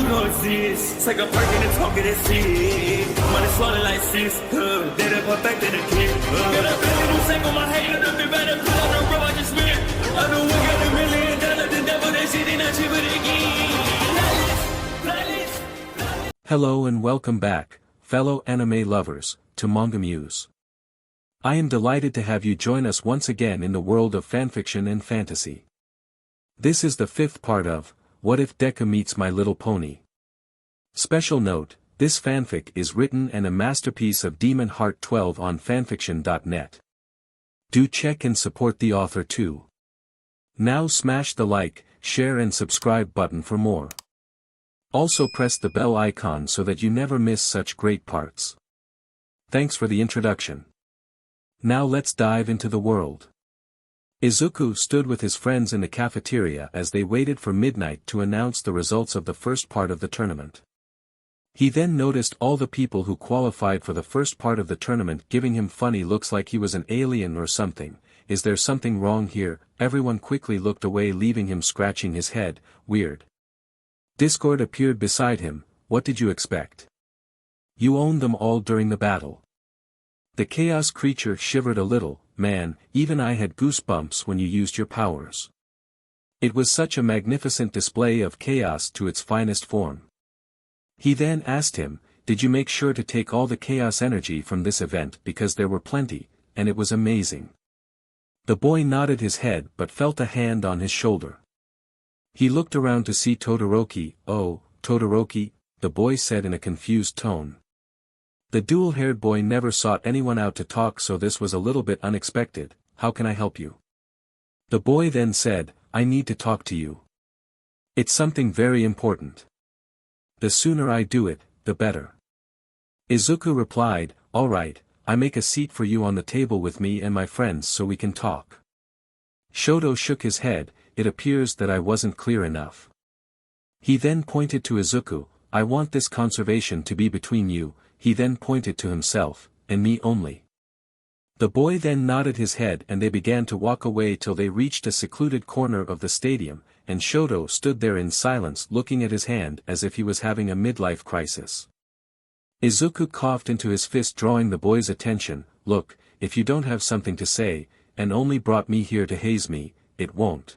You don't exist. Take a perk and a talk of that shit. Money swallowed like sis. Did it perfect in the kid. Got a billion who take on my hate. Look me better put on the road I just spent. I know we got $1 million. The devil that shit ain't not cheap again. Hello and welcome back, fellow anime lovers, to MangaMuse. I am delighted to have you join us once again in the world of fanfiction and fantasy. This is the 5th part of What If Deku Meets My Little Pony? Special note, this fanfic is written and a masterpiece of Demon Heart 12 on FANFICTIONnet. Do check and support the author too. Now smash the like, share and subscribe button for more. Also press the bell icon so that you never miss such great parts. Thanks for the introduction. Now let's dive into the world. Izuku stood with his friends in the cafeteria as they waited for midnight to announce the results of the first part of the tournament. He then noticed all the people who qualified for the first part of the tournament giving him funny looks like he was an alien or something. Is there something wrong here? Everyone quickly looked away, leaving him scratching his head. Weird. Discord appeared beside him. What did you expect? You owned them all during the battle. The chaos creature shivered a little. Man, even I had goosebumps when you used your powers. It was such a magnificent display of chaos to its finest form. He then asked him, did you make sure to take all the chaos energy from this event because there were plenty, and it was amazing. The boy nodded his head but felt a hand on his shoulder. He looked around to see Todoroki. Oh, Todoroki, the boy said in a confused tone. The dual-haired boy never sought anyone out to talk, so this was a little bit unexpected. How can I help you? The boy then said, I need to talk to you. It's something very important. The sooner I do it, the better. Izuku replied, all right, I make a seat for you on the table with me and my friends so we can talk. Shoto shook his head. It appears that I wasn't clear enough. He then pointed to Izuku, I want this conversation to be between you. He then pointed to himself, and me only. The boy then nodded his head and they began to walk away till they reached a secluded corner of the stadium, and Shoto stood there in silence looking at his hand as if he was having a midlife crisis. Izuku coughed into his fist, drawing the boy's attention. Look, if you don't have something to say, and only brought me here to haze me, it won't.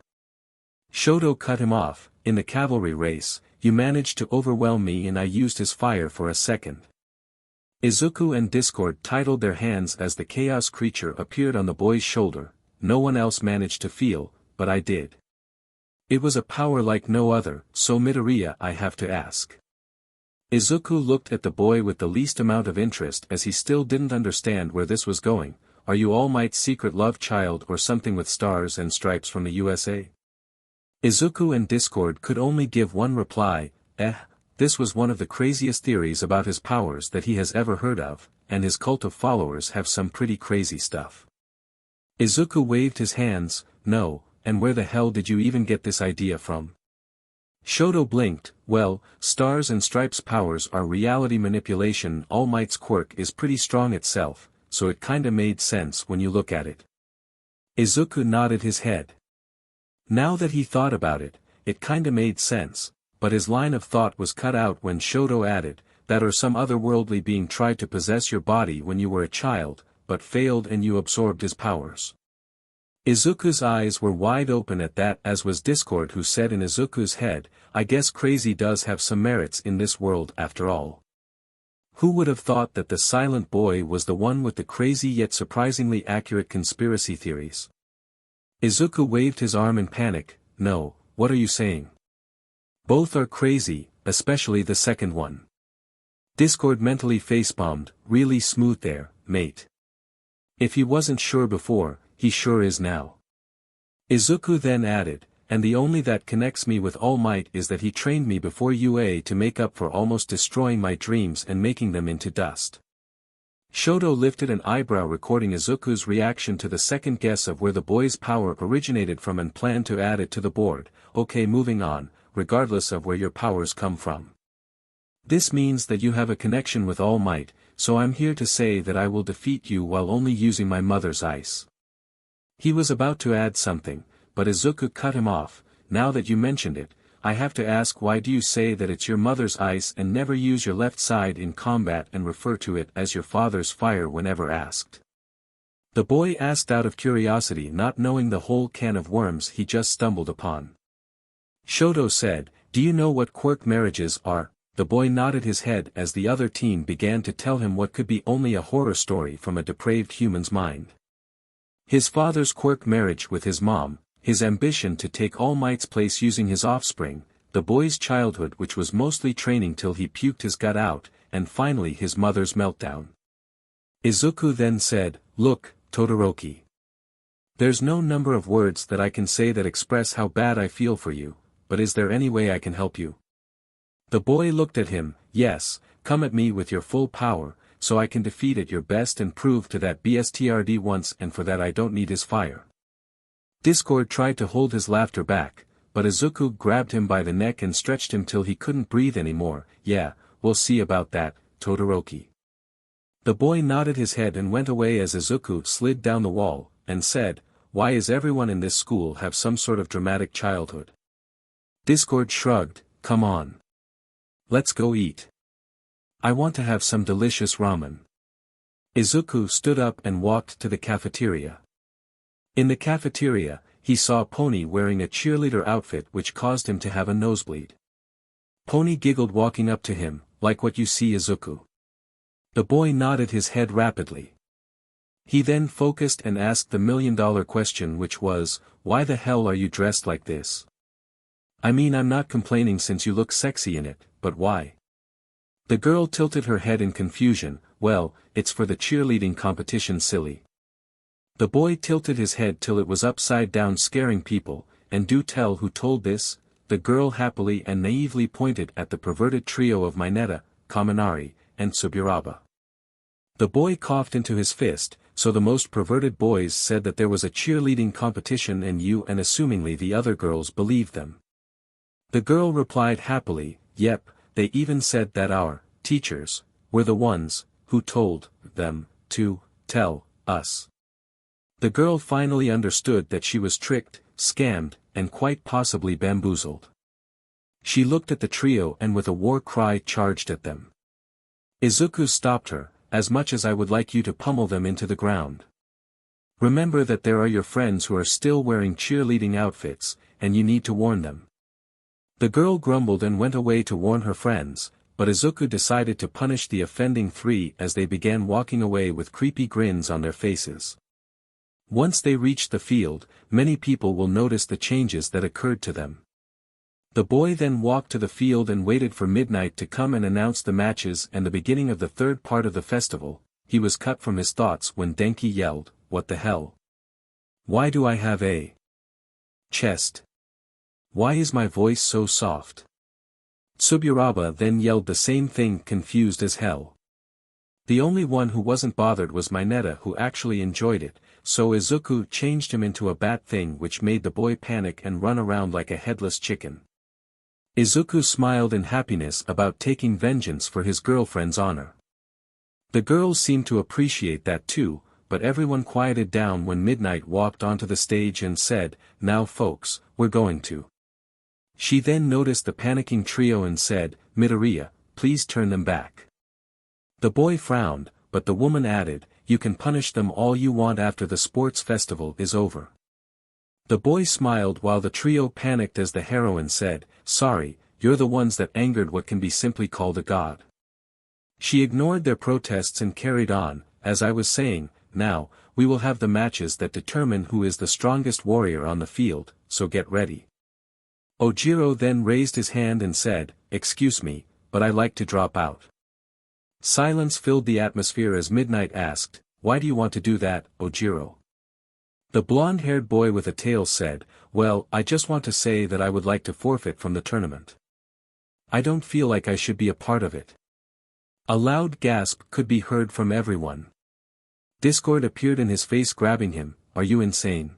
Shoto cut him off. In the cavalry race, you managed to overwhelm me and I used his fire for a second. Izuku and Discord titled their hands as the chaos creature appeared on the boy's shoulder. No one else managed to feel, but I did. It was a power like no other, so Midoriya, I have to ask. Izuku looked at the boy with the least amount of interest as he still didn't understand where this was going. Are you All Might's secret love child or something with stars and stripes from the USA? Izuku and Discord could only give one reply. This was one of the craziest theories about his powers that he has ever heard of, and his cult of followers have some pretty crazy stuff. Izuku waved his hands. No, and where the hell did you even get this idea from? Shoto blinked. Well, stars and stripes powers are reality manipulation. All Might's quirk is pretty strong itself, so it kinda made sense when you look at it. Izuku nodded his head. Now that he thought about it, it kinda made sense. But his line of thought was cut out when Shoto added, that or some otherworldly being tried to possess your body when you were a child, but failed and you absorbed his powers. Izuku's eyes were wide open at that, as was Discord, who said in Izuku's head, I guess crazy does have some merits in this world after all. Who would have thought that the silent boy was the one with the crazy yet surprisingly accurate conspiracy theories? Izuku waved his arm in panic. No, what are you saying? Both are crazy, especially the second one. Discord mentally facepalmed. Really smooth there, mate. If he wasn't sure before, he sure is now. Izuku then added, and the only that connects me with All Might is that he trained me before UA to make up for almost destroying my dreams and making them into dust. Shoto lifted an eyebrow, recording Izuku's reaction to the second guess of where the boy's power originated from, and planned to add it to the board. Okay, moving on. Regardless of where your powers come from. This means that you have a connection with All Might, so I'm here to say that I will defeat you while only using my mother's ice. He was about to add something, but Izuku cut him off. Now that you mentioned it, I have to ask, why do you say that it's your mother's ice and never use your left side in combat and refer to it as your father's fire whenever asked? The boy asked out of curiosity, not knowing the whole can of worms he just stumbled upon. Shoto said, "Do you know what quirk marriages are?" The boy nodded his head as the other teen began to tell him what could be only a horror story from a depraved human's mind. His father's quirk marriage with his mom, his ambition to take All Might's place using his offspring, the boy's childhood which was mostly training till he puked his gut out, and finally his mother's meltdown. Izuku then said, "Look, Todoroki. There's no number of words that I can say that express how bad I feel for you, but is there any way I can help you?" The boy looked at him. "Yes, come at me with your full power, so I can defeat at your best and prove to that BSTRD once and for that I don't need his fire." Discord tried to hold his laughter back, but Izuku grabbed him by the neck and stretched him till he couldn't breathe anymore. "Yeah, we'll see about that, Todoroki." The boy nodded his head and went away as Izuku slid down the wall, and said, "Why is everyone in this school have some sort of dramatic childhood?" Discord shrugged, "Come on. Let's go eat. I want to have some delicious ramen." Izuku stood up and walked to the cafeteria. In the cafeteria, he saw Pony wearing a cheerleader outfit which caused him to have a nosebleed. Pony giggled walking up to him, "Like what you see, Izuku?" The boy nodded his head rapidly. He then focused and asked the million-dollar question, which was, "Why the hell are you dressed like this? I mean, I'm not complaining since you look sexy in it, but why?" The girl tilted her head in confusion. "Well, it's for the cheerleading competition, silly." The boy tilted his head till it was upside down, scaring people. "And do tell who told this?" The girl happily and naively pointed at the perverted trio of Mineta, Kaminari, and Tsuburaba. The boy coughed into his fist. "So the most perverted boys said that there was a cheerleading competition and you and assumingly the other girls believed them." The girl replied happily, "Yep, they even said that our teachers were the ones who told them to tell us." The girl finally understood that she was tricked, scammed, and quite possibly bamboozled. She looked at the trio and with a war cry charged at them. Izuku stopped her. "As much as I would like you to pummel them into the ground, remember that there are your friends who are still wearing cheerleading outfits, and you need to warn them." The girl grumbled and went away to warn her friends, but Izuku decided to punish the offending three as they began walking away with creepy grins on their faces. Once they reached the field, many people will notice the changes that occurred to them. The boy then walked to the field and waited for midnight to come and announce the matches and the beginning of the third part of the festival. He was cut from his thoughts when Denki yelled, "What the hell? Why do I have a chest? Why is my voice so soft?" Tsuburaba then yelled the same thing, confused as hell. The only one who wasn't bothered was Mineta, who actually enjoyed it, so Izuku changed him into a bat thing which made the boy panic and run around like a headless chicken. Izuku smiled in happiness about taking vengeance for his girlfriend's honor. The girls seemed to appreciate that too, but everyone quieted down when Midnight walked onto the stage and said, "Now folks, we're going to." She then noticed the panicking trio and said, "Midoriya, please turn them back." The boy frowned, but the woman added, "You can punish them all you want after the sports festival is over." The boy smiled while the trio panicked as the heroine said, "Sorry, you're the ones that angered what can be simply called a god." She ignored their protests and carried on, "As I was saying, now, we will have the matches that determine who is the strongest warrior on the field, so get ready." Ojiro then raised his hand and said, "Excuse me, but I like to drop out." Silence filled the atmosphere as Midnight asked, "Why do you want to do that, Ojiro?" The blonde-haired boy with a tail said, "Well, I just want to say that I would like to forfeit from the tournament. I don't feel like I should be a part of it." A loud gasp could be heard from everyone. Discord appeared in his face, grabbing him. "Are you insane?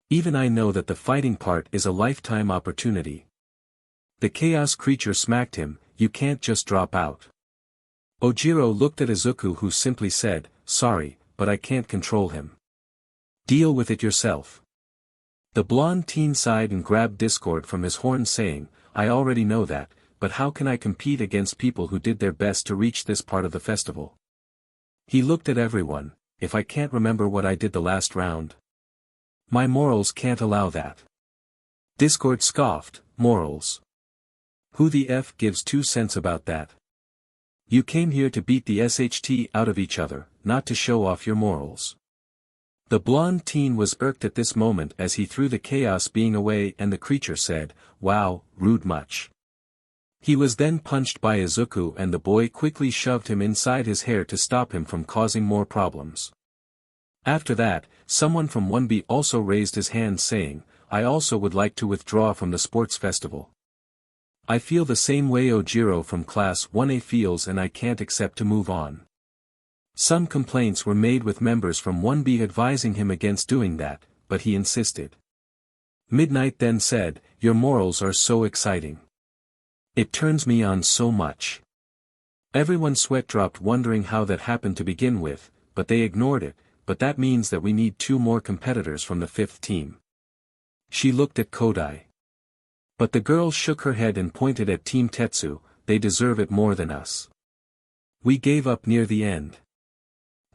Even I know that the fighting part is a lifetime opportunity." The chaos creature smacked him, "You can't just drop out." Ojiro looked at Izuku, who simply said, "Sorry, but I can't control him. Deal with it yourself." The blonde teen sighed and grabbed Discord from his horn, saying, I already know that, but how can I compete against people who did their best to reach this part of the festival? He looked at everyone. If I can't remember what I did the last round? My morals can't allow that. Discord scoffed, morals. Who the F gives 2 cents about that? You came here to beat the SHT out of each other, not to show off your morals. The blonde teen was irked at this moment as he threw the chaos being away and the creature said, "Wow, rude much." He was then punched by Izuku and the boy quickly shoved him inside his hair to stop him from causing more problems. After that, someone from 1B also raised his hand saying, "I also would like to withdraw from the sports festival. I feel the same way Jiro from class 1A feels and I can't accept to move on." Some complaints were made with members from 1B advising him against doing that, but he insisted. Midnight then said, "Your morals are so exciting. It turns me on so much." Everyone's sweat dropped wondering how that happened to begin with, but they ignored it, but that means that we need 2 more competitors from the 5th team. She looked at Kodai. But the girl shook her head and pointed at Team Tetsu, "They deserve it more than us. We gave up near the end.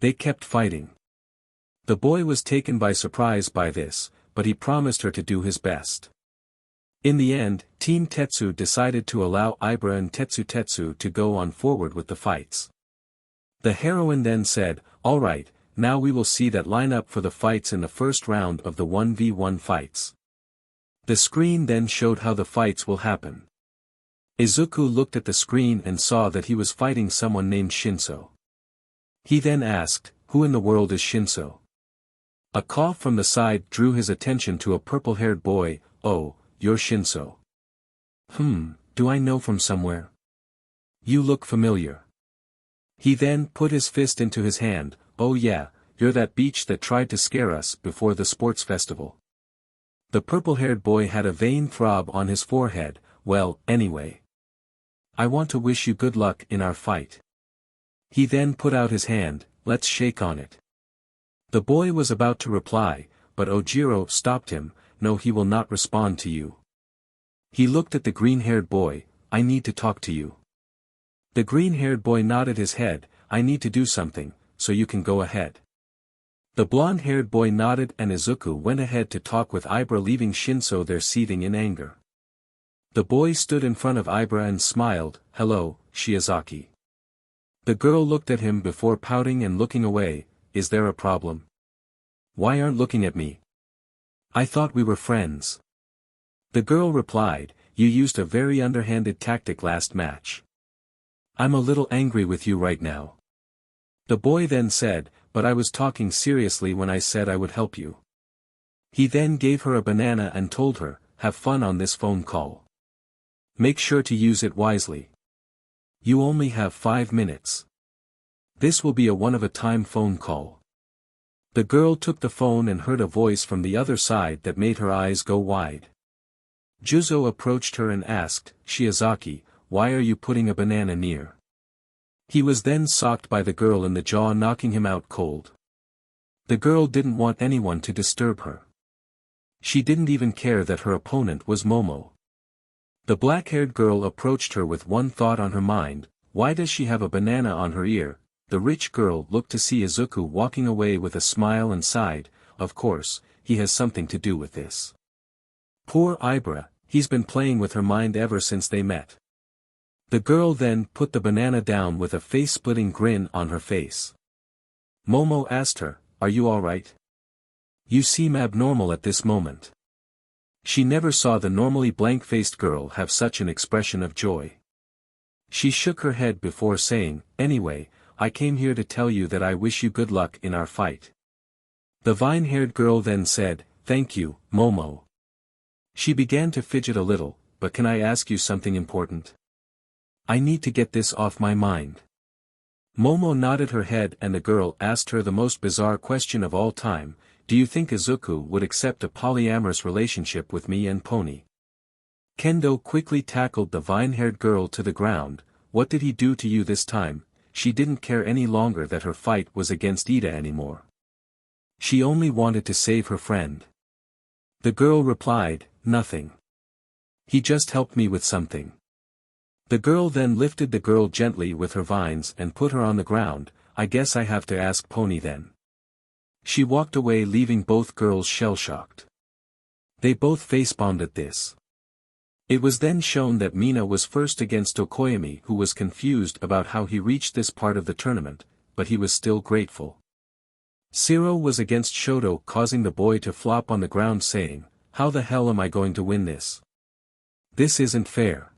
They kept fighting." The boy was taken by surprise by this, but he promised her to do his best. In the end, Team Tetsu decided to allow Ibara and TetsuTetsu to go on forward with the fights. The heroine then said, "Alright, now we will see that lineup for the fights in the first round of the 1v1 fights." The screen then showed how the fights will happen. Izuku looked at the screen and saw that he was fighting someone named Shinso. He then asked, "Who in the world is Shinso?" A cough from the side drew his attention to a purple-haired boy. "Oh, you're Shinso. Do I know from somewhere? You look familiar." He then put his fist into his hand. "Oh yeah, you're that beach that tried to scare us before the sports festival." The purple-haired boy had a vain throb on his forehead. "Well, anyway. I want to wish you good luck in our fight." He then put out his hand. "Let's shake on it." The boy was about to reply, but Jiro stopped him. "No, he will not respond to you." He looked at the green-haired boy. "I need to talk to you." The green-haired boy nodded his head. "I need to do something, so you can go ahead." The blonde-haired boy nodded and Izuku went ahead to talk with Ibara, leaving Shinso there seething in anger. The boy stood in front of Ibara and smiled. "Hello, Shiozaki." The girl looked at him before pouting and looking away. "Is there a problem? Why aren't looking at me? I thought we were friends." The girl replied, "You used a very underhanded tactic last match. I'm a little angry with you right now." The boy then said, "But I was talking seriously when I said I would help you." He then gave her a banana and told her, "Have fun on this phone call. Make sure to use it wisely. You only have 5 minutes. This will be a one-of-a-time phone call." The girl took the phone and heard a voice from the other side that made her eyes go wide. Juzo approached her and asked, "Shiozaki, why are you putting a banana near?" He was then socked by the girl in the jaw, knocking him out cold. The girl didn't want anyone to disturb her. She didn't even care that her opponent was Momo. The black-haired girl approached her with one thought on her mind: why does she have a banana on her ear? The rich girl looked to see Izuku walking away with a smile and sighed, "Of course, he has something to do with this. Poor Ibara, he's been playing with her mind ever since they met." The girl then put the banana down with a face-splitting grin on her face. Momo asked her, "Are you alright? You seem abnormal at this moment." She never saw the normally blank-faced girl have such an expression of joy. She shook her head before saying, "Anyway, I came here to tell you that I wish you good luck in our fight." The vine-haired girl then said, "Thank you, Momo." She began to fidget a little, "But can I ask you something important? I need to get this off my mind." Momo nodded her head and the girl asked her the most bizarre question of all time: "Do you think Izuku would accept a polyamorous relationship with me and Pony?" Kendo quickly tackled the vine-haired girl to the ground. "What did he do to you this time?" She didn't care any longer that her fight was against Iida anymore. She only wanted to save her friend. The girl replied, "Nothing. He just helped me with something. The girl then lifted the girl gently with her vines and put her on the ground. I guess I have to ask Pony then. She walked away leaving both girls shell-shocked. They both facepalmed at this. It was then shown that Mina was first against Tokoyami, who was confused about how he reached this part of the tournament, but he was still grateful. Sero was against Shoto, causing the boy to flop on the ground saying, "How the hell am I going to win this? This isn't fair."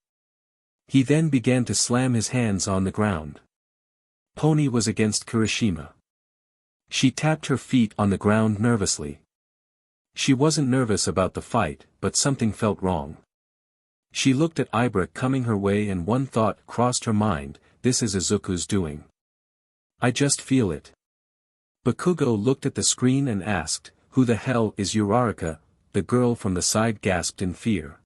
He then began to slam his hands on the ground. Pony was against Kirishima. She tapped her feet on the ground nervously. She wasn't nervous about the fight, but something felt wrong. She looked at Ibara coming her way and one thought crossed her mind, this is Izuku's doing. I just feel it. Bakugo looked at the screen and asked, who the hell is Uraraka? The girl from the side gasped in fear.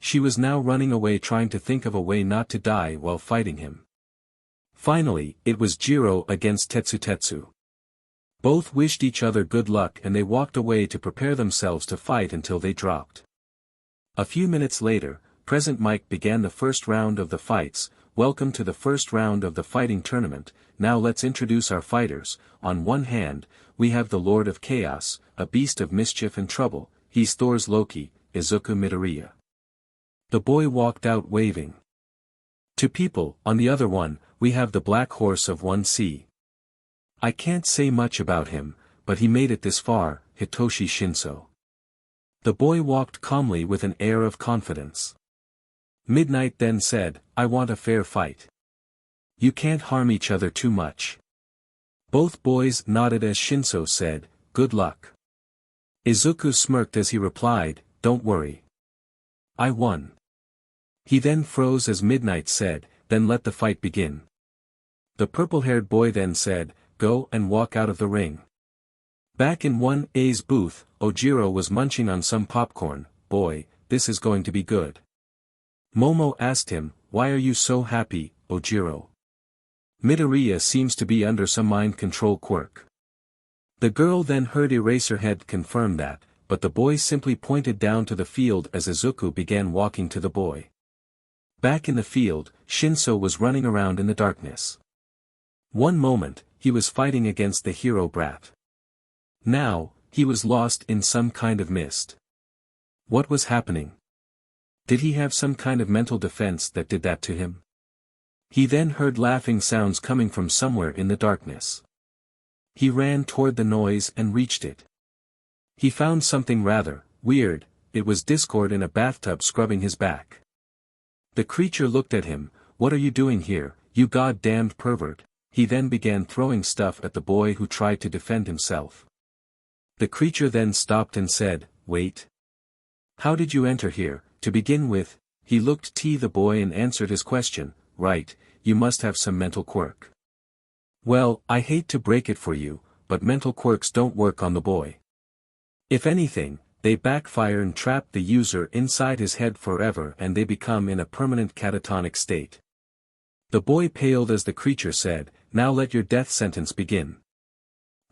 She was now running away trying to think of a way not to die while fighting him. Finally, it was Jiro against TetsuTetsu. Both wished each other good luck and they walked away to prepare themselves to fight until they dropped. A few minutes later, Present Mike began the first round of the fights. Welcome to the first round of the fighting tournament. Now let's introduce our fighters. On one hand, we have the Lord of Chaos, a beast of mischief and trouble. He's Thor's Loki, Izuku Midoriya. The boy walked out waving to people. On the other one, we have the Black Horse of 1C. I can't say much about him, but he made it this far, Hitoshi Shinso. The boy walked calmly with an air of confidence. Midnight then said, I want a fair fight. You can't harm each other too much. Both boys nodded as Shinso said, good luck. Izuku smirked as he replied, don't worry. I won. He then froze as Midnight said, then let the fight begin. The purple-haired boy then said, go and walk out of the ring. Back in 1A's booth, Jiro was munching on some popcorn. Boy, this is going to be good. Momo asked him, why are you so happy, Jiro? Midoriya seems to be under some mind control quirk. The girl then heard Eraserhead confirm that, but the boy simply pointed down to the field as Izuku began walking to the boy. Back in the field, Shinso was running around in the darkness. One moment, he was fighting against the hero brat. Now, he was lost in some kind of mist. What was happening? Did he have some kind of mental defense that did that to him? He then heard laughing sounds coming from somewhere in the darkness. He ran toward the noise and reached it. He found something rather weird. It was Discord in a bathtub scrubbing his back. The creature looked at him, what are you doing here, you goddamned pervert? He then began throwing stuff at the boy who tried to defend himself. The creature then stopped and said, wait. How did you enter here, to begin with? He looked at the boy and answered his question, right, you must have some mental quirk. Well, I hate to break it for you, but mental quirks don't work on the boy. If anything, they backfire and trap the user inside his head forever and they become in a permanent catatonic state. The boy paled as the creature said, now let your death sentence begin.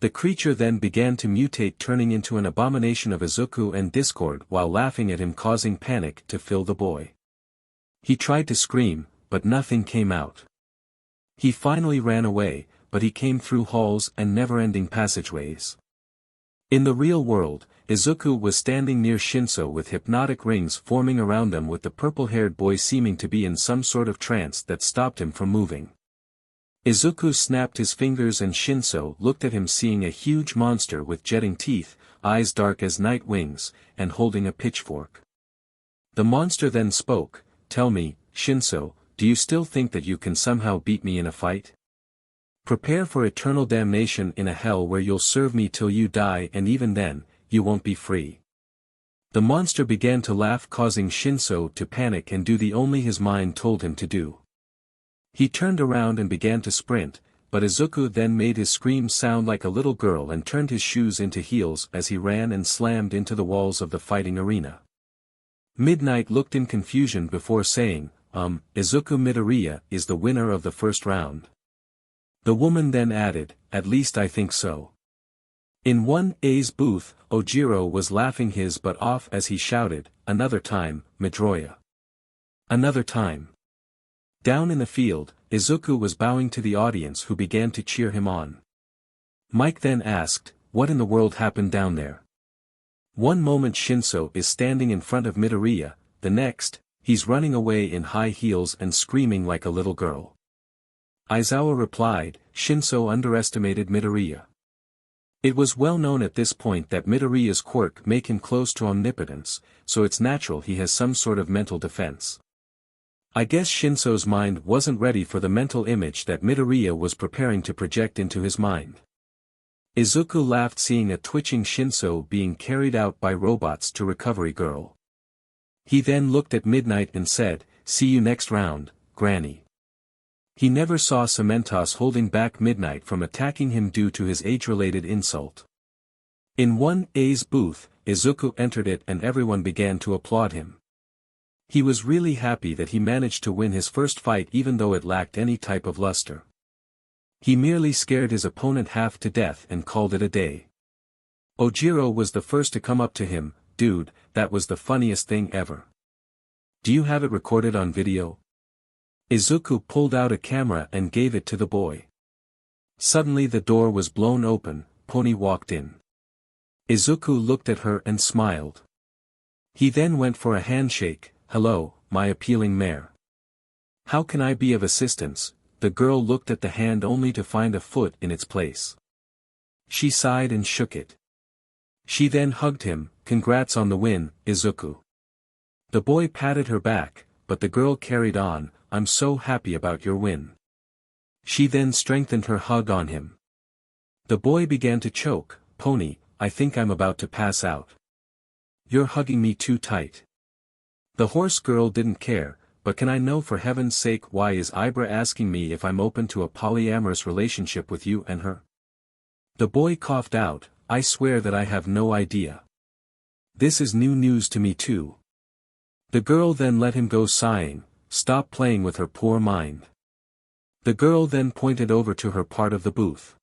The creature then began to mutate, turning into an abomination of Izuku and Discord while laughing at him, causing panic to fill the boy. He tried to scream, but nothing came out. He finally ran away, but he came through halls and never-ending passageways. In the real world, Izuku was standing near Shinso with hypnotic rings forming around him, with the purple-haired boy seeming to be in some sort of trance that stopped him from moving. Izuku snapped his fingers and Shinso looked at him, seeing a huge monster with jetting teeth, eyes dark as night wings, and holding a pitchfork. The monster then spoke, tell me, Shinso, do you still think that you can somehow beat me in a fight? Prepare for eternal damnation in a hell where you'll serve me till you die, and even then, you won't be free. The monster began to laugh, causing Shinso to panic and do the only his mind told him to do. He turned around and began to sprint, but Izuku then made his scream sound like a little girl and turned his shoes into heels as he ran and slammed into the walls of the fighting arena. Midnight looked in confusion before saying, Izuku Midoriya is the winner of the first round. The woman then added, at least I think so. In 1A's booth, Jiro was laughing his butt off as he shouted, "Another time, Midoriya. Another time." Down in the field, Izuku was bowing to the audience who began to cheer him on. Mike then asked, "What in the world happened down there?" One moment Shinso is standing in front of Midoriya, the next, he's running away in high heels and screaming like a little girl. Aizawa replied, "Shinso underestimated Midoriya. It was well known at this point that Midoriya's quirk make him close to omnipotence, so it's natural he has some sort of mental defense. I guess Shinso's mind wasn't ready for the mental image that Midoriya was preparing to project into his mind." Izuku laughed seeing a twitching Shinso being carried out by robots to Recovery Girl. He then looked at Midnight and said, "See you next round, Granny." He never saw Cementos holding back Midnight from attacking him due to his age-related insult. In 1A's booth, Izuku entered it and everyone began to applaud him. He was really happy that he managed to win his first fight even though it lacked any type of luster. He merely scared his opponent half to death and called it a day. Jiro was the first to come up to him, "Dude, that was the funniest thing ever. Do you have it recorded on video?" Izuku pulled out a camera and gave it to the boy. Suddenly the door was blown open, Pony walked in. Izuku looked at her and smiled. He then went for a handshake. "Hello, my appealing mare. How can I be of assistance?" The girl looked at the hand only to find a foot in its place. She sighed and shook it. She then hugged him. "Congrats on the win, Izuku." The boy patted her back, but the girl carried on, "I'm so happy about your win." She then strengthened her hug on him. The boy began to choke. "Pony, I think I'm about to pass out. You're hugging me too tight." The horse girl didn't care, "But can I know for heaven's sake why is Ibara asking me if I'm open to a polyamorous relationship with you and her?" The boy coughed out, "I swear that I have no idea. This is new news to me too." The girl then let him go sighing, "Stop playing with her poor mind." The girl then pointed over to her part of the booth.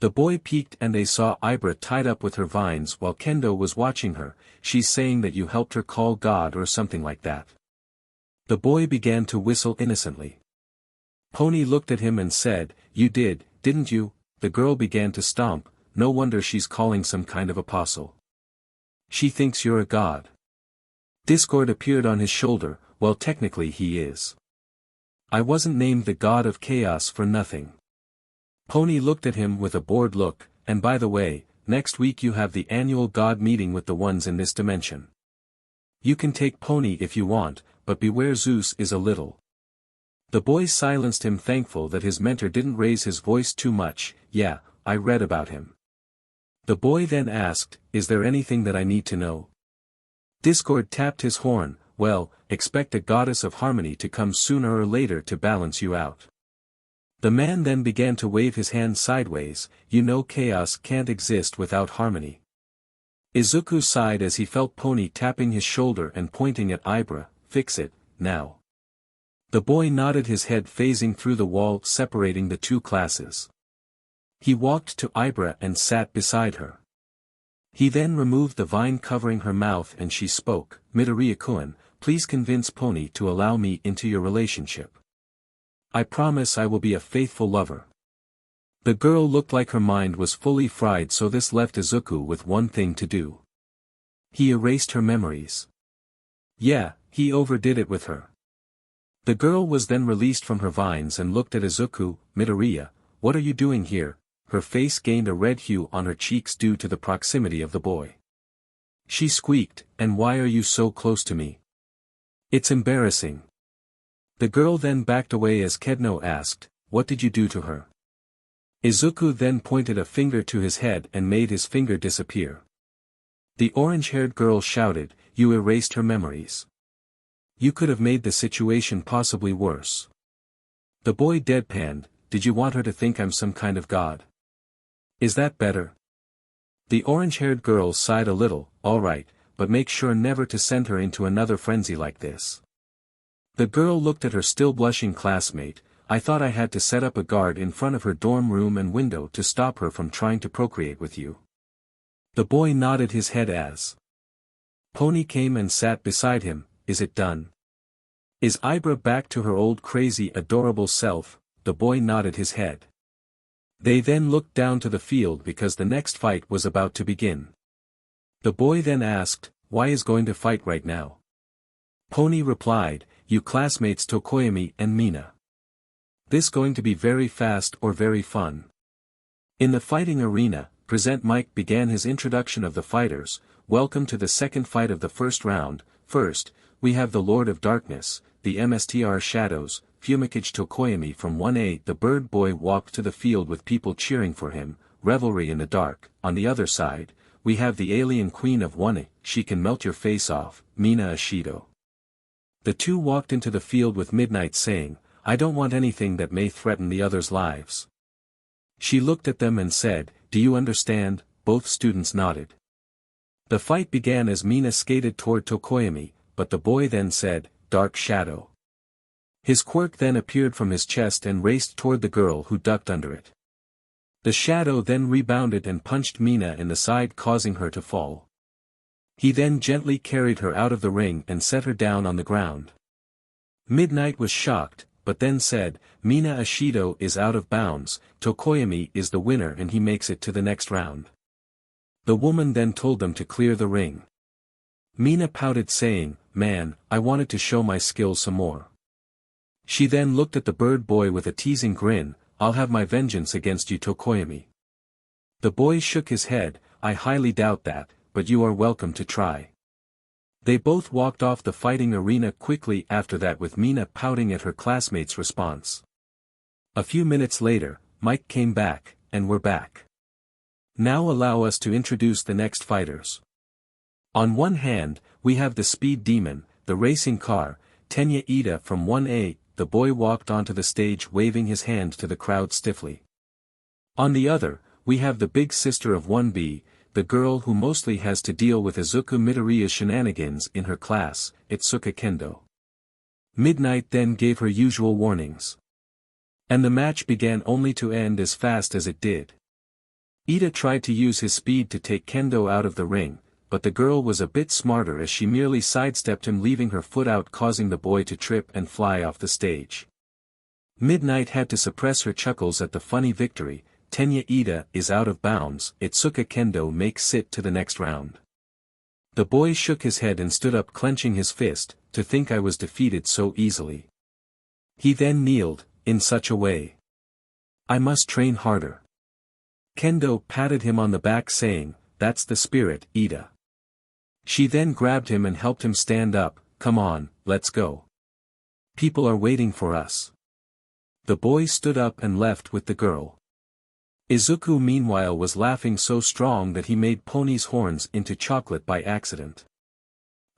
The boy peeked and they saw Ibara tied up with her vines while Kendo was watching her. "She's saying that you helped her call God or something like that." The boy began to whistle innocently. Pony looked at him and said, "You did, didn't you?" The girl began to stomp. "No wonder she's calling some kind of apostle. She thinks you're a god." Discord appeared on his shoulder. "Well, technically he is. I wasn't named the god of chaos for nothing." Pony looked at him with a bored look, "And by the way, next week you have the annual god meeting with the ones in this dimension. You can take Pony if you want, but beware, Zeus is a little." The boy silenced him, thankful that his mentor didn't raise his voice too much. "Yeah, I read about him." The boy then asked, "Is there anything that I need to know?" Discord tapped his horn. "Well, expect a goddess of harmony to come sooner or later to balance you out." The man then began to wave his hand sideways. "You know chaos can't exist without harmony." Izuku sighed as he felt Pony tapping his shoulder and pointing at Ibara. "Fix it, now." The boy nodded his head, phasing through the wall separating the two classes. He walked to Ibara and sat beside her. He then removed the vine covering her mouth and she spoke. "Midoriya-kun, please convince Pony to allow me into your relationship. I promise I will be a faithful lover." The girl looked like her mind was fully fried, so this left Izuku with one thing to do. He erased her memories. Yeah, he overdid it with her. The girl was then released from her vines and looked at Izuku. "Midoriya, what are you doing here?" Her face gained a red hue on her cheeks due to the proximity of the boy. She squeaked, "And why are you so close to me? It's embarrassing." The girl then backed away as Kendo asked, "What did you do to her?" Izuku then pointed a finger to his head and made his finger disappear. The orange-haired girl shouted, "You erased her memories. You could have made the situation possibly worse." The boy deadpanned, "Did you want her to think I'm some kind of god? Is that better?" The orange-haired girl sighed a little. "All right, but make sure never to send her into another frenzy like this." The girl looked at her still blushing classmate. "I thought I had to set up a guard in front of her dorm room and window to stop her from trying to procreate with you." The boy nodded his head as Pony came and sat beside him. Is it done? Is Ibara back to her old crazy adorable self? The boy nodded his head. They then looked down to the field because the next fight was about to begin. The boy then asked, why is going to fight right now? Pony replied, you classmates Tokoyami and Mina. This going to be very fast or very fun. In the fighting arena, Present Mike began his introduction of the fighters. Welcome to the second fight of the first round. First, we have the Lord of Darkness, the MSTR Shadows, Fumikage Tokoyami from 1A. The bird boy walked to the field with people cheering for him, revelry in the dark. On the other side, we have the alien queen of 1A, she can melt your face off, Mina Ashido. The two walked into the field with Midnight saying, I don't want anything that may threaten the others' lives. She looked at them and said, do you understand? Both students nodded. The fight began as Mina skated toward Tokoyami, but the boy then said, Dark Shadow. His quirk then appeared from his chest and raced toward the girl who ducked under it. The shadow then rebounded and punched Mina in the side causing her to fall. He then gently carried her out of the ring and set her down on the ground. Midnight was shocked, but then said, Mina Ashido is out of bounds, Tokoyami is the winner and he makes it to the next round. The woman then told them to clear the ring. Mina pouted saying, man, I wanted to show my skills some more. She then looked at the bird boy with a teasing grin, I'll have my vengeance against you Tokoyami. The boy shook his head, I highly doubt that, but you are welcome to try. They both walked off the fighting arena quickly after that with Mina pouting at her classmates' response. A few minutes later, Mike came back, and we're back. Now allow us to introduce the next fighters. On one hand, we have the speed demon, the racing car, Tenya Iida from 1A. The boy walked onto the stage waving his hand to the crowd stiffly. On the other, we have the big sister of 1B, the girl who mostly has to deal with Izuku Midoriya's shenanigans in her class, Itsuka Kendo. Midnight then gave her usual warnings. And the match began only to end as fast as it did. Iida tried to use his speed to take Kendo out of the ring, but the girl was a bit smarter as she merely sidestepped him leaving her foot out causing the boy to trip and fly off the stage. Midnight had to suppress her chuckles at the funny victory. Tenya Iida is out of bounds, Itsuka Kendo makes it to the next round. The boy shook his head and stood up clenching his fist, to think I was defeated so easily. He then kneeled, in such a way. I must train harder. Kendo patted him on the back saying, that's the spirit, Iida. She then grabbed him and helped him stand up, come on, let's go. People are waiting for us. The boy stood up and left with the girl. Izuku meanwhile was laughing so strong that he made Pony's horns into chocolate by accident.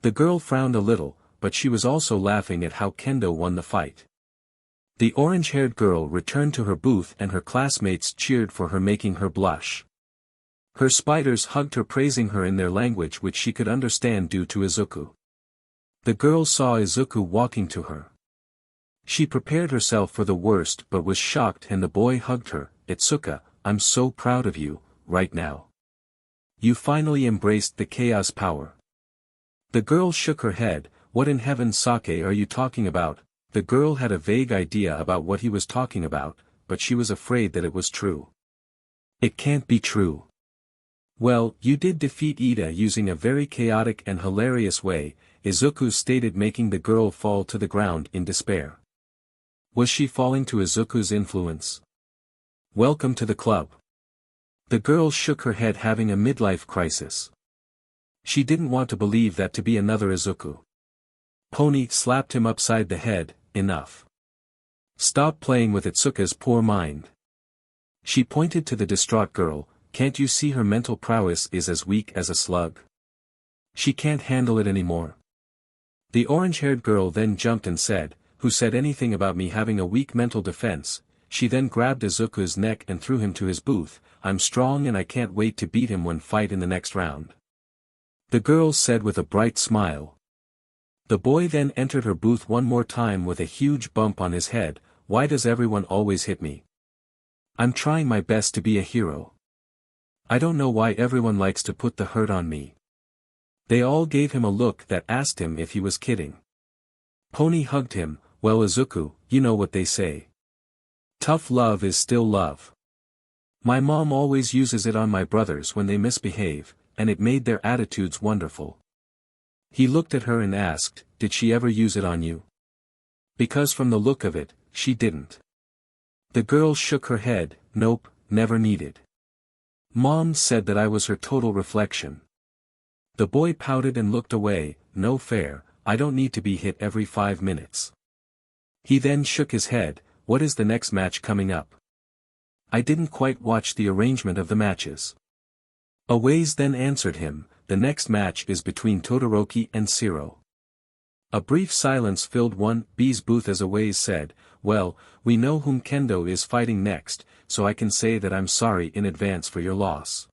The girl frowned a little, but she was also laughing at how Kendo won the fight. The orange-haired girl returned to her booth and her classmates cheered for her making her blush. Her spiders hugged her praising her in their language which she could understand due to Izuku. The girl saw Izuku walking to her. She prepared herself for the worst but was shocked and the boy hugged her, Itsuka, I'm so proud of you, right now. You finally embraced the chaos power. The girl shook her head, what in heaven's sake are you talking about? The girl had a vague idea about what he was talking about, but she was afraid that it was true. It can't be true. Well, you did defeat Iida using a very chaotic and hilarious way, Izuku stated making the girl fall to the ground in despair. Was she falling to Izuku's influence? Welcome to the club. The girl shook her head having a midlife crisis. She didn't want to believe that to be another Izuku. Pony slapped him upside the head, enough. Stop playing with Itsuka's poor mind. She pointed to the distraught girl, can't you see her mental prowess is as weak as a slug? She can't handle it anymore. The orange-haired girl then jumped and said, who said anything about me having a weak mental defense? She then grabbed Izuku's neck and threw him to his booth, I'm strong and I can't wait to beat him when fight in the next round. The girl said with a bright smile. The boy then entered her booth one more time with a huge bump on his head, why does everyone always hit me? I'm trying my best to be a hero. I don't know why everyone likes to put the hurt on me. They all gave him a look that asked him if he was kidding. Pony hugged him. Well, Izuku, you know what they say. Tough love is still love. My mom always uses it on my brothers when they misbehave, and it made their attitudes wonderful. He looked at her and asked, did she ever use it on you? Because from the look of it, she didn't. The girl shook her head. Nope, never needed. Mom said that I was her total reflection. The boy pouted and looked away. No fair, I don't need to be hit every 5 minutes. He then shook his head. What is the next match coming up? I didn't quite watch the arrangement of the matches. Aways then answered him, the next match is between Todoroki and Sero. A brief silence filled 1B's booth as Aways said, well, we know whom Kendo is fighting next, so I can say that I'm sorry in advance for your loss.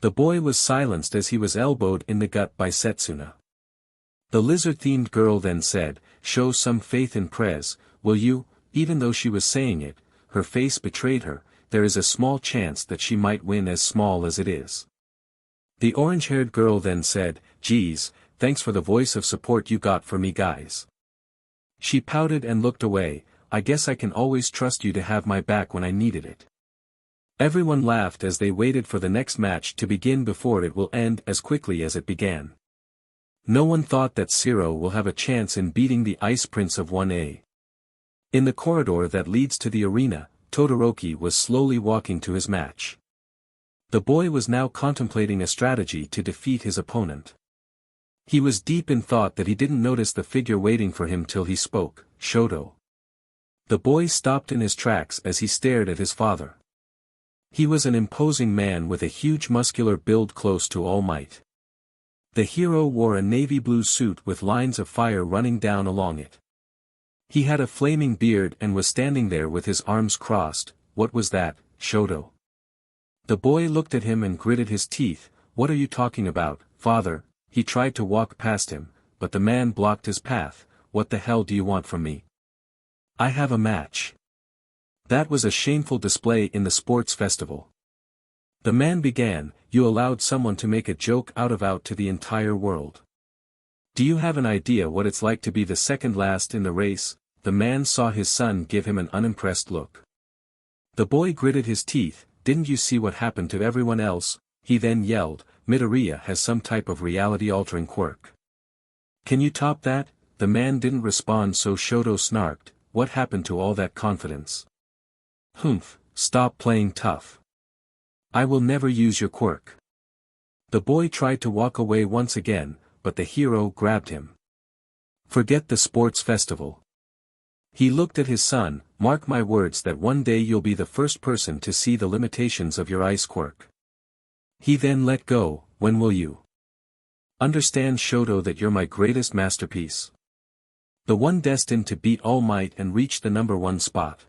The boy was silenced as he was elbowed in the gut by Setsuna. The lizard-themed girl then said, show some faith in Prez, will you? Even though she was saying it, her face betrayed her, there is a small chance that she might win as small as it is. The orange-haired girl then said, geez, thanks for the voice of support you got for me guys. She pouted and looked away, I guess I can always trust you to have my back when I needed it. Everyone laughed as they waited for the next match to begin before it will end as quickly as it began. No one thought that Sero will have a chance in beating the Ice Prince of 1A. In the corridor that leads to the arena, Todoroki was slowly walking to his match. The boy was now contemplating a strategy to defeat his opponent. He was deep in thought that he didn't notice the figure waiting for him till he spoke, Shoto. The boy stopped in his tracks as he stared at his father. He was an imposing man with a huge muscular build close to All Might. The hero wore a navy blue suit with lines of fire running down along it. He had a flaming beard and was standing there with his arms crossed. What was that, Shoto? The boy looked at him and gritted his teeth. What are you talking about, father? He tried to walk past him, but the man blocked his path. What the hell do you want from me? I have a match. That was a shameful display in the sports festival. The man began, you allowed someone to make a joke out to the entire world. Do you have an idea what it's like to be the second last in the race? The man saw his son give him an unimpressed look. The boy gritted his teeth, didn't you see what happened to everyone else? He then yelled, Midoriya has some type of reality-altering quirk. Can you top that? The man didn't respond so Shoto snarked, what happened to all that confidence? Humph, stop playing tough. I will never use your quirk. The boy tried to walk away once again, but the hero grabbed him. Forget the sports festival. He looked at his son, mark my words that one day you'll be the first person to see the limitations of your ice quirk. He then let go, when will you understand Shoto that you're my greatest masterpiece? The one destined to beat All Might and reach the #1 spot.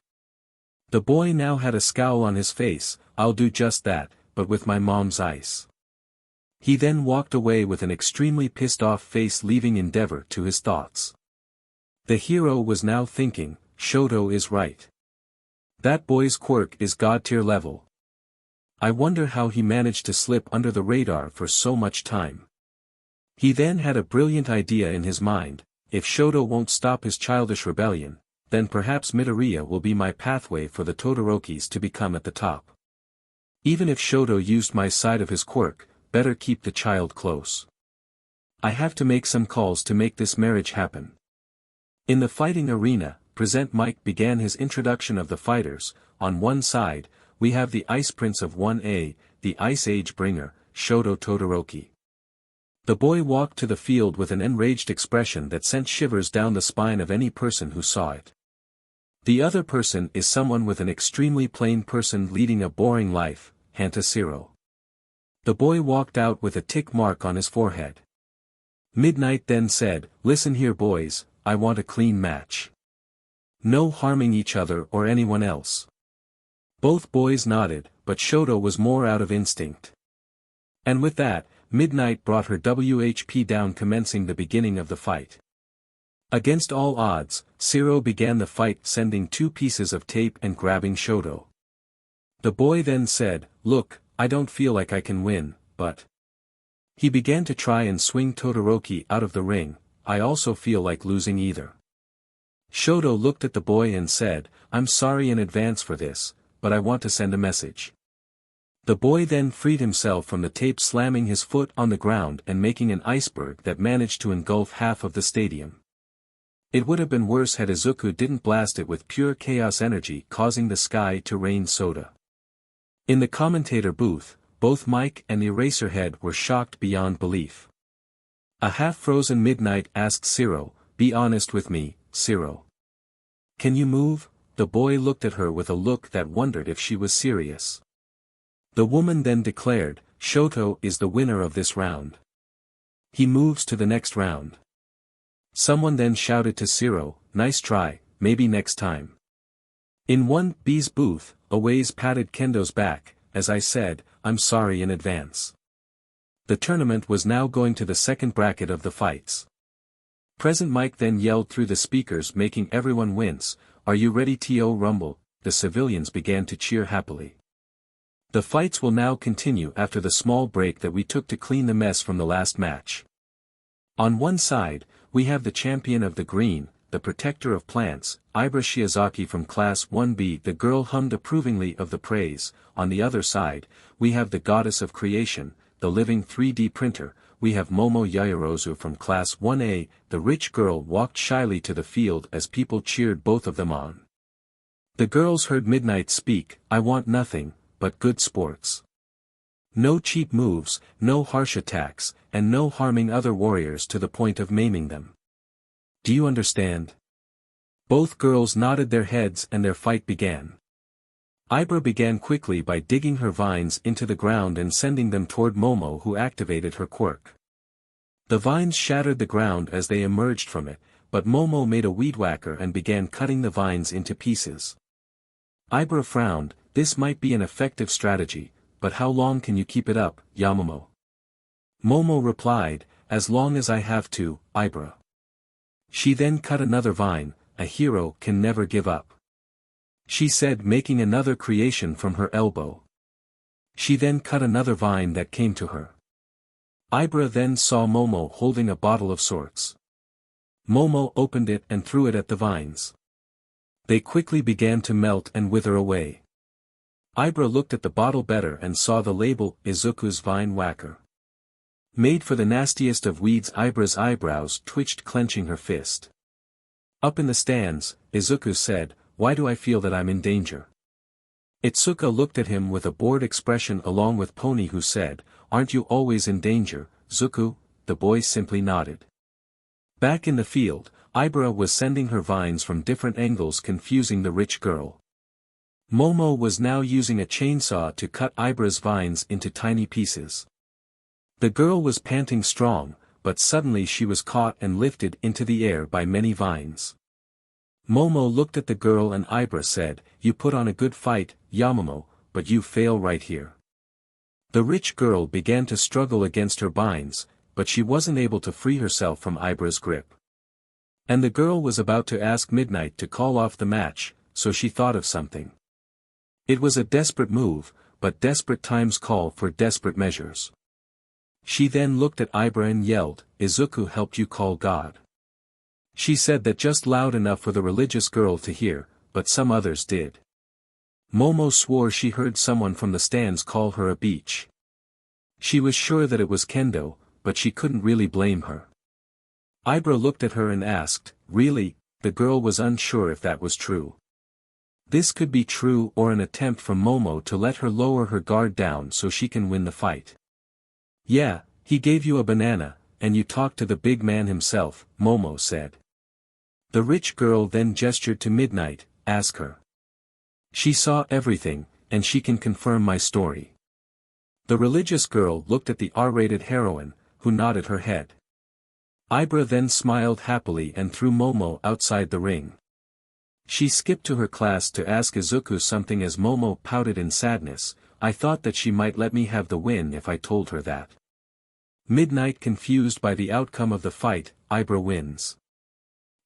The boy now had a scowl on his face, I'll do just that, but with my mom's ice. He then walked away with an extremely pissed off face leaving Endeavor to his thoughts. The hero was now thinking, Shoto is right. That boy's quirk is god tier level. I wonder how he managed to slip under the radar for so much time. He then had a brilliant idea in his mind, if Shoto won't stop his childish rebellion, then perhaps Midoriya will be my pathway for the Todorokis to become at the top. Even if Shoto used my side of his quirk, better keep the child close. I have to make some calls to make this marriage happen. In the fighting arena, Present Mike began his introduction of the fighters. On one side, we have the Ice Prince of 1A, the Ice Age bringer, Shoto Todoroki. The boy walked to the field with an enraged expression that sent shivers down the spine of any person who saw it. The other person is someone with an extremely plain person leading a boring life, Hanta Sero. The boy walked out with a tick mark on his forehead. Midnight then said, listen here boys, I want a clean match. No harming each other or anyone else. Both boys nodded, but Shoto was more out of instinct. And with that, Midnight brought her WHP down commencing the beginning of the fight. Against all odds, Sero began the fight sending 2 pieces of tape and grabbing Shoto. The boy then said, look, I don't feel like I can win, but... He began to try and swing Todoroki out of the ring. I also feel like losing either. Shoto looked at the boy and said, I'm sorry in advance for this, but I want to send a message. The boy then freed himself from the tape, slamming his foot on the ground and making an iceberg that managed to engulf half of the stadium. It would have been worse had Izuku didn't blast it with pure chaos energy, causing the sky to rain soda. In the commentator booth, both Mike and the Eraserhead were shocked beyond belief. A half-frozen Midnight asked Sero, be honest with me, Sero. Can you move? The boy looked at her with a look that wondered if she was serious. The woman then declared, Shoto is the winner of this round. He moves to the next round. Someone then shouted to Sero, nice try, maybe next time. In 1B's booth, Aways patted Kendo's back, as I said, I'm sorry in advance. The tournament was now going to the second bracket of the fights. Present Mike then yelled through the speakers, making everyone wince, are you ready to rumble? The civilians began to cheer happily. The fights will now continue after the small break that we took to clean the mess from the last match. On one side, we have the champion of the green, the protector of plants, Ibara Shiozaki from Class 1B. The girl hummed approvingly of the praise. On the other side, we have the goddess of creation, the living 3D printer. We have Momo Yaoyorozu from Class 1A. The rich girl walked shyly to the field as people cheered both of them on. The girls heard Midnight speak, I want nothing but good sports. No cheap moves, no harsh attacks, and no harming other warriors to the point of maiming them. Do you understand? Both girls nodded their heads and their fight began. Ibara began quickly by digging her vines into the ground and sending them toward Momo, who activated her quirk. The vines shattered the ground as they emerged from it, but Momo made a weed whacker and began cutting the vines into pieces. Ibara frowned, this might be an effective strategy, but how long can you keep it up, Yamamoto? Momo replied, as long as I have to, Ibara. She then cut another vine, a hero can never give up. She said, making another creation from her elbow. She then cut another vine that came to her. Ibara then saw Momo holding a bottle of sorts. Momo opened it and threw it at the vines. They quickly began to melt and wither away. Ibara looked at the bottle better and saw the label, Izuku's Vine Whacker. Made for the nastiest of weeds. Ibara's eyebrows twitched, clenching her fist. Up in the stands, Izuku said, why do I feel that I'm in danger? Itsuka looked at him with a bored expression along with Pony, who said, aren't you always in danger, Zuku? The boy simply nodded. Back in the field, Ibara was sending her vines from different angles, confusing the rich girl. Momo was now using a chainsaw to cut Ibara's vines into tiny pieces. The girl was panting strong, but suddenly she was caught and lifted into the air by many vines. Momo looked at the girl and Ibara said, you put on a good fight, Yamamoto, but you fail right here. The rich girl began to struggle against her vines, but she wasn't able to free herself from Ibara's grip. And the girl was about to ask Midnight to call off the match, so she thought of something. It was a desperate move, but desperate times call for desperate measures. She then looked at Ibara and yelled, Izuku helped you call God. She said that just loud enough for the religious girl to hear, but some others did. Momo swore she heard someone from the stands call her a beach. She was sure that it was Kendo, but she couldn't really blame her. Ibara looked at her and asked, really? The girl was unsure if that was true. This could be true or an attempt from Momo to let her lower her guard down so she can win the fight. Yeah, he gave you a banana, and you talked to the big man himself, Momo said. The rich girl then gestured to Midnight, ask her. She saw everything, and she can confirm my story. The religious girl looked at the R-rated heroine, who nodded her head. Ibara then smiled happily and threw Momo outside the ring. She skipped to her class to ask Izuku something as Momo pouted in sadness, I thought that she might let me have the win if I told her that. Midnight, confused by the outcome of the fight, Ibara wins.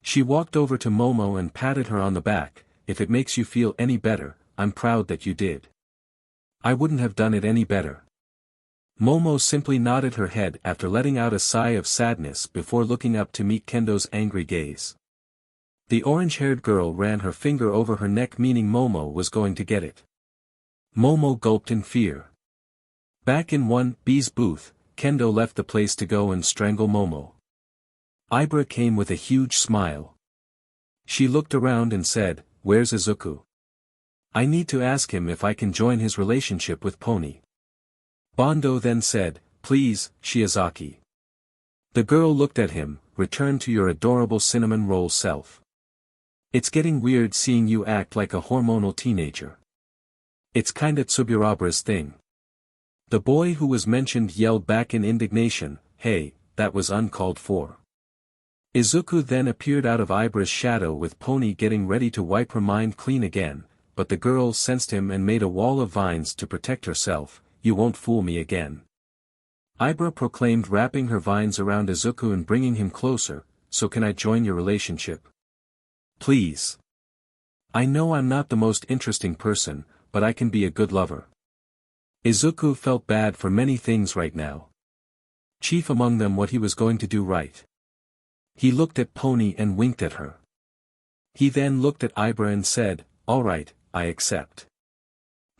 She walked over to Momo and patted her on the back, if it makes you feel any better, I'm proud that you did. I wouldn't have done it any better. Momo simply nodded her head after letting out a sigh of sadness before looking up to meet Kendo's angry gaze. The orange-haired girl ran her finger over her neck, meaning Momo was going to get it. Momo gulped in fear. Back in 1B's booth, Kendo left the place to go and strangle Momo. Ibara came with a huge smile. She looked around and said, "Where's Izuku? I need to ask him if I can join his relationship with Pony." Bondo then said, "Please, Shiozaki." The girl looked at him, "Return to your adorable cinnamon roll self. It's getting weird seeing you act like a hormonal teenager. It's kinda Tsubura's thing." The boy who was mentioned yelled back in indignation, "Hey, that was uncalled for." Izuku then appeared out of Ibara's shadow with Pony getting ready to wipe her mind clean again, but the girl sensed him and made a wall of vines to protect herself. "You won't fool me again," Ibara proclaimed, wrapping her vines around Izuku and bringing him closer. "So can I join your relationship? Please. I know I'm not the most interesting person, but I can be a good lover." Izuku felt bad for many things right now. Chief among them what he was going to do right. He looked at Pony and winked at her. He then looked at Ibara and said, "All right, I accept."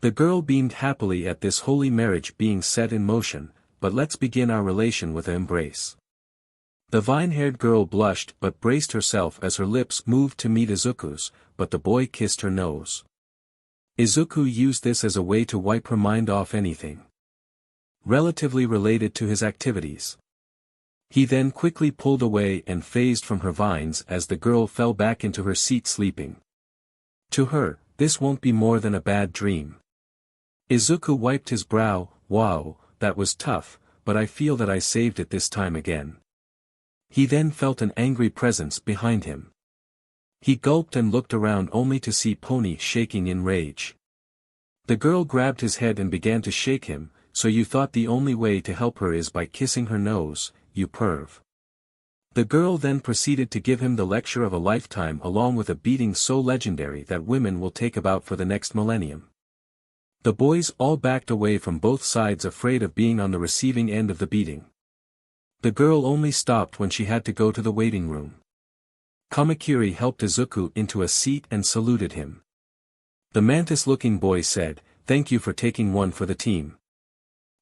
The girl beamed happily at this holy marriage being set in motion, "But let's begin our relation with an embrace." The vine-haired girl blushed but braced herself as her lips moved to meet Izuku's, but the boy kissed her nose. Izuku used this as a way to wipe her mind off anything relatively related to his activities. He then quickly pulled away and phased from her vines as the girl fell back into her seat sleeping. To her, this won't be more than a bad dream. Izuku wiped his brow. "Wow, that was tough, but I feel that I saved it this time again." He then felt an angry presence behind him. He gulped and looked around only to see Pony shaking in rage. The girl grabbed his head and began to shake him. "So you thought the only way to help her is by kissing her nose, you perv." The girl then proceeded to give him the lecture of a lifetime along with a beating so legendary that women will take about for the next millennium. The boys all backed away from both sides, afraid of being on the receiving end of the beating. The girl only stopped when she had to go to the waiting room. Kamakiri helped Izuku into a seat and saluted him. The mantis-looking boy said, "Thank you for taking one for the team."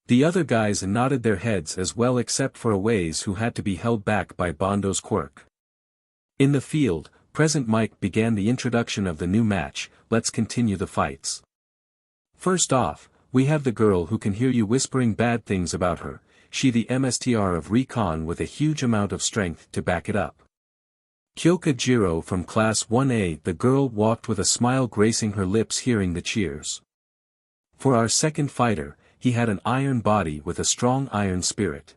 The other guys nodded their heads as well except for Aways, who had to be held back by Bondo's quirk. In the field, Present Mike began the introduction of the new match. "Let's continue the fights. First off, we have the girl who can hear you whispering bad things about her, she the MSTR of Recon with a huge amount of strength to back it up. Kyoka Jiro from Class 1A." The girl walked with a smile gracing her lips hearing the cheers. For our second fighter, he had an iron body with a strong iron spirit.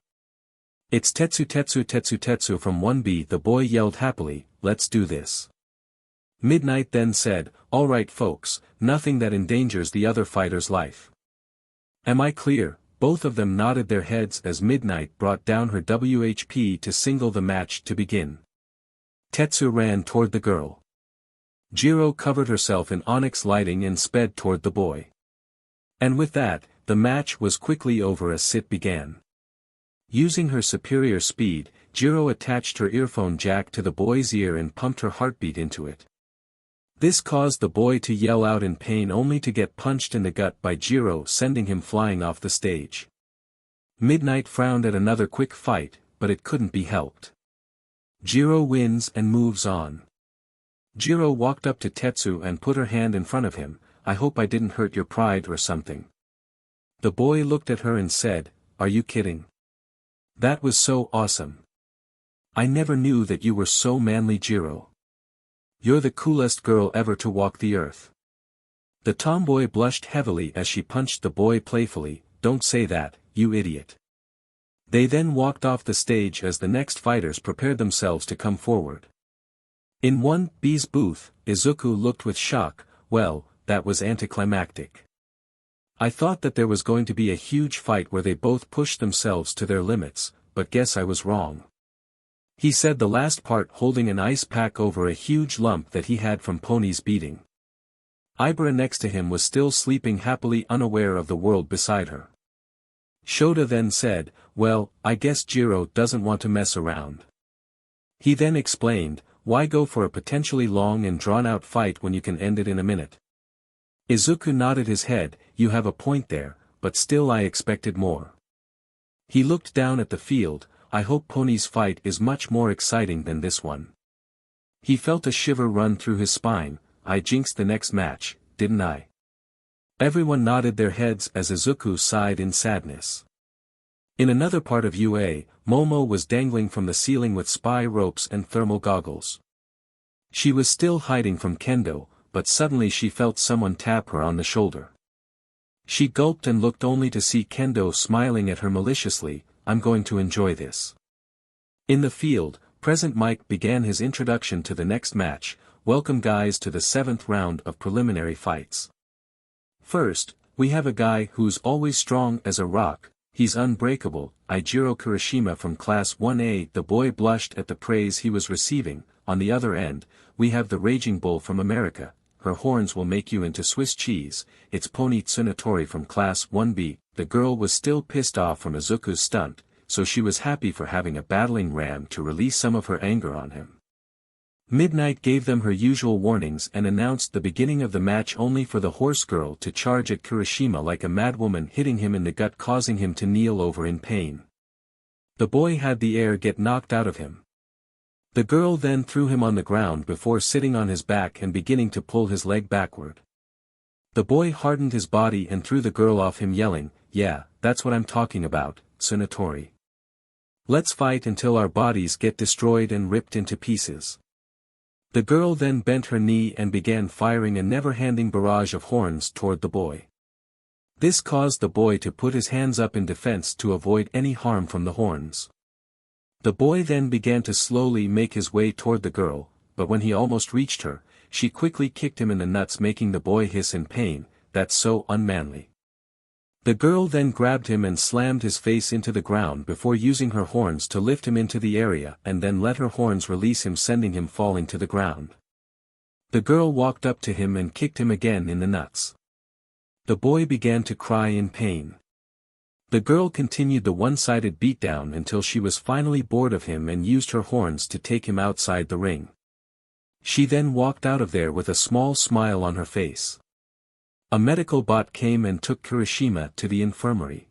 "It's TetsuTetsu from 1B." the boy yelled happily, "Let's do this." Midnight then said, "All right folks, nothing that endangers the other fighter's life. Am I clear?" Both of them nodded their heads as Midnight brought down her WHP to signal the match to begin. Tetsu ran toward the girl. Jiro covered herself in onyx lighting and sped toward the boy. And with that, the match was quickly over as Sit began. Using her superior speed, Jiro attached her earphone jack to the boy's ear and pumped her heartbeat into it. This caused the boy to yell out in pain only to get punched in the gut by Jiro, sending him flying off the stage. Midnight frowned at another quick fight, but it couldn't be helped. Jiro wins and moves on. Jiro walked up to Tetsu and put her hand in front of him. "I hope I didn't hurt your pride or something." The boy looked at her and said, "Are you kidding? That was so awesome. I never knew that you were so manly, Jiro. You're the coolest girl ever to walk the earth." The tomboy blushed heavily as she punched the boy playfully. "Don't say that, you idiot." They then walked off the stage as the next fighters prepared themselves to come forward. In 1B's booth, Izuku looked with shock. "Well, that was anticlimactic. I thought that there was going to be a huge fight where they both pushed themselves to their limits, but guess I was wrong." He said the last part holding an ice pack over a huge lump that he had from Pony's beating. Ibara next to him was still sleeping happily unaware of the world beside her. Shota then said, "Well, I guess Jiro doesn't want to mess around." He then explained, "Why go for a potentially long and drawn-out fight when you can end it in a minute?" Izuku nodded his head, "You have a point there, but still I expected more." He looked down at the field, "I hope Pony's fight is much more exciting than this one." He felt a shiver run through his spine. "I jinxed the next match, didn't I?" Everyone nodded their heads as Izuku sighed in sadness. In another part of UA, Momo was dangling from the ceiling with spy ropes and thermal goggles. She was still hiding from Kendo, but suddenly she felt someone tap her on the shoulder. She gulped and looked only to see Kendo smiling at her maliciously, "I'm going to enjoy this." In the field, Present Mike began his introduction to the next match. "Welcome guys to the 7th round of preliminary fights. First, we have a guy who's always strong as a rock, he's unbreakable, Jiro Kirishima from Class 1A." The boy blushed at the praise he was receiving. On the other end, we have the Raging Bull from America, "Her horns will make you into Swiss cheese." It's Pony Tsunotori from Class 1B. The girl was still pissed off from Izuku's stunt, so she was happy for having a battling ram to release some of her anger on him. Midnight gave them her usual warnings and announced the beginning of the match only for the horse girl to charge at Kirishima like a madwoman, hitting him in the gut, causing him to kneel over in pain. The boy had the air get knocked out of him. The girl then threw him on the ground before sitting on his back and beginning to pull his leg backward. The boy hardened his body and threw the girl off him, yelling, "Yeah, that's what I'm talking about, Tsunotori. Let's fight until our bodies get destroyed and ripped into pieces." The girl then bent her knee and began firing a never-ending barrage of horns toward the boy. This caused the boy to put his hands up in defense to avoid any harm from the horns. The boy then began to slowly make his way toward the girl, but when he almost reached her, she quickly kicked him in the nuts, making the boy hiss in pain. "That's so unmanly." The girl then grabbed him and slammed his face into the ground before using her horns to lift him into the area and then let her horns release him, sending him falling to the ground. The girl walked up to him and kicked him again in the nuts. The boy began to cry in pain. The girl continued the one-sided beatdown until she was finally bored of him and used her horns to take him outside the ring. She then walked out of there with a small smile on her face. A medical bot came and took Kirishima to the infirmary.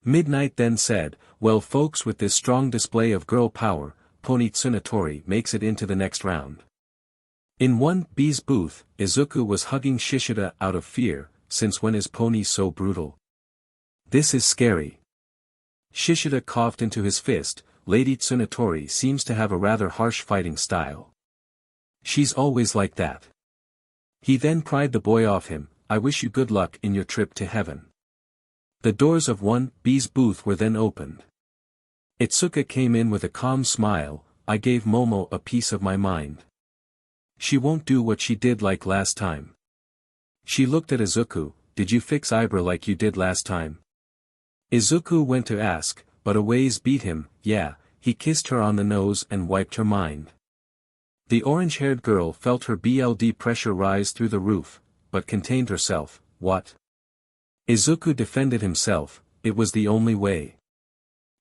Midnight then said, "Well folks, with this strong display of girl power, Pony Tsunotori makes it into the next round." In 1B's booth, Izuku was hugging Shishida out of fear. "Since when is Pony so brutal? This is scary." Shishida coughed into his fist. "Lady Tsunotori seems to have a rather harsh fighting style. She's always like that." He then pried the boy off him. "I wish you good luck in your trip to heaven." The doors of 1B's booth were then opened. Itsuka came in with a calm smile. "I gave Momo a piece of my mind. She won't do what she did like last time." She looked at Izuku. "Did you fix Ibara like you did last time?" Izuku went to ask, but a ways beat him. "Yeah." He kissed her on the nose and wiped her mind. The orange-haired girl felt her blood pressure rise through the roof, but contained herself. "What?" Izuku defended himself. "It was the only way.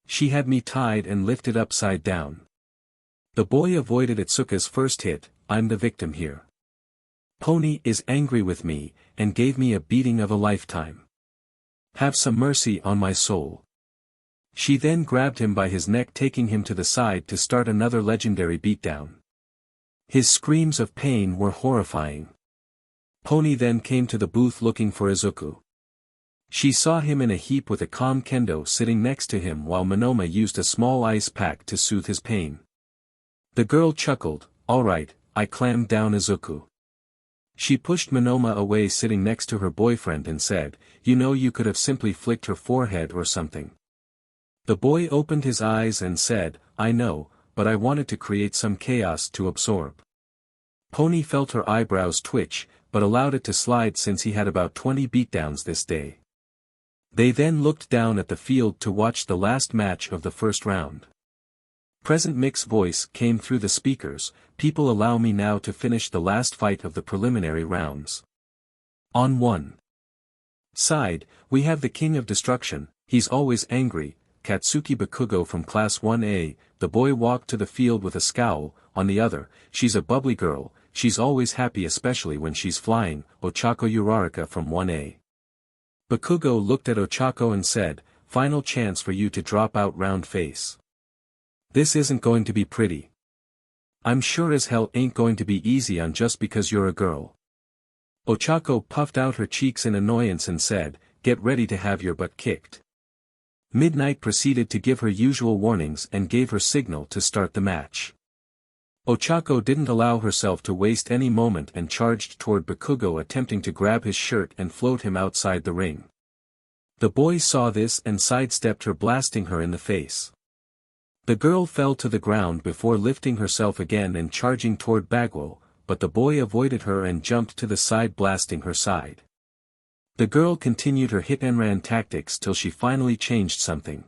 She had me tied and lifted upside down." The boy avoided Itsuka's first hit. "I'm the victim here. Pony is angry with me, and gave me a beating of a lifetime. Have some mercy on my soul." She then grabbed him by his neck, taking him to the side to start another legendary beatdown. His screams of pain were horrifying. Pony then came to the booth looking for Izuku. She saw him in a heap with a calm Kendo sitting next to him while Monoma used a small ice pack to soothe his pain. The girl chuckled. "All right, I clammed down Izuku." She pushed Monoma away sitting next to her boyfriend and said, You could have simply flicked her forehead or something." The boy opened his eyes and said, "I know, but I wanted to create some chaos to absorb." Pony felt her eyebrows twitch, but allowed it to slide since he had about 20 beatdowns this day. They then looked down at the field to watch the last match of the first round. Present Mix's voice came through the speakers. "People, allow me now to finish the last fight of the preliminary rounds. On one side, we have the King of Destruction, he's always angry, Katsuki Bakugo from Class 1A, the boy walked to the field with a scowl. On the other, she's a bubbly girl, she's always happy especially when she's flying, Ochako Uraraka from 1A. Bakugo looked at Ochako and said, final chance for you to drop out round face. This isn't going to be pretty. I'm sure as hell ain't going to be easy on just because you're a girl. Ochako puffed out her cheeks in annoyance and said, get ready to have your butt kicked. Midnight proceeded to give her usual warnings and gave her signal to start the match. Ochako didn't allow herself to waste any moment and charged toward Bakugo, attempting to grab his shirt and float him outside the ring. The boy saw this and sidestepped her, blasting her in the face. The girl fell to the ground before lifting herself again and charging toward Baguo, but the boy avoided her and jumped to the side, blasting her side. The girl continued her hit and ran tactics till she finally changed something.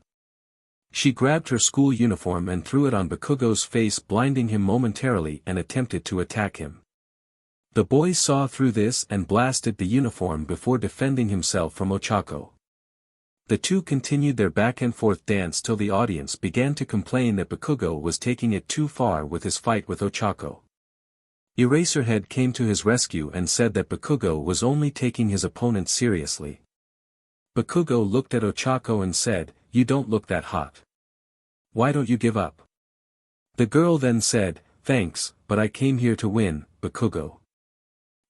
She grabbed her school uniform and threw it on Bakugo's face, blinding him momentarily, and attempted to attack him. The boy saw through this and blasted the uniform before defending himself from Ochako. The two continued their back and forth dance till the audience began to complain that Bakugo was taking it too far with his fight with Ochako. Eraserhead came to his rescue and said that Bakugo was only taking his opponent seriously. Bakugo looked at Ochako and said, you don't look that hot. Why don't you give up? The girl then said, thanks, but I came here to win, Bakugo.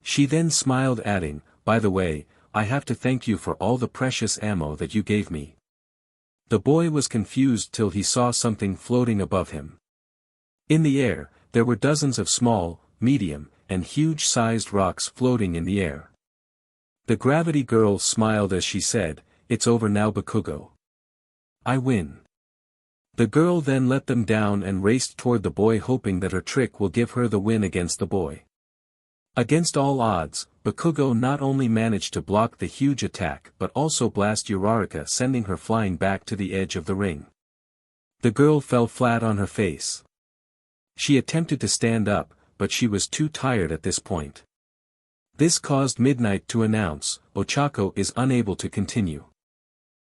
She then smiled, adding, by the way, I have to thank you for all the precious ammo that you gave me. The boy was confused till he saw something floating above him. In the air, there were dozens of small, medium, and huge-sized rocks floating in the air. The gravity girl smiled as she said, it's over now, Bakugo. I win. The girl then let them down and raced toward the boy, hoping that her trick will give her the win against the boy. Against all odds, Bakugo not only managed to block the huge attack but also blast Uraraka, sending her flying back to the edge of the ring. The girl fell flat on her face. She attempted to stand up, but she was too tired at this point. This caused Midnight to announce, Ochako is unable to continue.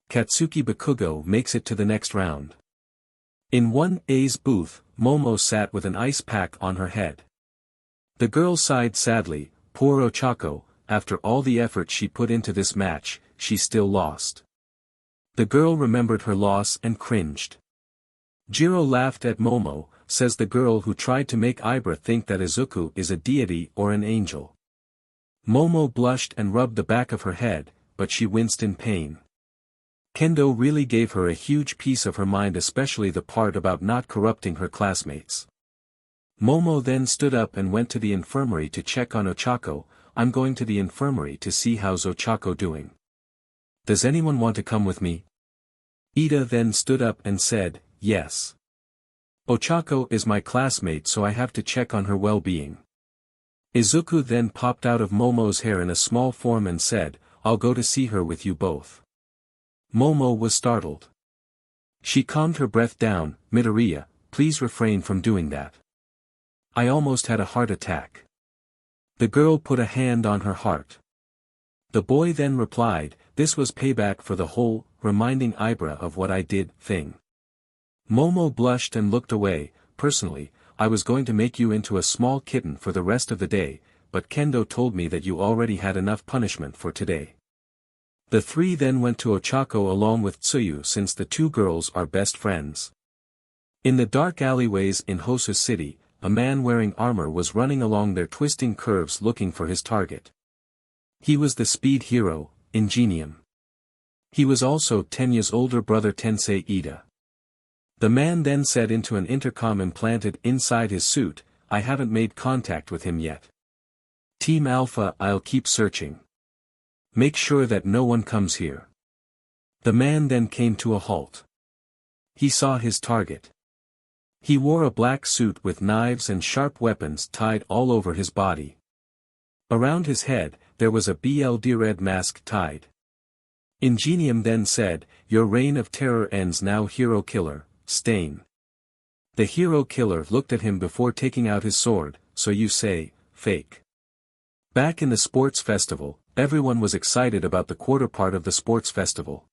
Katsuki Bakugo makes it to the next round. In 1A's booth, Momo sat with an ice pack on her head. The girl sighed sadly, poor Ochako, after all the effort she put into this match, she still lost. The girl remembered her loss and cringed. Jiro laughed at Momo, says the girl who tried to make Ibara think that Izuku is a deity or an angel. Momo blushed and rubbed the back of her head, but she winced in pain. Kendo really gave her a huge piece of her mind, especially the part about not corrupting her classmates. Momo then stood up and went to the infirmary to check on Ochako. I'm going to the infirmary to see how's Ochako doing. Does anyone want to come with me? Iida then stood up and said, yes. Ochako is my classmate, so I have to check on her well-being. Izuku then popped out of Momo's hair in a small form and said, I'll go to see her with you both. Momo was startled. She calmed her breath down, Midoriya, please refrain from doing that. I almost had a heart attack. The girl put a hand on her heart. The boy then replied, this was payback for the whole, reminding Ibara of what I did, thing. Momo blushed and looked away. Personally, I was going to make you into a small kitten for the rest of the day, but Kendo told me that you already had enough punishment for today. The three then went to Ochako along with Tsuyu, since the two girls are best friends. In the dark alleyways in Hosu City, a man wearing armor was running along their twisting curves looking for his target. He was the speed hero, Ingenium. He was also Tenya's older brother Tensei Iida. The man then said into an intercom implanted inside his suit, I haven't made contact with him yet. Team Alpha, I'll keep searching. Make sure that no one comes here. The man then came to a halt. He saw his target. He wore a black suit with knives and sharp weapons tied all over his body. Around his head, there was a BLD red mask tied. Ingenium then said, your reign of terror ends now, hero killer, Stain. The hero killer looked at him before taking out his sword, so you say, fake. Back in the sports festival, everyone was excited about the quarter part of the sports festival.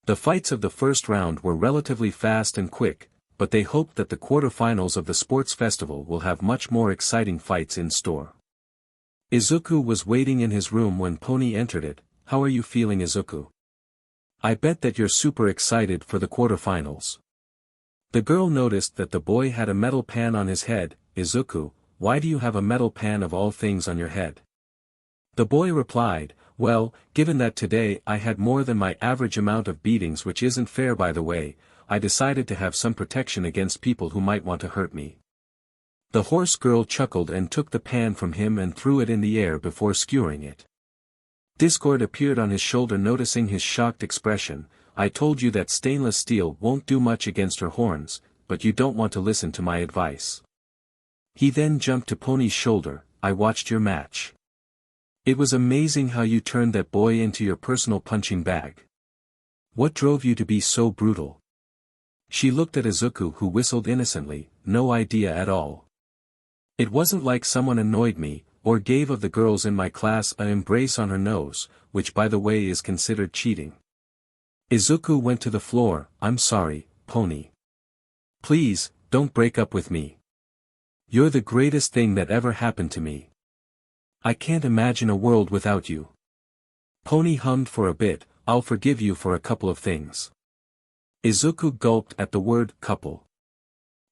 The fights of the first round were relatively fast and quick, but they hoped that the quarterfinals of the sports festival will have much more exciting fights in store. Izuku was waiting in his room when Pony entered it. "How are you feeling, Izuku? I bet that you're super excited for the quarterfinals." The girl noticed that the boy had a metal pan on his head. "Izuku, why do you have a metal pan of all things on your head?" The boy replied, "Well, given that today I had more than my average amount of beatings, which isn't fair by the way, I decided to have some protection against people who might want to hurt me." The horse girl chuckled and took the pan from him and threw it in the air before skewering it. Discord appeared on his shoulder, noticing his shocked expression. "I told you that stainless steel won't do much against her horns, but you don't want to listen to my advice." He then jumped to Pony's shoulder. "I watched your match. It was amazing how you turned that boy into your personal punching bag. What drove you to be so brutal?" She looked at Izuku, who whistled innocently. "No idea at all. It wasn't like someone annoyed me, or gave of the girls in my class an embrace on her nose, which by the way is considered cheating." Izuku went to the floor. "I'm sorry, Pony. Please, don't break up with me. You're the greatest thing that ever happened to me. I can't imagine a world without you." Pony hummed for a bit. "I'll forgive you for a couple of things." Izuku gulped at the word couple.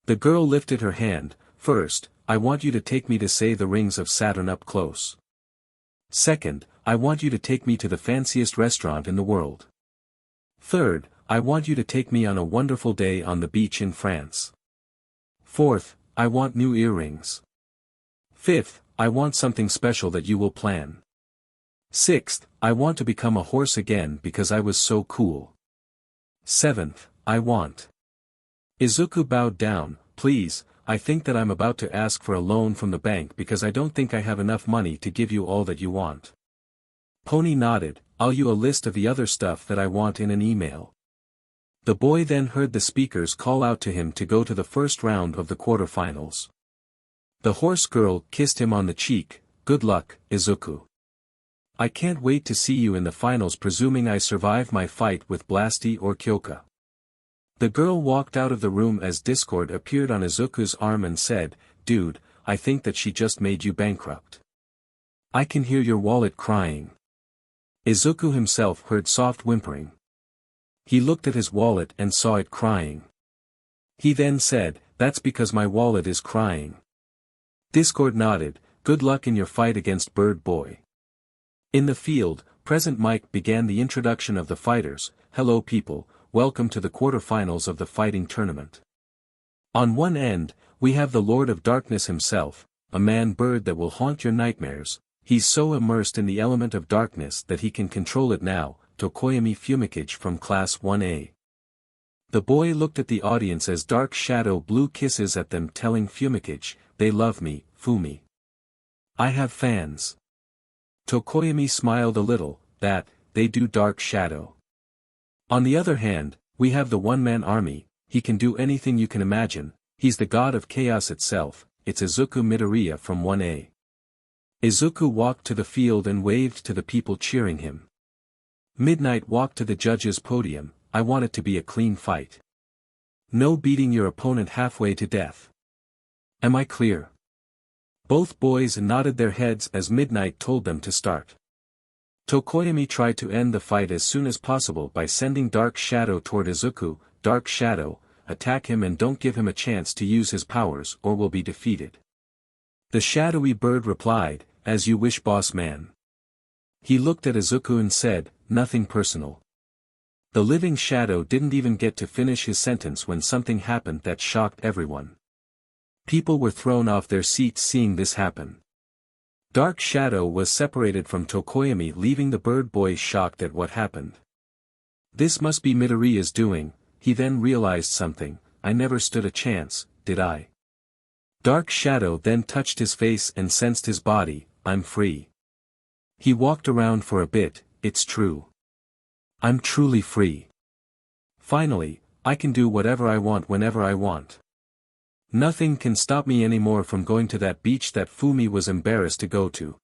The girl lifted her hand. "First, I want you to take me to say the rings of Saturn up close. Second, I want you to take me to the fanciest restaurant in the world. Third, I want you to take me on a wonderful day on the beach in France. Fourth, I want new earrings. Fifth, I want something special that you will plan. Sixth, I want to become a horse again because I was so cool. Seventh, I want." Izuku bowed down. "Please, I think that I'm about to ask for a loan from the bank because I don't think I have enough money to give you all that you want." Pony nodded. "I'll you a list of the other stuff that I want in an email." The boy then heard the speakers call out to him to go to the first round of the quarterfinals. The horse girl kissed him on the cheek. "Good luck, Izuku. I can't wait to see you in the finals, presuming I survive my fight with Blasty or Kyoka." The girl walked out of the room as Discord appeared on Izuku's arm and said, "Dude, I think that she just made you bankrupt. I can hear your wallet crying." Izuku himself heard soft whimpering. He looked at his wallet and saw it crying. He then said, "That's because my wallet is crying." Discord nodded. "Good luck in your fight against Bird Boy." In the field, Present Mike began the introduction of the fighters. "Hello people, welcome to the quarterfinals of the fighting tournament. On one end, we have the Lord of Darkness himself, a man-bird that will haunt your nightmares. He's so immersed in the element of darkness that he can control it now." Tokoyami Fumikage from Class 1A. The boy looked at the audience as Dark Shadow blew kisses at them, telling Fumikage, "They love me, Fumi. I have fans." Tokoyami smiled a little. "That, they do, Dark Shadow. On the other hand, we have the one-man army. He can do anything you can imagine. He's the god of chaos itself. It's Izuku Midoriya from 1A. Izuku walked to the field and waved to the people cheering him. Midnight walked to the judges' podium. "I want it to be a clean fight. No beating your opponent halfway to death. Am I clear?" Both boys nodded their heads as Midnight told them to start. Tokoyami tried to end the fight as soon as possible by sending Dark Shadow toward Izuku. "Dark Shadow, attack him and don't give him a chance to use his powers or will be defeated." The shadowy bird replied, "As you wish, boss man." He looked at Izuku and said, "Nothing personal." The living shadow didn't even get to finish his sentence when something happened that shocked everyone. People were thrown off their seats seeing this happen. Dark Shadow was separated from Tokoyami, leaving the bird boy shocked at what happened. This must be Midoriya's doing. He then realized something. "I never stood a chance, did I?" Dark Shadow then touched his face and sensed his body. "I'm free." He walked around for a bit. "It's true. I'm truly free. Finally, I can do whatever I want whenever I want. Nothing can stop me anymore from going to that beach that Fumi was embarrassed to go to."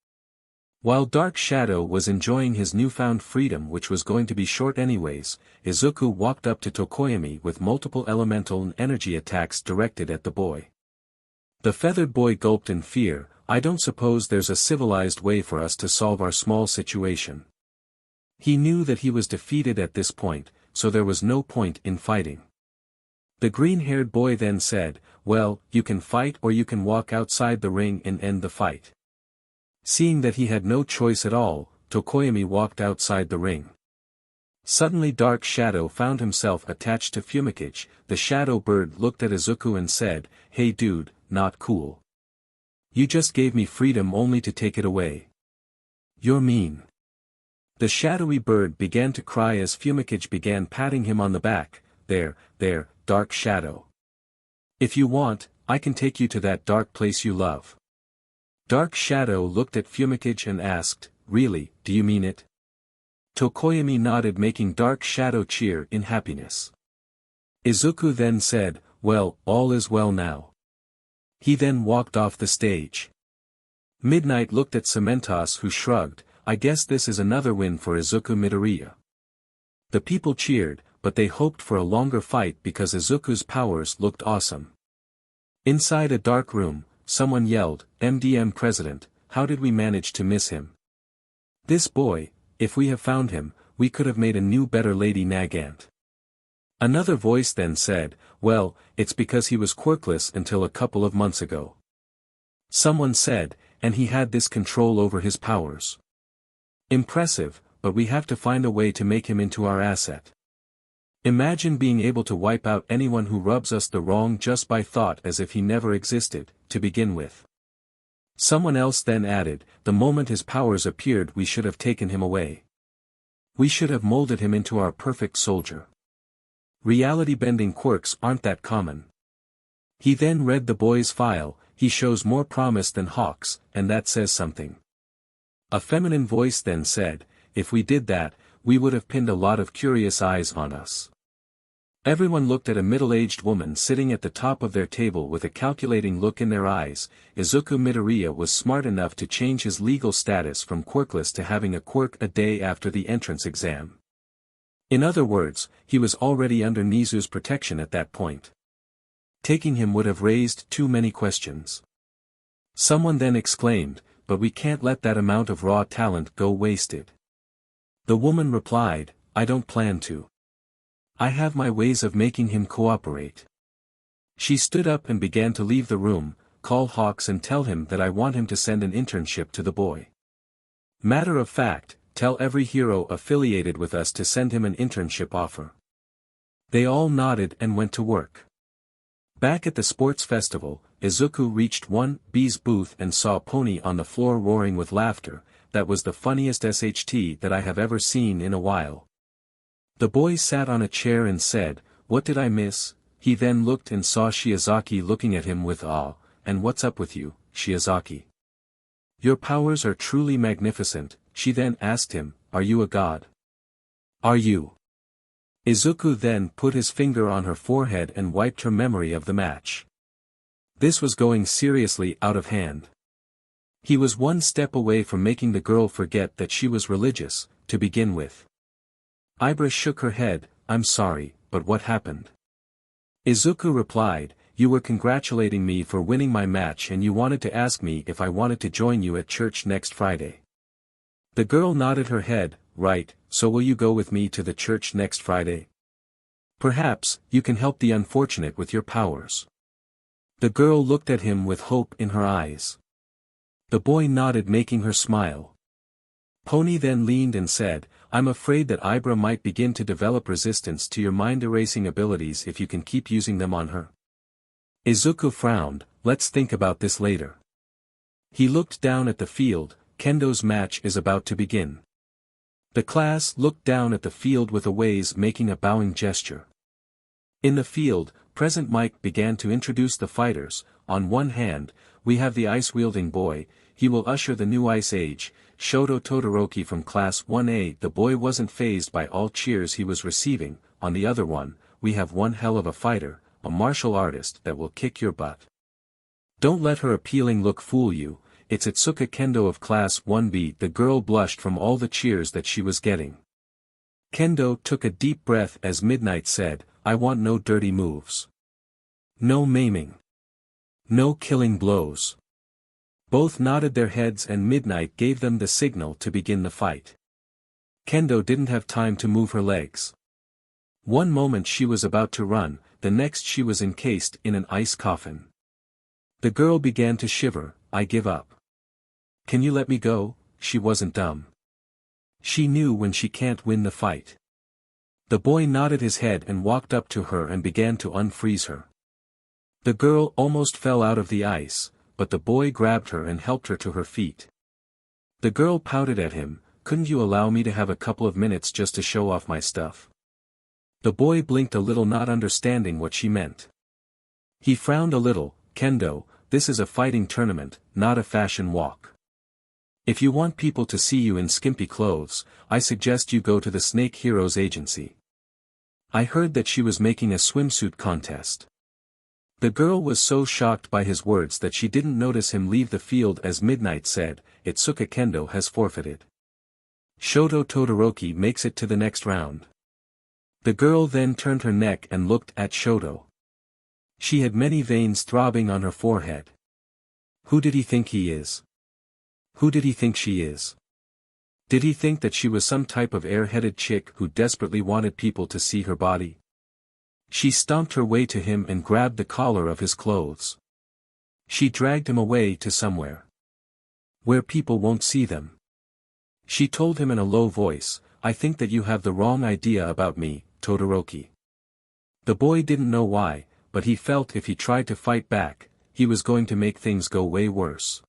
While Dark Shadow was enjoying his newfound freedom, which was going to be short anyways, Izuku walked up to Tokoyami with multiple elemental and energy attacks directed at the boy. The feathered boy gulped in fear. I don't suppose there's a civilized way for us to solve our small situation. He knew that he was defeated at this point, so there was no point in fighting. The green-haired boy then said, well, you can fight or you can walk outside the ring and end the fight. Seeing that he had no choice at all, Tokoyami walked outside the ring. Suddenly Dark Shadow found himself attached to Fumikage. The shadow bird looked at Izuku and said, hey dude, not cool. You just gave me freedom only to take it away. You're mean. The shadowy bird began to cry as Fumikage began patting him on the back. There, Dark Shadow. If you want, I can take you to that dark place you love. Dark Shadow looked at Fumikage and asked, really, do you mean it? Tokoyami nodded, making Dark Shadow cheer in happiness. Izuku then said, well, all is well now. He then walked off the stage. Midnight looked at Cementos, who shrugged. I guess this is another win for Izuku Midoriya. The people cheered, but they hoped for a longer fight because Izuku's powers looked awesome. Inside a dark room, someone yelled, MDM President, how did we manage to miss him? This boy, if we have found him, we could have made a new better Lady Nagant. Another voice then said, well, it's because he was quirkless until a couple of months ago. Someone said, and he had this control over his powers. Impressive, but we have to find a way to make him into our asset. Imagine being able to wipe out anyone who rubs us the wrong just by thought, as if he never existed, to begin with. Someone else then added, the moment his powers appeared we should have taken him away. We should have molded him into our perfect soldier. Reality-bending quirks aren't that common. He then read the boy's file. He shows more promise than Hawks, and that says something. A feminine voice then said, if we did that, we would have pinned a lot of curious eyes on us. Everyone looked at a middle-aged woman sitting at the top of their table with a calculating look in their eyes. Izuku Midoriya was smart enough to change his legal status from quirkless to having a quirk a day after the entrance exam. In other words, he was already under Nizu's protection at that point. Taking him would have raised too many questions. Someone then exclaimed, but we can't let that amount of raw talent go wasted. The woman replied, I don't plan to. I have my ways of making him cooperate. She stood up and began to leave the room. Call Hawks and tell him that I want him to send an internship to the boy. Matter of fact, tell every hero affiliated with us to send him an internship offer. They all nodded and went to work. Back at the sports festival, Izuku reached 1B's booth and saw Pony on the floor roaring with laughter. That was the funniest SHT that I have ever seen in a while. The boy sat on a chair and said, what did I miss? He then looked and saw Shiozaki looking at him with awe. And what's up with you, Shiozaki? Your powers are truly magnificent. She then asked him, are you a god? Are you? Izuku then put his finger on her forehead and wiped her memory of the match. This was going seriously out of hand. He was one step away from making the girl forget that she was religious, to begin with. Ibara shook her head, I'm sorry, but what happened? Izuku replied, you were congratulating me for winning my match and you wanted to ask me if I wanted to join you at church next Friday. The girl nodded her head, right, so will you go with me to the church next Friday? Perhaps, you can help the unfortunate with your powers. The girl looked at him with hope in her eyes. The boy nodded, making her smile. Pony then leaned and said, I'm afraid that Ibara might begin to develop resistance to your mind-erasing abilities if you can keep using them on her. Izuku frowned, let's think about this later. He looked down at the field. Kendo's match is about to begin. The class looked down at the field with a ways, making a bowing gesture. In the field, Present Mike began to introduce the fighters. On one hand, we have the ice-wielding boy. He will usher the new ice age. Shoto Todoroki from Class 1A. The boy wasn't fazed by all cheers he was receiving. On the other one, we have one hell of a fighter, a martial artist that will kick your butt. Don't let her appealing look fool you. it's Itsuka Kendo of Class 1B. The girl blushed from all the cheers that she was getting. Kendo took a deep breath as Midnight said, I want no dirty moves. No maiming. No killing blows. Both nodded their heads and Midnight gave them the signal to begin the fight. Kendo didn't have time to move her legs. One moment she was about to run, the next she was encased in an ice coffin. The girl began to shiver, I give up. Can you let me go? She wasn't dumb. She knew when she can't win the fight. The boy nodded his head and walked up to her and began to unfreeze her. The girl almost fell out of the ice, but the boy grabbed her and helped her to her feet. The girl pouted at him, couldn't you allow me to have a couple of minutes just to show off my stuff? The boy blinked a little, not understanding what she meant. He frowned a little, Kendo, this is a fighting tournament, not a fashion walk. If you want people to see you in skimpy clothes, I suggest you go to the Snake Heroes agency. I heard that she was making a swimsuit contest. The girl was so shocked by his words that she didn't notice him leave the field as Midnight said, Itsuka Kendo has forfeited. Shoto Todoroki makes it to the next round. The girl then turned her neck and looked at Shoto. She had many veins throbbing on her forehead. Who did he think he is? Who did he think she is? Did he think that she was some type of airheaded chick who desperately wanted people to see her body? She stomped her way to him and grabbed the collar of his clothes. She dragged him away to somewhere where people won't see them. She told him in a low voice, I think that you have the wrong idea about me, Todoroki. The boy didn't know why, but he felt if he tried to fight back, he was going to make things go way worse.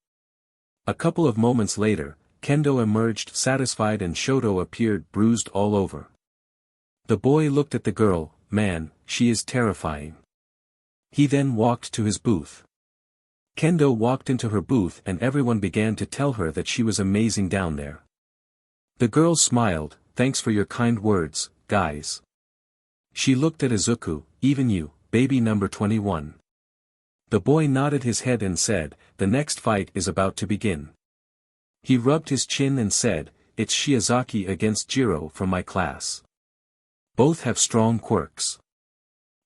A couple of moments later, Kendo emerged satisfied and Shoto appeared bruised all over. The boy looked at the girl, man, she is terrifying. He then walked to his booth. Kendo walked into her booth and everyone began to tell her that she was amazing down there. The girl smiled, thanks for your kind words, guys. She looked at Izuku, even you, baby number 21. The boy nodded his head and said, the next fight is about to begin. He rubbed his chin and said, it's Shiozaki against Jiro from my class. Both have strong quirks.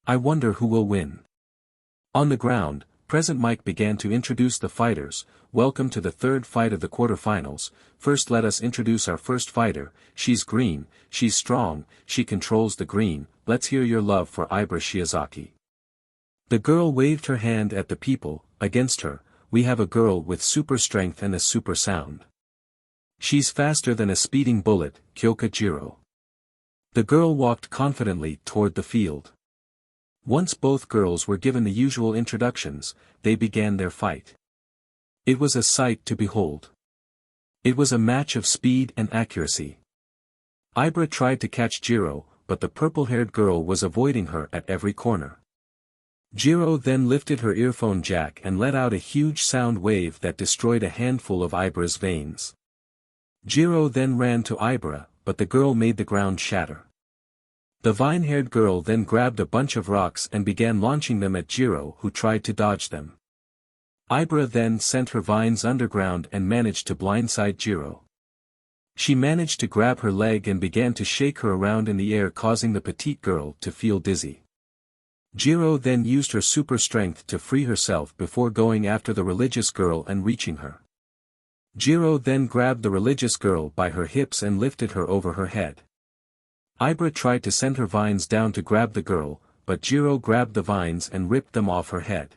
I wonder who will win. On the ground, Present Mike began to introduce the fighters. Welcome to the third fight of the quarterfinals. First let us introduce our first fighter. She's green, she's strong, she controls the green. Let's hear your love for Ibara Shiozaki. The girl waved her hand at the people. Against her, we have a girl with super strength and a super sound. She's faster than a speeding bullet, Kyoka Jiro. The girl walked confidently toward the field. Once both girls were given the usual introductions, they began their fight. It was a sight to behold. It was a match of speed and accuracy. Ibara tried to catch Jiro, but the purple-haired girl was avoiding her at every corner. Jiro then lifted her earphone jack and let out a huge sound wave that destroyed a handful of Ibara's veins. Jiro then ran to Ibara, but the girl made the ground shatter. The vine-haired girl then grabbed a bunch of rocks and began launching them at Jiro, who tried to dodge them. Ibara then sent her vines underground and managed to blindside Jiro. She managed to grab her leg and began to shake her around in the air, causing the petite girl to feel dizzy. Jiro then used her super strength to free herself before going after the religious girl and reaching her. Jiro then grabbed the religious girl by her hips and lifted her over her head. Ibara tried to send her vines down to grab the girl, but Jiro grabbed the vines and ripped them off her head.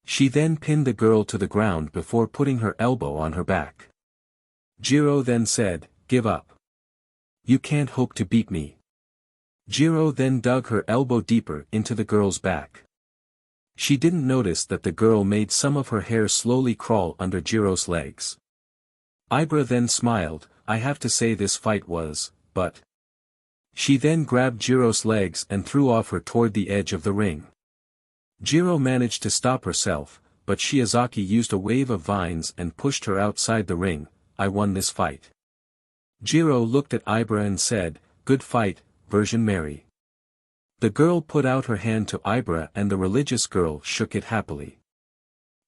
She then pinned the girl to the ground before putting her elbow on her back. Jiro then said, "Give up. You can't hope to beat me." Jiro then dug her elbow deeper into the girl's back. She didn't notice that the girl made some of her hair slowly crawl under Jiro's legs. Ibara then smiled, "I have to say this fight was, but..." She then grabbed Jiro's legs and threw off her toward the edge of the ring. Jiro managed to stop herself, but Shiozaki used a wave of vines and pushed her outside the ring. "I won this fight." Jiro looked at Ibara and said, "Good fight, Virgin Mary." The girl put out her hand to Ibara and the religious girl shook it happily.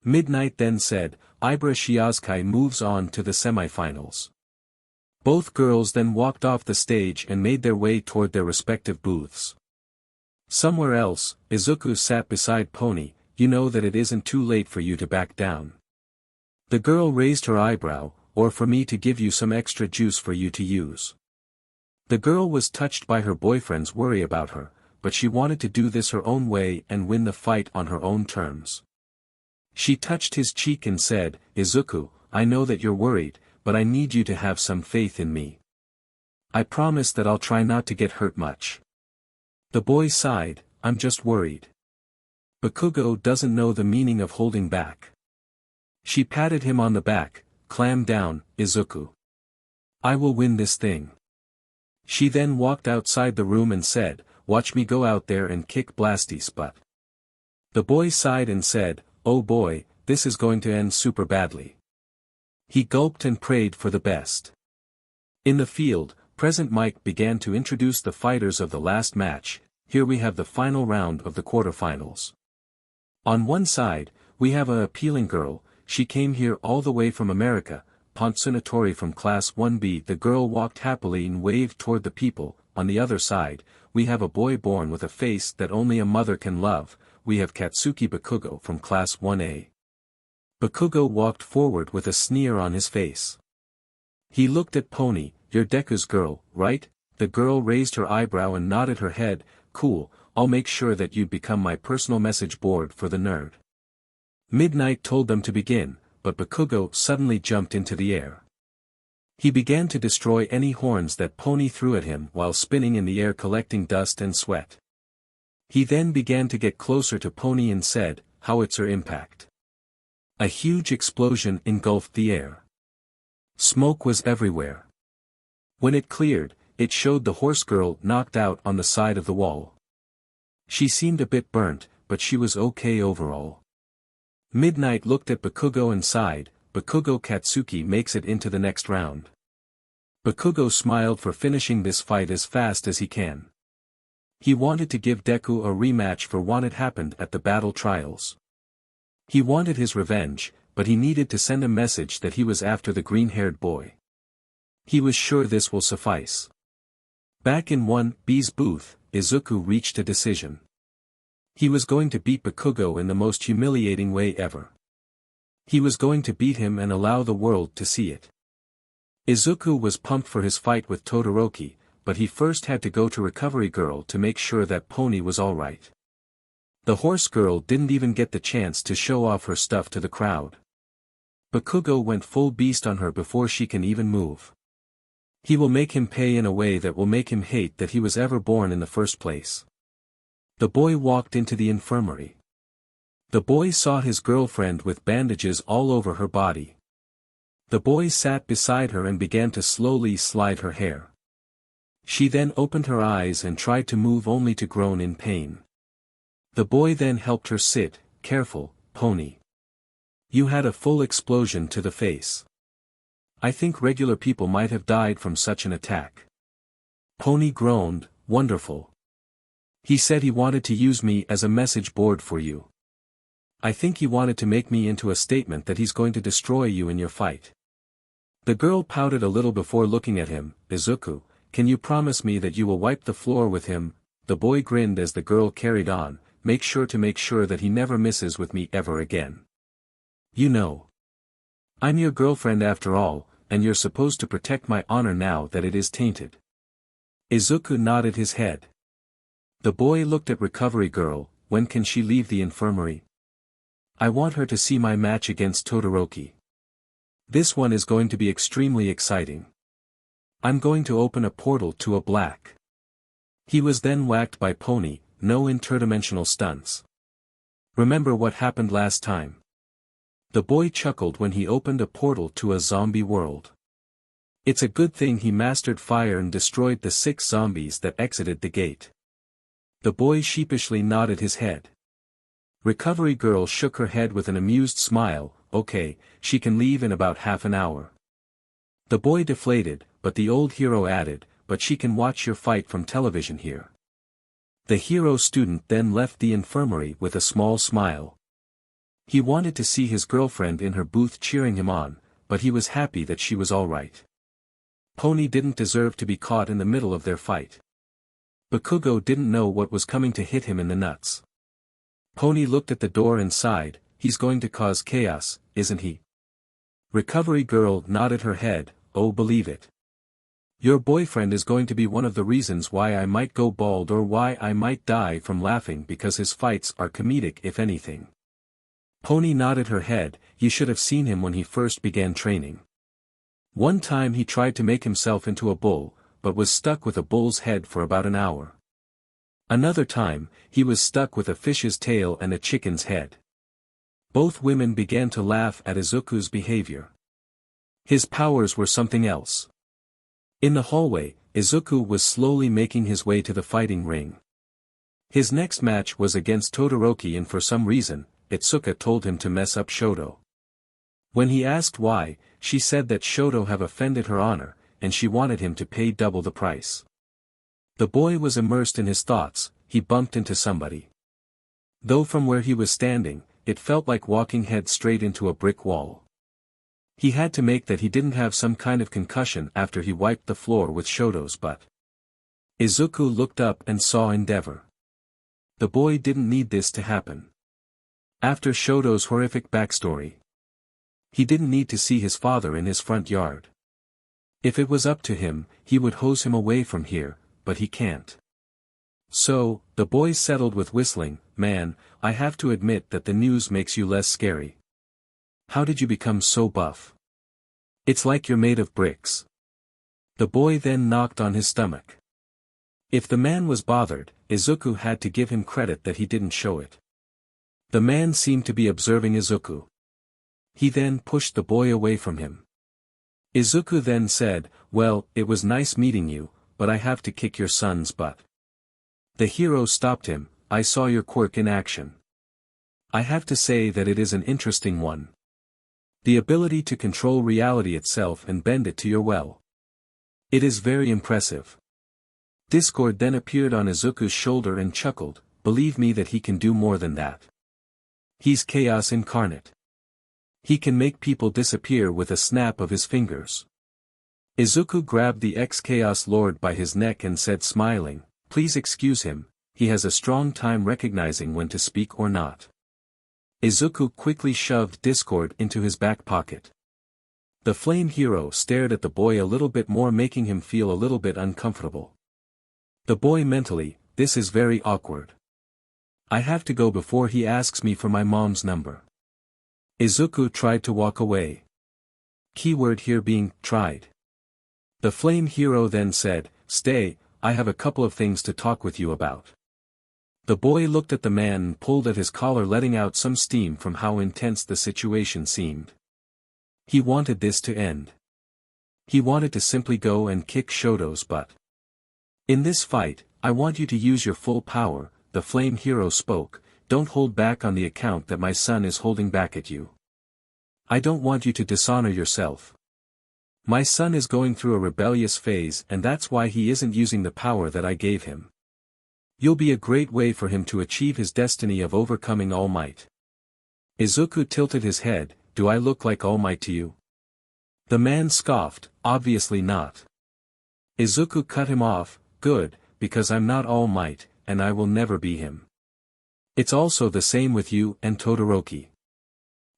Midnight then said, Ibara Shiazukai moves on to the semifinals. Both girls then walked off the stage and made their way toward their respective booths. Somewhere else, Izuku sat beside Pony. You know that it isn't too late for you to back down. The girl raised her eyebrow, or for me to give you some extra juice for you to use. The girl was touched by her boyfriend's worry about her, but she wanted to do this her own way and win the fight on her own terms. She touched his cheek and said, Izuku, I know that you're worried, but I need you to have some faith in me. I promise that I'll try not to get hurt much. The boy sighed, I'm just worried. Bakugo doesn't know the meaning of holding back. She patted him on the back, clam down, Izuku. I will win this thing. She then walked outside the room and said, watch me go out there and kick Blasty's butt. The boy sighed and said, oh boy, this is going to end super badly. He gulped and prayed for the best. In the field, Present Mike began to introduce the fighters of the last match. Here we have the final round of the quarterfinals. On one side, we have a appealing girl. She came here all the way from America, Pontsunatori from Class 1B. The girl walked happily and waved toward the people. On the other side, we have a boy born with a face that only a mother can love. We have Katsuki Bakugo from Class 1A. Bakugo walked forward with a sneer on his face. He looked at Pony. You're Deku's girl, right? The girl raised her eyebrow and nodded her head. Cool, I'll make sure that you become my personal message board for the nerd. Midnight told them to begin, but Bakugo suddenly jumped into the air. He began to destroy any horns that Pony threw at him while spinning in the air collecting dust and sweat. He then began to get closer to Pony and said, howitzer impact. A huge explosion engulfed the air. Smoke was everywhere. When it cleared, it showed the horse girl knocked out on the side of the wall. She seemed a bit burnt, but she was okay overall. Midnight looked at Bakugo and sighed. Bakugo Katsuki makes it into the next round. Bakugo smiled for finishing this fight as fast as he can. He wanted to give Deku a rematch for what had happened at the battle trials. He wanted his revenge, but he needed to send a message that he was after the green-haired boy. He was sure this will suffice. Back in 1B's booth, Izuku reached a decision. He was going to beat Bakugo in the most humiliating way ever. He was going to beat him and allow the world to see it. Izuku was pumped for his fight with Todoroki, but he first had to go to Recovery Girl to make sure that Pony was alright. The horse girl didn't even get the chance to show off her stuff to the crowd. Bakugo went full beast on her before she can even move. He will make him pay in a way that will make him hate that he was ever born in the first place. The boy walked into the infirmary. The boy saw his girlfriend with bandages all over her body. The boy sat beside her and began to slowly slide her hair. She then opened her eyes and tried to move only to groan in pain. The boy then helped her sit. Careful, Pony. You had a full explosion to the face. I think regular people might have died from such an attack. Pony groaned. Wonderful. He said he wanted to use me as a message board for you. I think he wanted to make me into a statement that he's going to destroy you in your fight. The girl pouted a little before looking at him. Izuku, can you promise me that you will wipe the floor with him? The boy grinned as the girl carried on. Make sure that he never misses with me ever again. You know. I'm your girlfriend after all, and you're supposed to protect my honor now that it is tainted. Izuku nodded his head. The boy looked at Recovery Girl. When can she leave the infirmary? I want her to see my match against Todoroki. This one is going to be extremely exciting. I'm going to open a portal to a black. He was then whacked by Pony. No interdimensional stunts. Remember what happened last time? The boy chuckled when he opened a portal to a zombie world. It's a good thing he mastered fire and destroyed the 6 zombies that exited the gate. The boy sheepishly nodded his head. Recovery Girl shook her head with an amused smile. Okay, she can leave in about half an hour. The boy deflated, but the old hero added, but she can watch your fight from television here. The hero student then left the infirmary with a small smile. He wanted to see his girlfriend in her booth cheering him on, but he was happy that she was alright. Pony didn't deserve to be caught in the middle of their fight. Bakugo didn't know what was coming to hit him in the nuts. Pony looked at the door and sighed, he's going to cause chaos, isn't he? Recovery girl nodded her head, oh believe it. Your boyfriend is going to be one of the reasons why I might go bald or why I might die from laughing because his fights are comedic if anything. Pony nodded her head, you should have seen him when he first began training. One time he tried to make himself into a bull, but was stuck with a bull's head for about an hour. Another time, he was stuck with a fish's tail and a chicken's head. Both women began to laugh at Izuku's behavior. His powers were something else. In the hallway, Izuku was slowly making his way to the fighting ring. His next match was against Todoroki and for some reason, Itsuka told him to mess up Shoto. When he asked why, she said that Shoto have offended her honor, and she wanted him to pay double the price. The boy was immersed in his thoughts, he bumped into somebody. Though from where he was standing, it felt like walking head straight into a brick wall. He had to make that he didn't have some kind of concussion after he wiped the floor with Shoto's butt. Izuku looked up and saw Endeavor. The boy didn't need this to happen. After Shoto's horrific backstory, he didn't need to see his father in his front yard. If it was up to him, he would hose him away from here, but he can't. So, the boy settled with whistling, man, I have to admit that the news makes you less scary. How did you become so buff? It's like you're made of bricks. The boy then knocked on his stomach. If the man was bothered, Izuku had to give him credit that he didn't show it. The man seemed to be observing Izuku. He then pushed the boy away from him. Izuku then said, well, it was nice meeting you, but I have to kick your son's butt. The hero stopped him, I saw your quirk in action. I have to say that it is an interesting one. The ability to control reality itself and bend it to your will. It is very impressive. Discord then appeared on Izuku's shoulder and chuckled, believe me that he can do more than that. He's chaos incarnate. He can make people disappear with a snap of his fingers. Izuku grabbed the ex-Chaos Lord by his neck and said smiling, please excuse him, he has a strong time recognizing when to speak or not. Izuku quickly shoved Discord into his back pocket. The flame hero stared at the boy a little bit more, making him feel a little bit uncomfortable. The boy mentally, this is very awkward. I have to go before he asks me for my mom's number. Izuku tried to walk away. Keyword here being, tried. The flame hero then said, stay, I have a couple of things to talk with you about. The boy looked at the man and pulled at his collar, letting out some steam from how intense the situation seemed. He wanted this to end. He wanted to simply go and kick Shoto's butt. In this fight, I want you to use your full power, the flame hero spoke, don't hold back on the account that my son is holding back at you. I don't want you to dishonor yourself. My son is going through a rebellious phase and that's why he isn't using the power that I gave him. You'll be a great way for him to achieve his destiny of overcoming All Might. Izuku tilted his head, do I look like All Might to you? The man scoffed, obviously not. Izuku cut him off, good, because I'm not All Might, and I will never be him. It's also the same with you and Todoroki.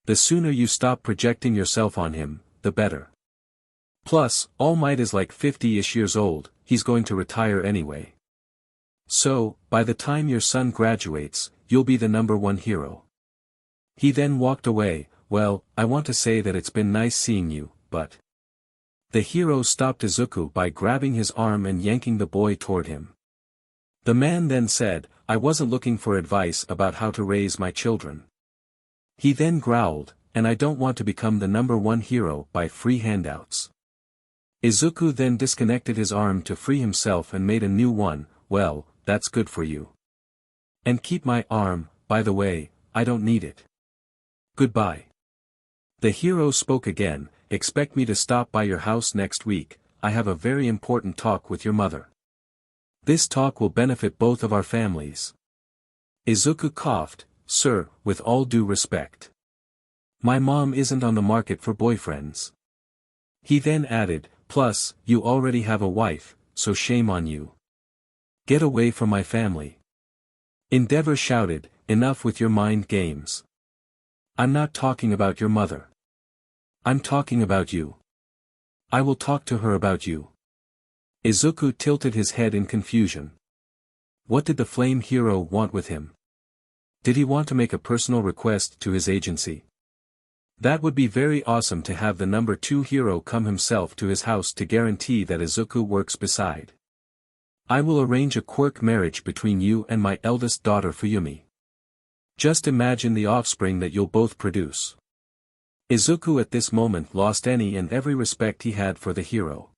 The sooner you stop projecting yourself on him, the better. Plus, All Might is like 50-ish years old, he's going to retire anyway. So, by the time your son graduates, you'll be the #1 hero. He then walked away, well, I want to say that it's been nice seeing you, but... The hero stopped Izuku by grabbing his arm and yanking the boy toward him. The man then said, I wasn't looking for advice about how to raise my children. He then growled, and I don't want to become the #1 hero by free handouts. Izuku then disconnected his arm to free himself and made a new one, well, that's good for you. And keep my arm, by the way, I don't need it. Goodbye. The hero spoke again, expect me to stop by your house next week, I have a very important talk with your mother. This talk will benefit both of our families. Izuku coughed, sir, with all due respect. My mom isn't on the market for boyfriends. He then added, plus, you already have a wife, so shame on you. Get away from my family. Endeavor shouted, enough with your mind games. I'm not talking about your mother. I'm talking about you. I will talk to her about you. Izuku tilted his head in confusion. What did the flame hero want with him? Did he want to make a personal request to his agency? That would be very awesome to have the number 2 hero come himself to his house to guarantee that Izuku works beside. I will arrange a quirk marriage between you and my eldest daughter Fuyumi. Just imagine the offspring that you'll both produce. Izuku at this moment lost any and every respect he had for the hero.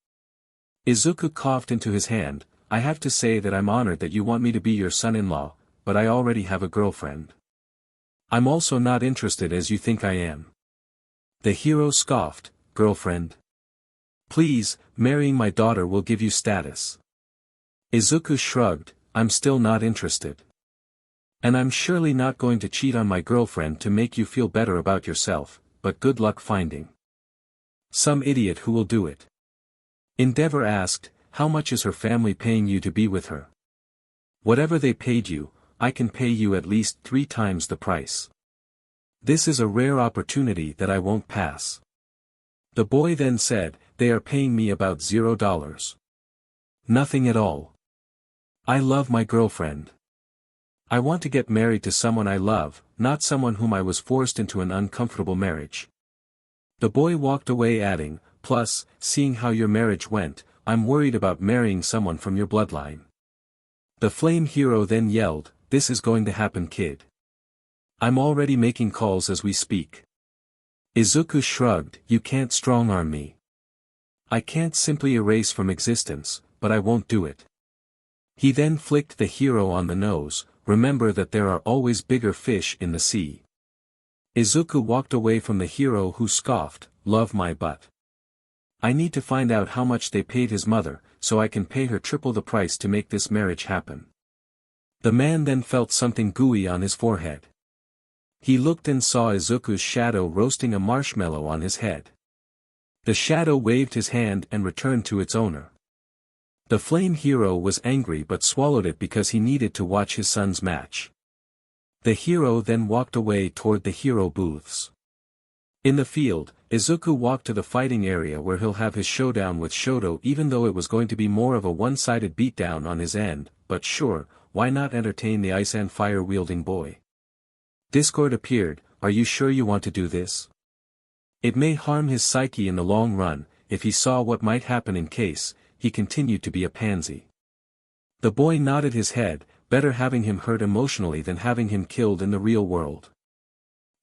Izuku coughed into his hand, I have to say that I'm honored that you want me to be your son-in-law, but I already have a girlfriend. I'm also not interested as you think I am. The hero scoffed, girlfriend? Please, marrying my daughter will give you status. Izuku shrugged, I'm still not interested. And I'm surely not going to cheat on my girlfriend to make you feel better about yourself, but good luck finding some idiot who will do it. Endeavor asked, how much is her family paying you to be with her? Whatever they paid you, I can pay you at least 3 times the price. This is a rare opportunity that I won't pass. The boy then said, they are paying me about $0. Nothing at all. I love my girlfriend. I want to get married to someone I love, not someone whom I was forced into an uncomfortable marriage. The boy walked away adding, plus, seeing how your marriage went, I'm worried about marrying someone from your bloodline. The flame hero then yelled, this is going to happen kid. I'm already making calls as we speak. Izuku shrugged, you can't strong-arm me. I can't simply erase from existence, but I won't do it. He then flicked the hero on the nose, remember that there are always bigger fish in the sea. Izuku walked away from the hero who scoffed, love my butt. I need to find out how much they paid his mother, so I can pay her triple the price to make this marriage happen. The man then felt something gooey on his forehead. He looked and saw Izuku's shadow roasting a marshmallow on his head. The shadow waved his hand and returned to its owner. The flame hero was angry but swallowed it because he needed to watch his son's match. The hero then walked away toward the hero booths. In the field, Izuku walked to the fighting area where he'll have his showdown with Shoto even though it was going to be more of a one-sided beatdown on his end, but sure, why not entertain the ice and fire-wielding boy? Discord appeared, are you sure you want to do this? It may harm his psyche in the long run, if he saw what might happen in case he continued to be a pansy. The boy nodded his head, better having him hurt emotionally than having him killed in the real world.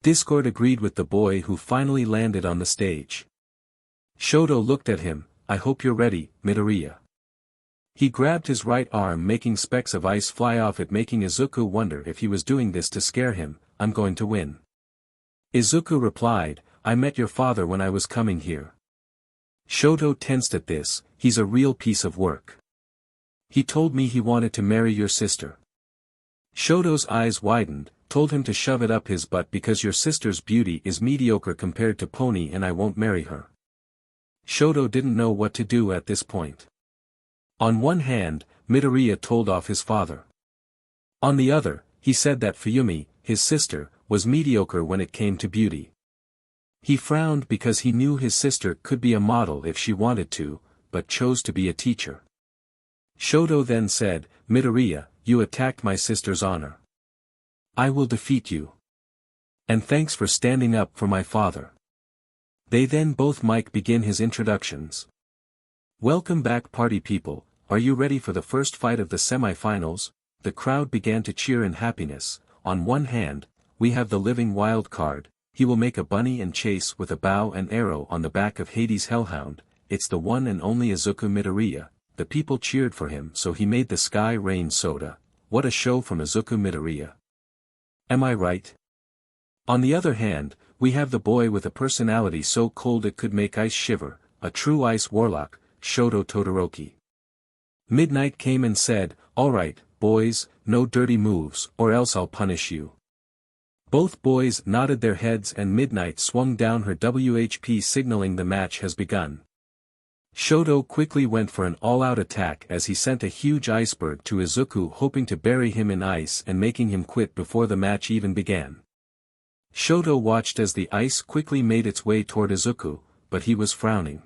Discord agreed with the boy who finally landed on the stage. Shoto looked at him, I hope you're ready, Midoriya. He grabbed his right arm making specks of ice fly off it making Izuku wonder if he was doing this to scare him, I'm going to win. Izuku replied, I met your father when I was coming here. Shoto tensed at this, he's a real piece of work. He told me he wanted to marry your sister. Shoto's eyes widened, told him to shove it up his butt because your sister's beauty is mediocre compared to Pony and I won't marry her. Shoto didn't know what to do at this point. On one hand, Midoriya told off his father. On the other, he said that Fuyumi, his sister, was mediocre when it came to beauty. He frowned because he knew his sister could be a model if she wanted to, but chose to be a teacher. Shoto then said, Midoriya, you attacked my sister's honor. I will defeat you. And thanks for standing up for my father. They then both begin his introductions. Welcome back party people, are you ready for the first fight of the semi-finals? The crowd began to cheer in happiness. On one hand, we have the living wild card, he will make a bunny and chase with a bow and arrow on the back of Hades' hellhound, it's the one and only Izuku Midoriya. The people cheered for him so he made the sky rain soda. What a show from Izuku Midoriya. Am I right? On the other hand, we have the boy with a personality so cold it could make ice shiver, a true ice warlock, Shoto Todoroki. Midnight came and said, alright, boys, no dirty moves or else I'll punish you. Both boys nodded their heads and Midnight swung down her WHP signaling the match has begun. Shoto quickly went for an all-out attack as he sent a huge iceberg to Izuku hoping to bury him in ice and making him quit before the match even began. Shoto watched as the ice quickly made its way toward Izuku, but he was frowning.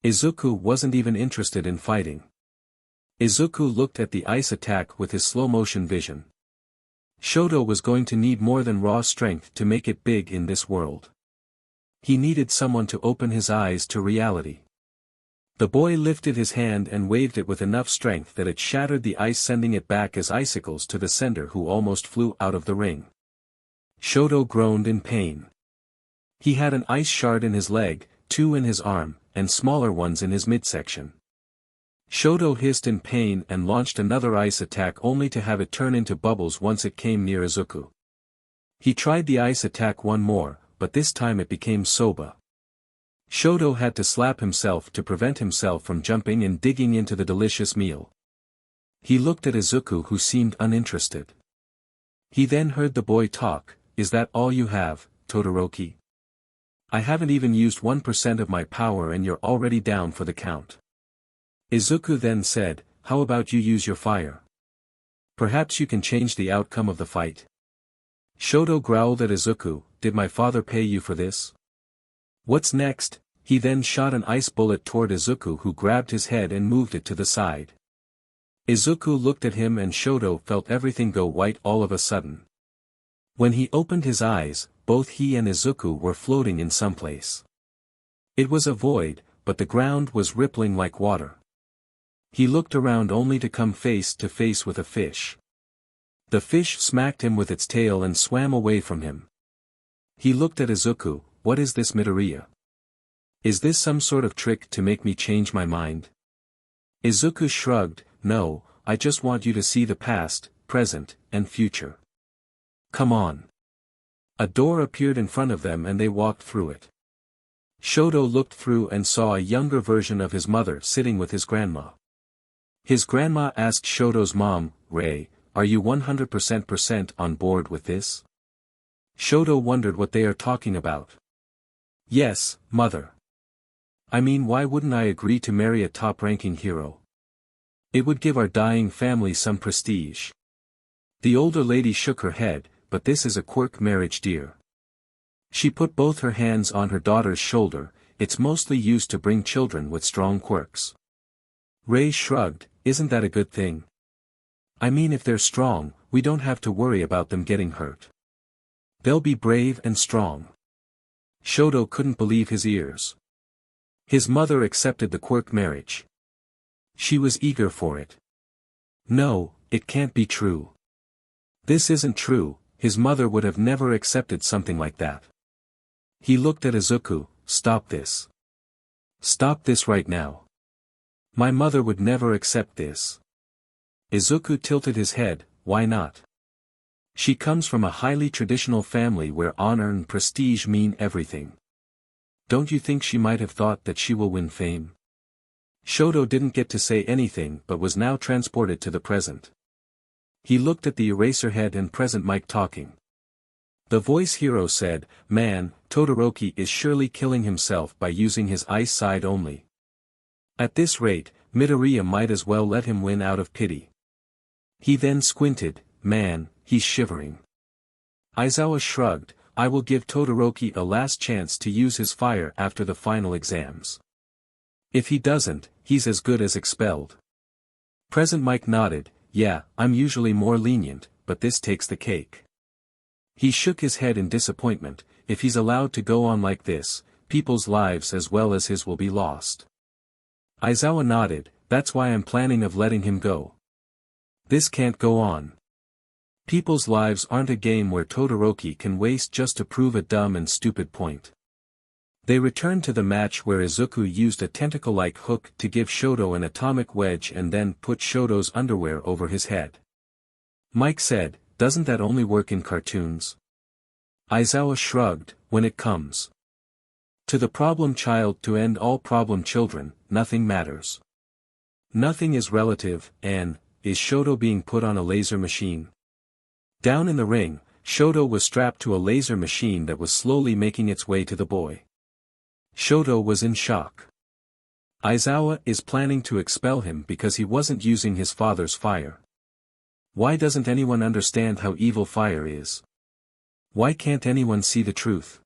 Izuku wasn't even interested in fighting. Izuku looked at the ice attack with his slow-motion vision. Shoto was going to need more than raw strength to make it big in this world. He needed someone to open his eyes to reality. The boy lifted his hand and waved it with enough strength that it shattered the ice, sending it back as icicles to the sender, who almost flew out of the ring. Shoto groaned in pain. He had an ice shard in his leg, 2 in his arm, and smaller ones in his midsection. Shoto hissed in pain and launched another ice attack only to have it turn into bubbles once it came near Izuku. He tried the ice attack one more, but this time it became soba. Shoto had to slap himself to prevent himself from jumping and digging into the delicious meal. He looked at Izuku, who seemed uninterested. He then heard the boy talk. "Is that all you have, Todoroki? I haven't even used 1% of my power and you're already down for the count." Izuku then said, "How about you use your fire? Perhaps you can change the outcome of the fight." Shoto growled at Izuku, "Did my father pay you for this? What's next?" He then shot an ice bullet toward Izuku, who grabbed his head and moved it to the side. Izuku looked at him and Shoto felt everything go white all of a sudden. When he opened his eyes, both he and Izuku were floating in some place. It was a void, but the ground was rippling like water. He looked around only to come face to face with a fish. The fish smacked him with its tail and swam away from him. He looked at Izuku. "What is this, Midoriya? Is this some sort of trick to make me change my mind?" Izuku shrugged, "No, I just want you to see the past, present, and future. Come on." A door appeared in front of them and they walked through it. Shoto looked through and saw a younger version of his mother sitting with his grandma. His grandma asked Shoto's mom, "Ray, are you 100% on board with this?" Shoto wondered what they are talking about. "Yes, mother. I mean, why wouldn't I agree to marry a top-ranking hero? It would give our dying family some prestige." The older lady shook her head, "But this is a quirk marriage, dear." She put both her hands on her daughter's shoulder. "It's mostly used to bring children with strong quirks." Ray shrugged, "Isn't that a good thing? I mean, if they're strong, we don't have to worry about them getting hurt. They'll be brave and strong." Shoto couldn't believe his ears. His mother accepted the quirk marriage. She was eager for it. "No, it can't be true. This isn't true." His mother would have never accepted something like that. He looked at Izuku. "Stop this. Stop this right now. My mother would never accept this." Izuku tilted his head. "Why not? She comes from a highly traditional family where honor and prestige mean everything. Don't you think she might have thought that she will win fame?" Shoto didn't get to say anything but was now transported to the present. He looked at the Eraserhead and present mic talking. The voice hero said, "Man, Todoroki is surely killing himself by using his ice side only. At this rate, Midoriya might as well let him win out of pity." He then squinted. "Man, he's shivering." Aizawa shrugged. "I will give Todoroki a last chance to use his fire after the final exams. If he doesn't, he's as good as expelled." Present Mike nodded. "Yeah, I'm usually more lenient, but this takes the cake." He shook his head in disappointment. If he's allowed to go on like this, people's lives as well as his will be lost. Aizawa nodded. "That's why I'm planning of letting him go. This can't go on. People's lives aren't a game where Todoroki can waste just to prove a dumb and stupid point." They returned to the match where Izuku used a tentacle-like hook to give Shoto an atomic wedge and then put Shoto's underwear over his head. Mike said, "Doesn't that only work in cartoons?" Aizawa shrugged. "When it comes to the problem child to end all problem children, nothing matters. Nothing is relative, and, is Shoto being put on a laser machine?" Down in the ring, Shoto was strapped to a laser machine that was slowly making its way to the boy. Shoto was in shock. Aizawa is planning to expel him because he wasn't using his father's fire. Why doesn't anyone understand how evil fire is? Why can't anyone see the truth?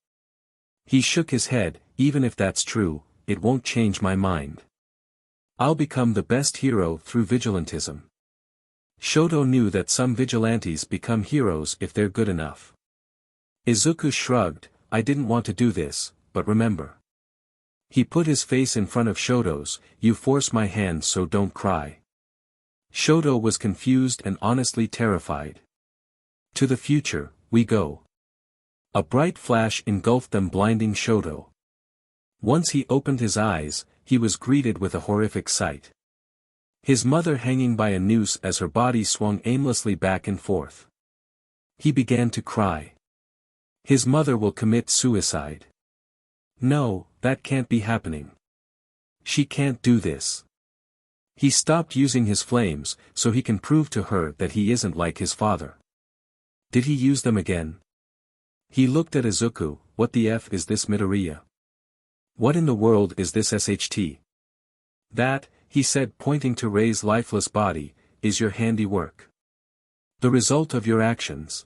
He shook his head. Even if that's true, it won't change my mind. I'll become the best hero through vigilantism. Shoto knew that some vigilantes become heroes if they're good enough. Izuku shrugged. I didn't want to do this, but remember. He put his face in front of Shoto's. You force my hand, so don't cry. Shoto was confused and honestly terrified. To the future, we go. A bright flash engulfed them, blinding Shoto. Once he opened his eyes, he was greeted with a horrific sight. His mother hanging by a noose as her body swung aimlessly back and forth. He began to cry. His mother will commit suicide. No, that can't be happening. She can't do this. He stopped using his flames, so he can prove to her that he isn't like his father. Did he use them again? He looked at Izuku. What the F is this, Midoriya? What in the world is this SHT? That, he said, pointing to Rei's lifeless body, is your handiwork. The result of your actions.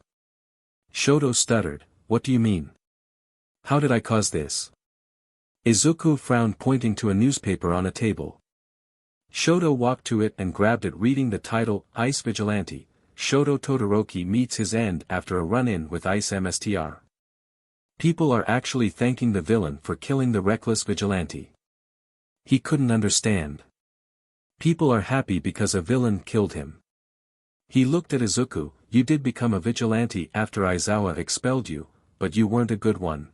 Shoto stuttered. What do you mean? How did I cause this? Izuku frowned, pointing to a newspaper on a table. Shoto walked to it and grabbed it, reading the title, Ice Vigilante. Shoto Todoroki meets his end after a run-in with Ice MSTR. People are actually thanking the villain for killing the reckless vigilante. He couldn't understand. People are happy because a villain killed him. He looked at Izuku. You did become a vigilante after Aizawa expelled you, but you weren't a good one.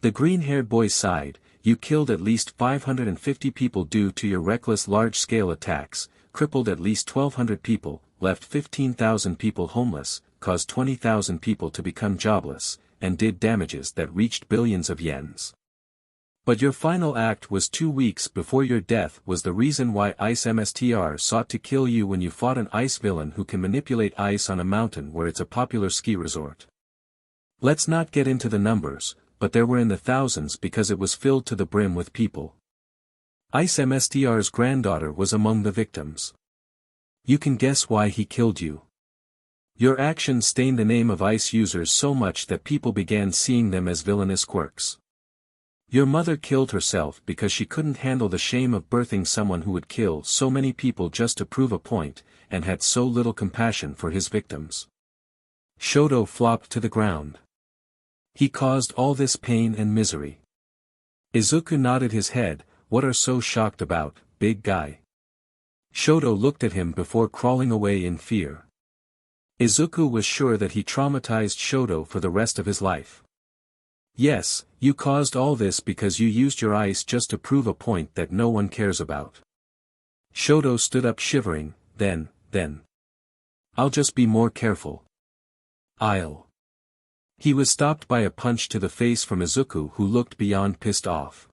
The green-haired boy sighed. You killed at least 550 people due to your reckless large-scale attacks, crippled at least 1,200 people, left 15,000 people homeless, caused 20,000 people to become jobless, and did damages that reached billions of yens. But your final act was 2 weeks before your death was the reason why Ice MSTR sought to kill you when you fought an ice villain who can manipulate ice on a mountain where it's a popular ski resort. Let's not get into the numbers, but there were in the thousands because it was filled to the brim with people. Ice MSTR's granddaughter was among the victims. You can guess why he killed you. Your actions stained the name of ice users so much that people began seeing them as villainous quirks. Your mother killed herself because she couldn't handle the shame of birthing someone who would kill so many people just to prove a point, and had so little compassion for his victims. Shoto flopped to the ground. He caused all this pain and misery. Izuku nodded his head. What are so shocked about, big guy? Shoto looked at him before crawling away in fear. Izuku was sure that he traumatized Shoto for the rest of his life. Yes, you caused all this because you used your ice just to prove a point that no one cares about. Shoto stood up shivering. Then. I'll just be more careful. He was stopped by a punch to the face from Izuku, who looked beyond pissed off.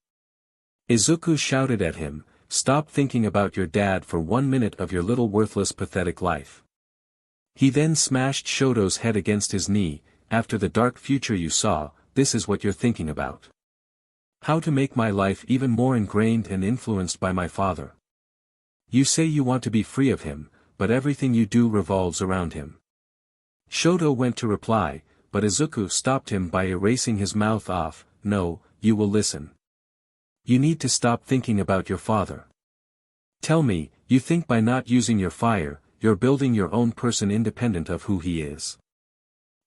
Izuku shouted at him, stop thinking about your dad for 1 minute of your little worthless pathetic life. He then smashed Shoto's head against his knee. After the dark future you saw, this is what you're thinking about. How to make my life even more ingrained and influenced by my father. You say you want to be free of him, but everything you do revolves around him. Shoto went to reply, but Izuku stopped him by erasing his mouth off. No, you will listen. You need to stop thinking about your father. Tell me, you think by not using your fire, you're building your own person independent of who he is.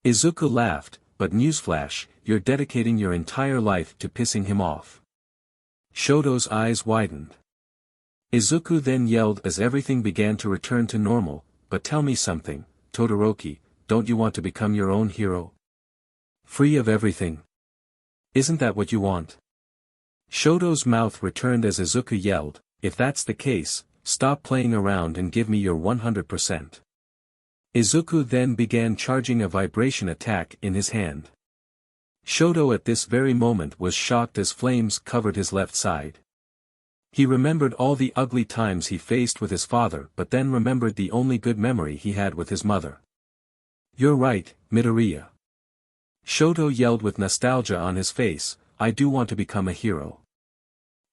Izuku laughed, but newsflash, you're dedicating your entire life to pissing him off. Shoto's eyes widened. Izuku then yelled as everything began to return to normal, but tell me something, Todoroki, don't you want to become your own hero? Free of everything? Isn't that what you want? Shoto's mouth returned as Izuku yelled, if that's the case, stop playing around and give me your 100%. Izuku then began charging a vibration attack in his hand. Shoto at this very moment was shocked as flames covered his left side. He remembered all the ugly times he faced with his father, but then remembered the only good memory he had with his mother. You're right, Midoriya. Shoto yelled with nostalgia on his face, I do want to become a hero.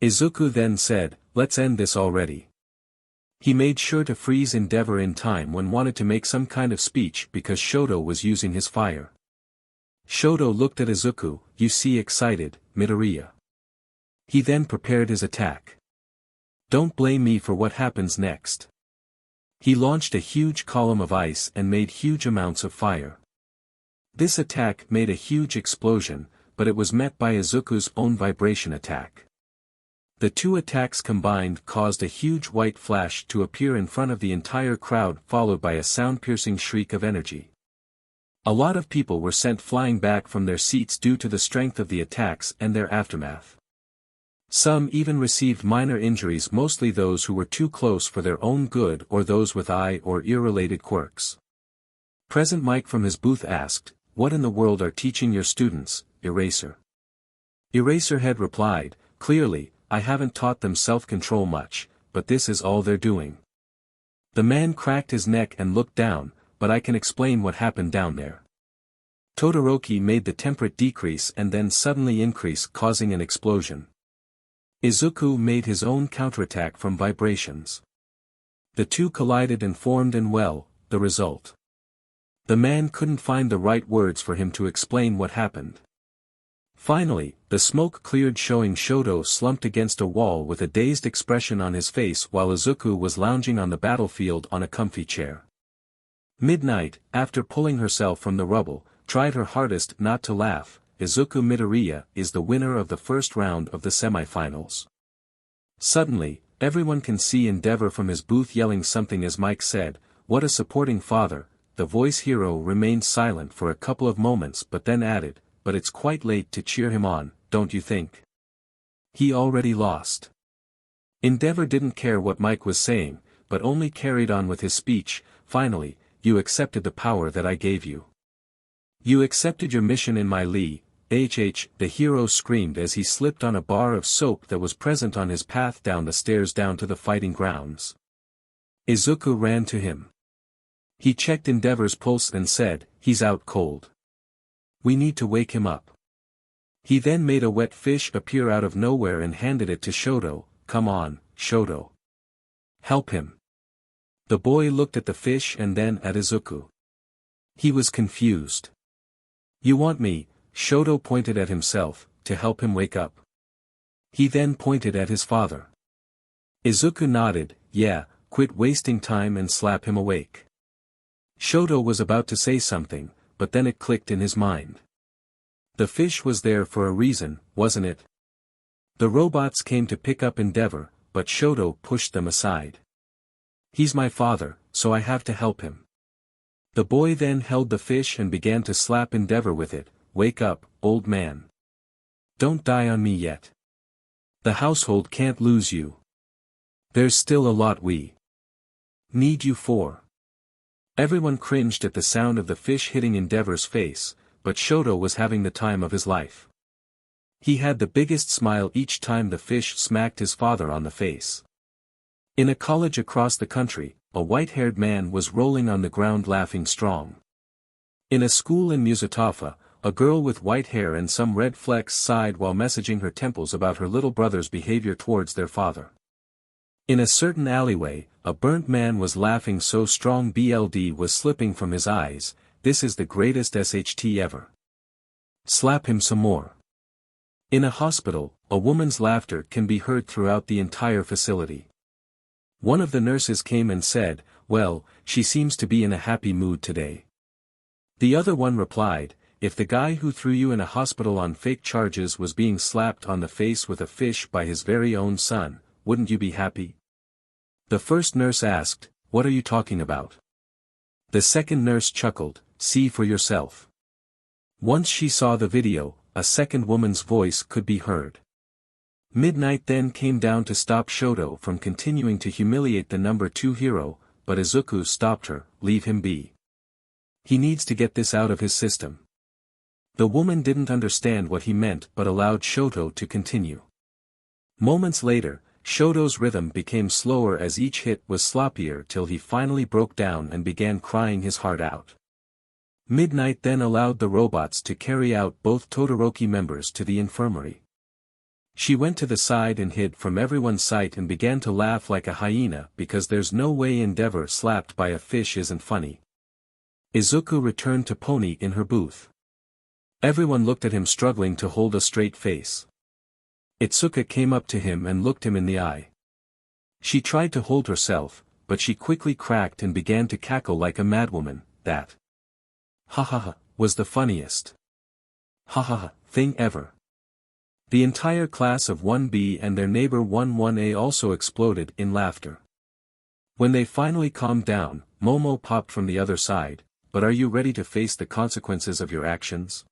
Izuku then said, let's end this already. He made sure to freeze Endeavor in time when wanted to make some kind of speech because Shoto was using his fire. Shoto looked at Izuku, you see excited, Midoriya. He then prepared his attack. Don't blame me for what happens next. He launched a huge column of ice and made huge amounts of fire. This attack made a huge explosion, but it was met by Izuku's own vibration attack. The two attacks combined caused a huge white flash to appear in front of the entire crowd, followed by a sound-piercing shriek of energy. A lot of people were sent flying back from their seats due to the strength of the attacks and their aftermath. Some even received minor injuries, mostly those who were too close for their own good or those with eye or ear-related quirks. Present Mike from his booth asked, what in the world are teaching your students, Eraser? Eraserhead replied, clearly, I haven't taught them self-control much, but this is all they're doing. The man cracked his neck and looked down, but I can explain what happened down there. Todoroki made the temperate decrease and then suddenly increase, causing an explosion. Izuku made his own counterattack from vibrations. The two collided and formed, and well, the result. The man couldn't find the right words for him to explain what happened. Finally, the smoke cleared, showing Shoto slumped against a wall with a dazed expression on his face while Izuku was lounging on the battlefield on a comfy chair. Midnight, after pulling herself from the rubble, tried her hardest not to laugh. Izuku Midoriya is the winner of the first round of the semifinals. Suddenly, everyone can see Endeavor from his booth yelling something as Mike said, what a supporting father. The voice hero remained silent for a couple of moments but then added, but it's quite late to cheer him on, don't you think? He already lost. Endeavor didn't care what Mike was saying, but only carried on with his speech. Finally, you accepted the power that I gave you. You accepted your mission in my Lee, the hero screamed as he slipped on a bar of soap that was present on his path down the stairs down to the fighting grounds. Izuku ran to him. He checked Endeavor's pulse and said, he's out cold. We need to wake him up. He then made a wet fish appear out of nowhere and handed it to Shoto. Come on, Shoto. Help him. The boy looked at the fish and then at Izuku. He was confused. You want me, Shoto pointed at himself, to help him wake up? He then pointed at his father. Izuku nodded, yeah, quit wasting time and slap him awake. Shoto was about to say something, but then it clicked in his mind. The fish was there for a reason, wasn't it? The robots came to pick up Endeavor, but Shoto pushed them aside. He's my father, so I have to help him. The boy then held the fish and began to slap Endeavor with it. Wake up, old man. Don't die on me yet. The household can't lose you. There's still a lot we need you for. Everyone cringed at the sound of the fish hitting Endeavor's face, but Shoto was having the time of his life. He had the biggest smile each time the fish smacked his father on the face. In a college across the country, a white-haired man was rolling on the ground laughing strong. In a school in Musatafa, a girl with white hair and some red flecks sighed while messaging her temples about her little brother's behavior towards their father. In a certain alleyway, a burnt man was laughing so strong BLD was slipping from his eyes. This is the greatest SHT ever. Slap him some more. In a hospital, a woman's laughter can be heard throughout the entire facility. One of the nurses came and said, well, she seems to be in a happy mood today. The other one replied, if the guy who threw you in a hospital on fake charges was being slapped on the face with a fish by his very own son, wouldn't you be happy? The first nurse asked, what are you talking about? The second nurse chuckled, see for yourself. Once she saw the video, a second woman's voice could be heard. Midnight then came down to stop Shoto from continuing to humiliate the number 2 hero, but Izuku stopped her, leave him be. He needs to get this out of his system. The woman didn't understand what he meant but allowed Shoto to continue. Moments later, Shoto's rhythm became slower as each hit was sloppier till he finally broke down and began crying his heart out. Midnight then allowed the robots to carry out both Todoroki members to the infirmary. She went to the side and hid from everyone's sight and began to laugh like a hyena because there's no way Endeavor slapped by a fish isn't funny. Izuku returned to Pony in her booth. Everyone looked at him struggling to hold a straight face. Itsuka came up to him and looked him in the eye. She tried to hold herself, but she quickly cracked and began to cackle like a madwoman. That ha ha ha was the funniest ha ha ha thing ever. The entire class of 1B and their neighbor 1A also exploded in laughter. When they finally calmed down, Momo popped from the other side, but are you ready to face the consequences of your actions?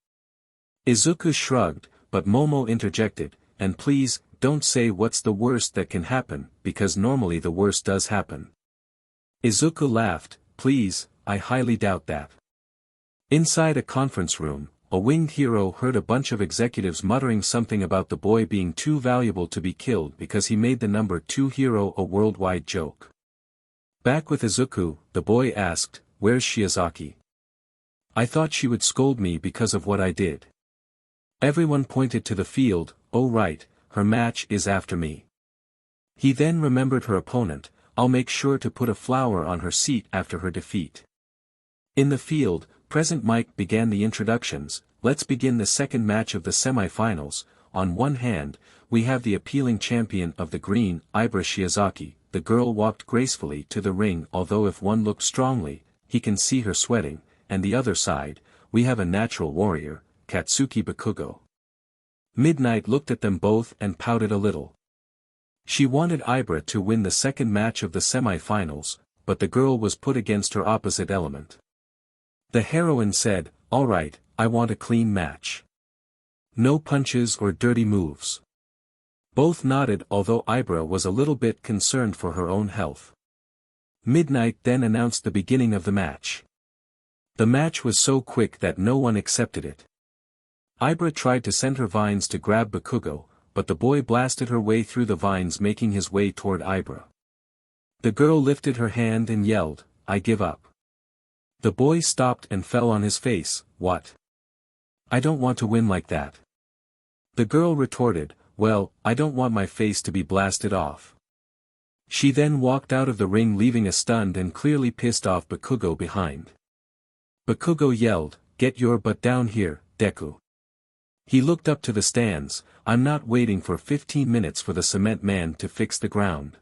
Izuku shrugged, but Momo interjected, and please, don't say what's the worst that can happen, because normally the worst does happen. Izuku laughed, please, I highly doubt that. Inside a conference room, a winged hero heard a bunch of executives muttering something about the boy being too valuable to be killed because he made the number 2 hero a worldwide joke. Back with Izuku, the boy asked, where's Shiozaki? I thought she would scold me because of what I did. Everyone pointed to the field, oh right, her match is after me. He then remembered her opponent, I'll make sure to put a flower on her seat after her defeat. In the field, Present Mike began the introductions. Let's begin the second match of the semi-finals. On one hand, we have the appealing champion of the green, Ibara Shiozaki. The girl walked gracefully to the ring, although if one looked strongly, he can see her sweating, and the other side, we have a natural warrior, Katsuki Bakugo. Midnight looked at them both and pouted a little. She wanted Ibara to win the second match of the semi-finals, but the girl was put against her opposite element. The heroine said, alright, I want a clean match. No punches or dirty moves. Both nodded, although Ibara was a little bit concerned for her own health. Midnight then announced the beginning of the match. The match was so quick that no one accepted it. Ibara tried to send her vines to grab Bakugo, but the boy blasted her way through the vines, making his way toward Ibara. The girl lifted her hand and yelled, I give up. The boy stopped and fell on his face. What? I don't want to win like that. The girl retorted, well, I don't want my face to be blasted off. She then walked out of the ring, leaving a stunned and clearly pissed off Bakugo behind. Bakugo yelled, get your butt down here, Deku. He looked up to the stands, I'm not waiting for 15 minutes for the cement man to fix the ground.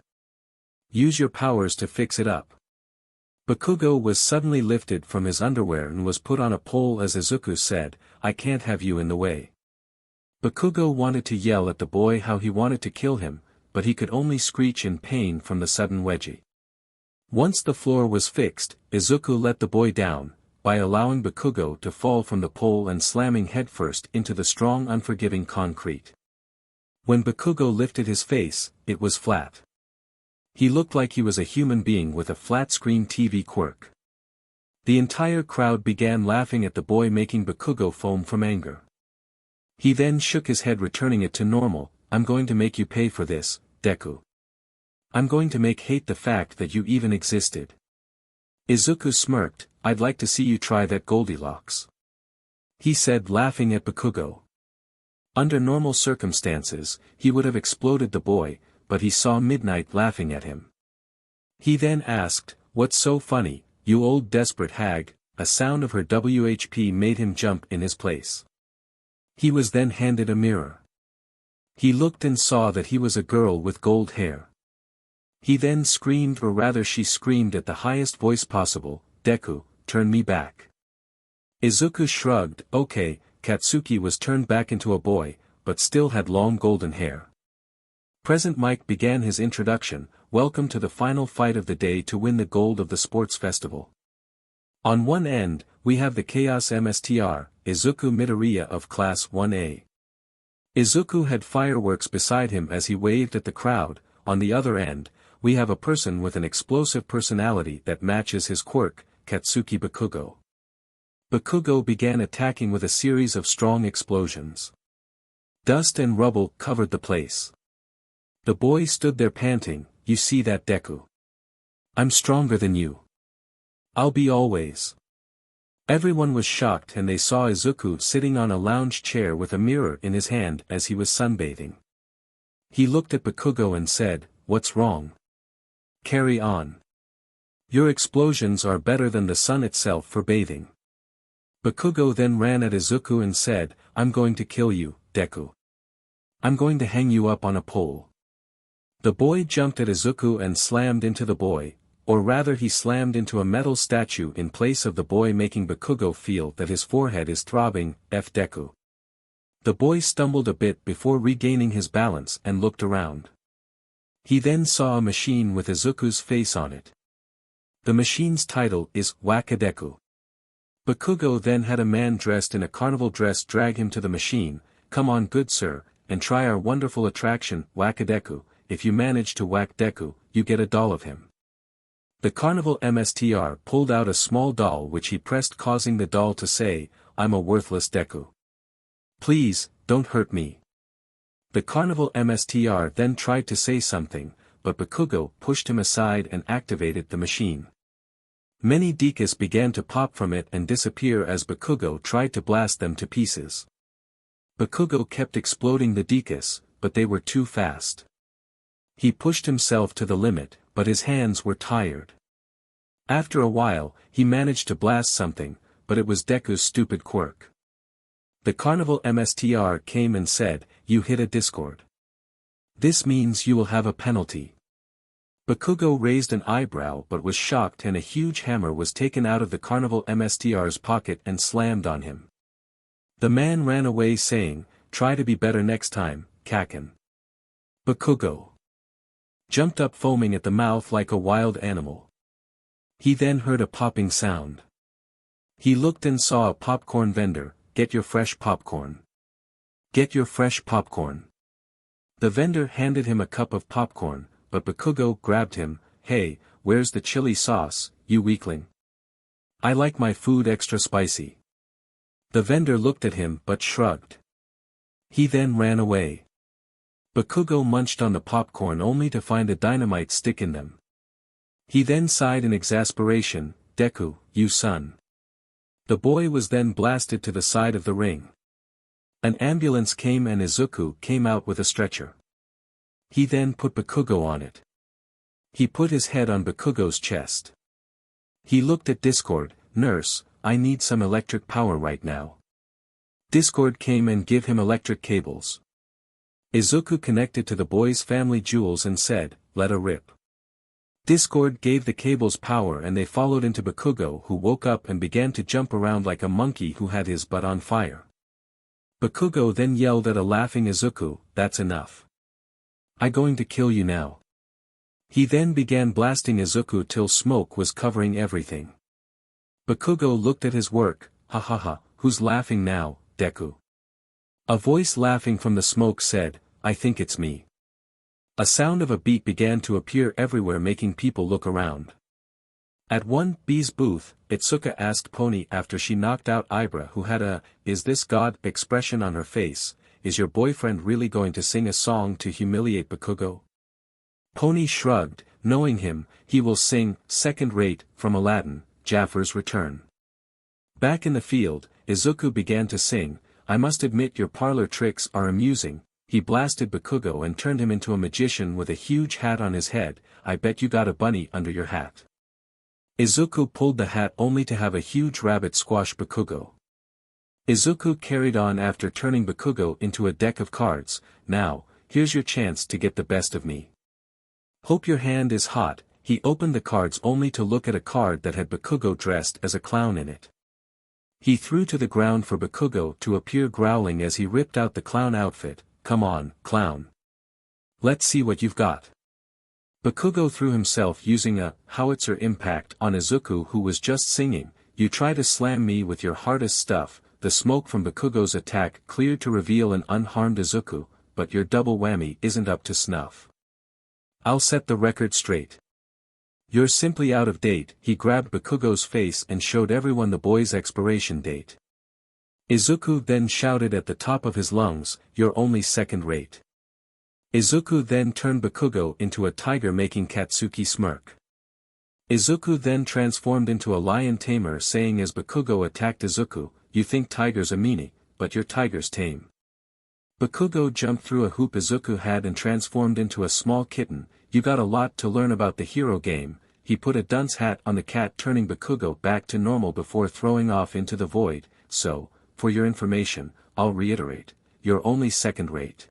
Use your powers to fix it up. Bakugo was suddenly lifted from his underwear and was put on a pole as Izuku said, I can't have you in the way. Bakugo wanted to yell at the boy how he wanted to kill him, but he could only screech in pain from the sudden wedgie. Once the floor was fixed, Izuku let the boy down, by allowing Bakugo to fall from the pole and slamming headfirst into the strong unforgiving concrete. When Bakugo lifted his face, it was flat. He looked like he was a human being with a flat-screen TV quirk. The entire crowd began laughing at the boy, making Bakugo foam from anger. He then shook his head, returning it to normal. I'm going to make you pay for this, Deku. I'm going to make hate the fact that you even existed. Izuku smirked, I'd like to see you try that Goldilocks. He said, laughing at Bakugo. Under normal circumstances, he would have exploded the boy, but he saw Midnight laughing at him. He then asked, what's so funny, you old desperate hag? A sound of her WHP made him jump in his place. He was then handed a mirror. He looked and saw that he was a girl with gold hair. He then screamed, or rather she screamed at the highest voice possible, Deku, turn me back. Izuku shrugged, okay. Katsuki was turned back into a boy, but still had long golden hair. Present Mike began his introduction, welcome to the final fight of the day to win the gold of the sports festival. On one end, we have the Chaos MSTR, Izuku Midoriya of Class 1A. Izuku had fireworks beside him as he waved at the crowd. On the other end, we have a person with an explosive personality that matches his quirk, Katsuki Bakugo. Bakugo began attacking with a series of strong explosions. Dust and rubble covered the place. The boy stood there panting, you see that, Deku? I'm stronger than you. I'll be always. Everyone was shocked and they saw Izuku sitting on a lounge chair with a mirror in his hand as he was sunbathing. He looked at Bakugo and said, "What's wrong? Carry on. Your explosions are better than the sun itself for bathing." Bakugo then ran at Izuku and said, "I'm going to kill you, Deku. I'm going to hang you up on a pole." The boy jumped at Izuku and slammed into the boy, or rather he slammed into a metal statue in place of the boy, making Bakugo feel that his forehead is throbbing. Deku. The boy stumbled a bit before regaining his balance and looked around. He then saw a machine with Izuku's face on it. The machine's title is Wakadeku. Bakugo then had a man dressed in a carnival dress drag him to the machine. "Come on, good sir, and try our wonderful attraction, Wakadeku. If you manage to whack Deku, you get a doll of him." The carnival MSTR pulled out a small doll which he pressed, causing the doll to say, "I'm a worthless Deku. Please, don't hurt me." The carnival MSTR then tried to say something, but Bakugo pushed him aside and activated the machine. Many dekus began to pop from it and disappear as Bakugo tried to blast them to pieces. Bakugo kept exploding the dekus, but they were too fast. He pushed himself to the limit, but his hands were tired. After a while, he managed to blast something, but it was Deku's stupid quirk. The carnival MSTR came and said, "You hit a Discord. This means you will have a penalty." Bakugo raised an eyebrow but was shocked, and a huge hammer was taken out of the carnival MSTR's pocket and slammed on him. The man ran away saying, "Try to be better next time, Kaken." Bakugo jumped up foaming at the mouth like a wild animal. He then heard a popping sound. He looked and saw a popcorn vendor. "Get your fresh popcorn. Get your fresh popcorn." The vendor handed him a cup of popcorn, but Bakugo grabbed him. "Hey, where's the chili sauce, you weakling? I like my food extra spicy." The vendor looked at him but shrugged. He then ran away. Bakugo munched on the popcorn only to find a dynamite stick in them. He then sighed in exasperation, "Deku, you son." The boy was then blasted to the side of the ring. An ambulance came and Izuku came out with a stretcher. He then put Bakugo on it. He put his head on Bakugo's chest. He looked at Discord. "Nurse, I need some electric power right now." Discord came and gave him electric cables. Izuku connected to the boy's family jewels and said, "Let her rip." Discord gave the cables power and they followed into Bakugo, who woke up and began to jump around like a monkey who had his butt on fire. Bakugo then yelled at a laughing Izuku, "That's enough. I'm going to kill you now." He then began blasting Izuku till smoke was covering everything. Bakugo looked at his work. "Ha ha ha, who's laughing now, Deku?" A voice laughing from the smoke said, "I think it's me." A sound of a beat began to appear everywhere, making people look around. At one B's booth, Itsuka asked Pony after she knocked out Ibara, who had a "Is this God" expression on her face, "Is your boyfriend really going to sing a song to humiliate Bakugo?" Pony shrugged, knowing him, he will sing "Second Rate" from Aladdin, Jaffar's Return. Back in the field, Izuku began to sing, "I must admit your parlor tricks are amusing." He blasted Bakugo and turned him into a magician with a huge hat on his head. "I bet you got a bunny under your hat." Izuku pulled the hat only to have a huge rabbit squash Bakugo. Izuku carried on after turning Bakugo into a deck of cards. "Now, here's your chance to get the best of me. Hope your hand is hot." He opened the cards only to look at a card that had Bakugo dressed as a clown in it. He threw to the ground for Bakugo to appear growling as he ripped out the clown outfit. "Come on, clown. Let's see what you've got." Bakugo threw himself using a howitzer impact on Izuku, who was just singing, "You try to slam me with your hardest stuff." The smoke from Bakugo's attack cleared to reveal an unharmed Izuku, but your double whammy isn't up to snuff. I'll set the record straight. You're simply out of date. He grabbed Bakugo's face and showed everyone the boy's expiration date. Izuku then shouted at the top of his lungs, "You're only second rate." Izuku then turned Bakugo into a tiger, making Katsuki smirk. Izuku then transformed into a lion tamer, saying as Bakugo attacked Izuku, "You think tigers are meanie, but your tigers tame." Bakugo jumped through a hoop Izuku had and transformed into a small kitten. "You got a lot to learn about the hero game." He put a dunce hat on the cat, turning Bakugo back to normal before throwing off into the void. "So, for your information, I'll reiterate, you're only second rate."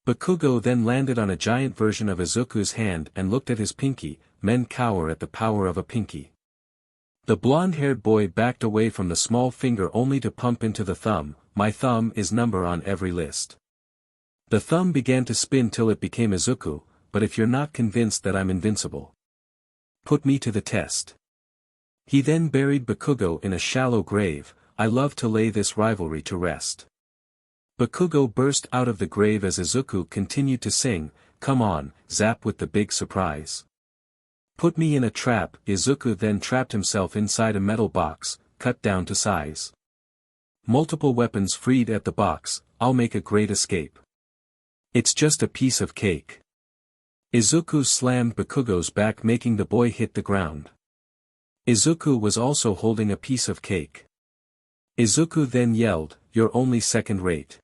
Bakugo then landed on a giant version of Izuku's hand and looked at his pinky. Men cower at the power of a pinky. The blonde-haired boy backed away from the small finger only to pump into the thumb. "My thumb is number on every list." The thumb began to spin till it became Izuku, "But if you're not convinced that I'm invincible, put me to the test." He then buried Bakugo in a shallow grave. "I love to lay this rivalry to rest." Bakugo burst out of the grave as Izuku continued to sing, "Come on, zap with the big surprise. Put me in a trap." Izuku then trapped himself inside a metal box, cut down to size. Multiple weapons freed at the box. "I'll make a great escape. It's just a piece of cake." Izuku slammed Bakugo's back, making the boy hit the ground. Izuku was also holding a piece of cake. Izuku then yelled, "You're only second rate."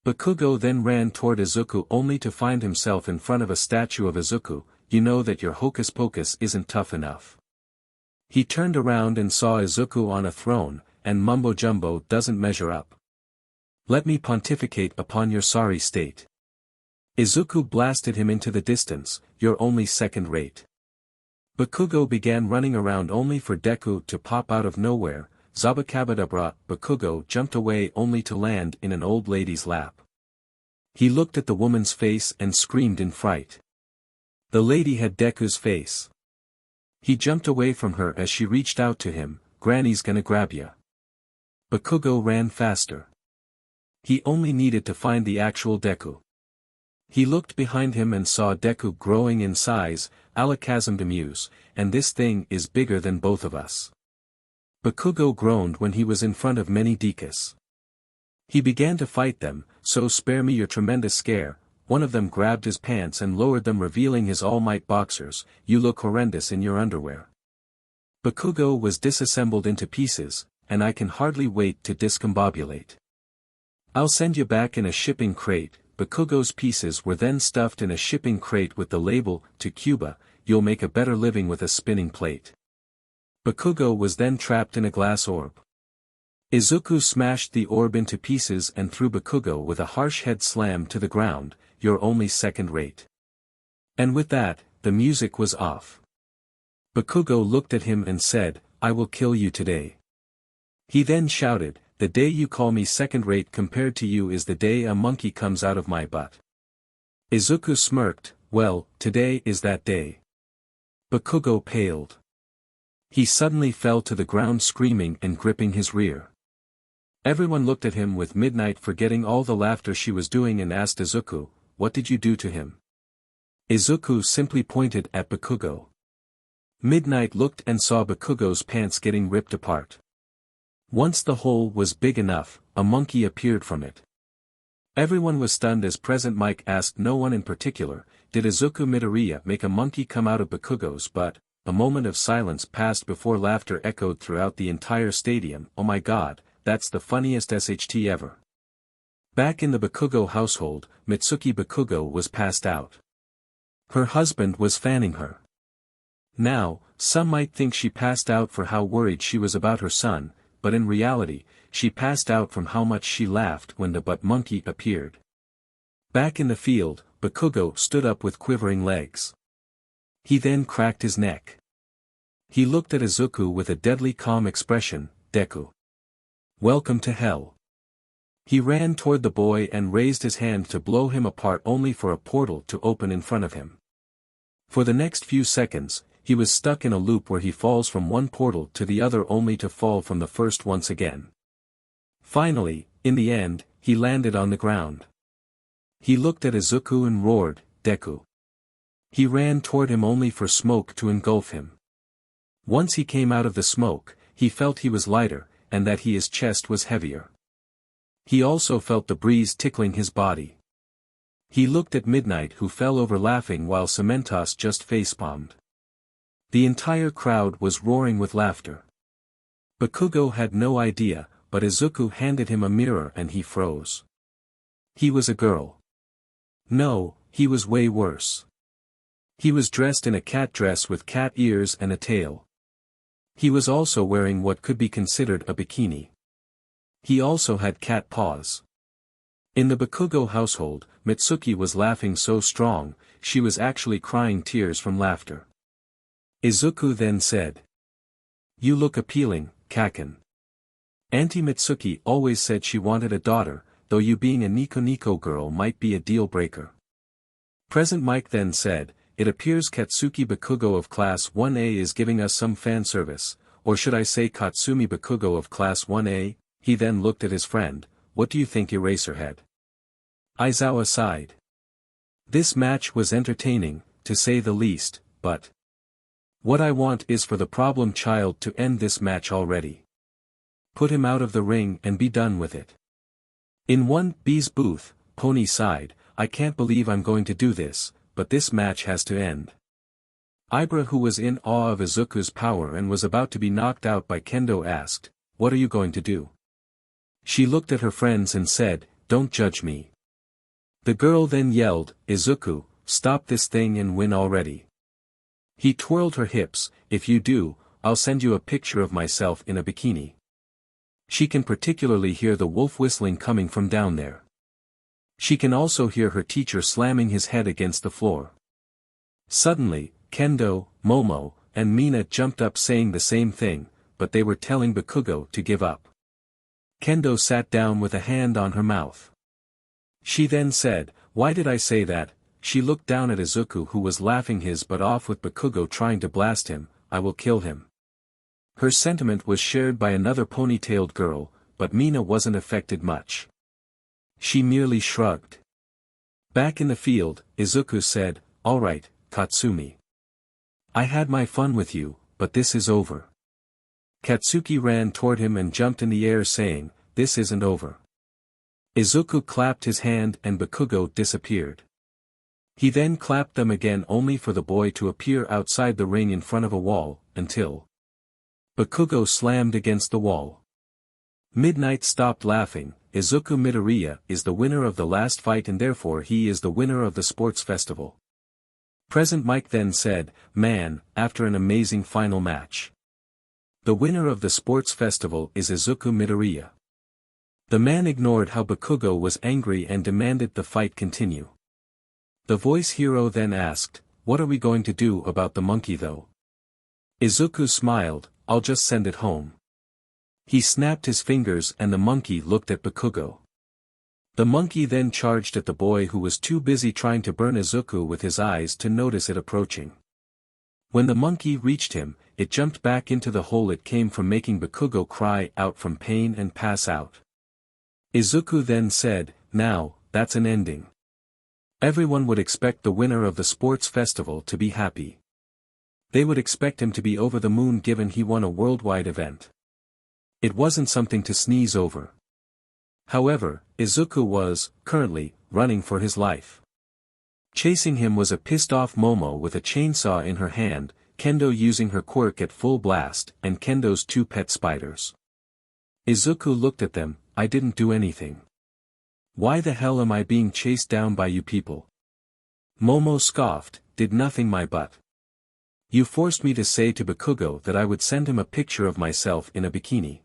Bakugo then ran toward Izuku only to find himself in front of a statue of Izuku. "You know that your hocus pocus isn't tough enough." He turned around and saw Izuku on a throne, and mumbo jumbo doesn't measure up. "Let me pontificate upon your sorry state." Izuku blasted him into the distance. "You're only second rate." Bakugo began running around only for Deku to pop out of nowhere. Zabakabadabra. Bakugo jumped away only to land in an old lady's lap. He looked at the woman's face and screamed in fright. The lady had Deku's face. He jumped away from her as she reached out to him. "Granny's gonna grab ya." Bakugo ran faster. He only needed to find the actual Deku. He looked behind him and saw Deku growing in size. "MangaMuse, and this thing is bigger than both of us." Bakugo groaned when he was in front of many Dekus. He began to fight them. "So spare me your tremendous scare." One of them grabbed his pants and lowered them, revealing his all-might boxers. "You look horrendous in your underwear." Bakugo was disassembled into pieces, and I can hardly wait to discombobulate. "I'll send you back in a shipping crate." Bakugo's pieces were then stuffed in a shipping crate with the label, "To Cuba, you'll make a better living with a spinning plate." Bakugo was then trapped in a glass orb. Izuku smashed the orb into pieces and threw Bakugo with a harsh head slam to the ground. "You're only second rate." And with that, the music was off. Bakugo looked at him and said, "I will kill you today." He then shouted, "The day you call me second rate compared to you is the day a monkey comes out of my butt." Izuku smirked, "Well, today is that day." Bakugo paled. He suddenly fell to the ground screaming and gripping his rear. Everyone looked at him with Midnight forgetting all the laughter she was doing and asked Izuku, "What did you do to him?" Izuku simply pointed at Bakugo. Midnight looked and saw Bakugo's pants getting ripped apart. Once the hole was big enough, a monkey appeared from it. Everyone was stunned as Present Mike asked no one in particular, "Did Izuku Midoriya make a monkey come out of Bakugo's butt?" A moment of silence passed before laughter echoed throughout the entire stadium. "Oh my god, that's the funniest SHT ever." Back in the Bakugo household, Mitsuki Bakugo was passed out. Her husband was fanning her. Now, some might think she passed out for how worried she was about her son, but in reality, she passed out from how much she laughed when the butt monkey appeared. Back in the field, Bakugo stood up with quivering legs. He then cracked his neck. He looked at Izuku with a deadly calm expression. "Deku. Welcome to hell." He ran toward the boy and raised his hand to blow him apart only for a portal to open in front of him. For the next few seconds, he was stuck in a loop where he falls from one portal to the other only to fall from the first once again. Finally, in the end, he landed on the ground. He looked at Izuku and roared, "Deku." He ran toward him only for smoke to engulf him. Once he came out of the smoke, he felt he was lighter, and that his chest was heavier. He also felt the breeze tickling his body. He looked at Midnight who fell over laughing while Cementos just facepalmed. The entire crowd was roaring with laughter. Bakugo had no idea, but Izuku handed him a mirror and he froze. He was a girl. No, he was way worse. He was dressed in a cat dress with cat ears and a tail. He was also wearing what could be considered a bikini. He also had cat paws. In the Bakugo household, Mitsuki was laughing so strong, she was actually crying tears from laughter. Izuku then said, "You look appealing, Kaken." Auntie Mitsuki always said she wanted a daughter, though you being a Nico Nico girl might be a deal breaker. Present Mike then said, "It appears Katsuki Bakugo of Class 1A is giving us some fan service, or should I say Katsumi Bakugo of Class 1A, he then looked at his friend, "What do you think Eraserhead?" Aizawa sighed. This match was entertaining, to say the least, but what I want is for the problem child to end this match already. Put him out of the ring and be done with it. In 1B's booth, Pony sighed, "I can't believe I'm going to do this, but this match has to end." Ibara, who was in awe of Izuku's power and was about to be knocked out by Kendo, asked, "What are you going to do?" She looked at her friends and said, "Don't judge me." The girl then yelled, "Izuku, stop this thing and win already." He twirled her hips, "If you do, I'll send you a picture of myself in a bikini." She can particularly hear the wolf whistling coming from down there. She can also hear her teacher slamming his head against the floor. Suddenly, Kendo, Momo, and Mina jumped up saying the same thing, but they were telling Bakugo to give up. Kendo sat down with a hand on her mouth. She then said, "Why did I say that?" She looked down at Izuku, who was laughing his butt off with Bakugo trying to blast him. "I will kill him." Her sentiment was shared by another ponytailed girl, but Mina wasn't affected much. She merely shrugged. Back in the field, Izuku said, "All right, Katsumi. I had my fun with you, but this is over." Katsuki ran toward him and jumped in the air saying, "This isn't over." Izuku clapped his hand and Bakugo disappeared. He then clapped them again only for the boy to appear outside the ring in front of a wall, until Bakugo slammed against the wall. Midnight stopped laughing. Izuku Midoriya is the winner of the last fight and therefore he is the winner of the sports festival. Present Mike then said, "Man, after an amazing final match. The winner of the sports festival is Izuku Midoriya." The man ignored how Bakugo was angry and demanded the fight continue. The voice hero then asked, "What are we going to do about the monkey though?" Izuku smiled, "I'll just send it home." He snapped his fingers and the monkey looked at Bakugo. The monkey then charged at the boy who was too busy trying to burn Izuku with his eyes to notice it approaching. When the monkey reached him, it jumped back into the hole it came from, making Bakugo cry out from pain and pass out. Izuku then said, "Now, that's an ending. Everyone would expect the winner of the sports festival to be happy. They would expect him to be over the moon given he won a worldwide event. It wasn't something to sneeze over." However, Izuku was, currently, running for his life. Chasing him was a pissed-off Momo with a chainsaw in her hand, Kendo using her quirk at full blast, and Kendo's two pet spiders. Izuku looked at them, "I didn't do anything. Why the hell am I being chased down by you people?" Momo scoffed, "Did nothing my butt. You forced me to say to Bakugo that I would send him a picture of myself in a bikini."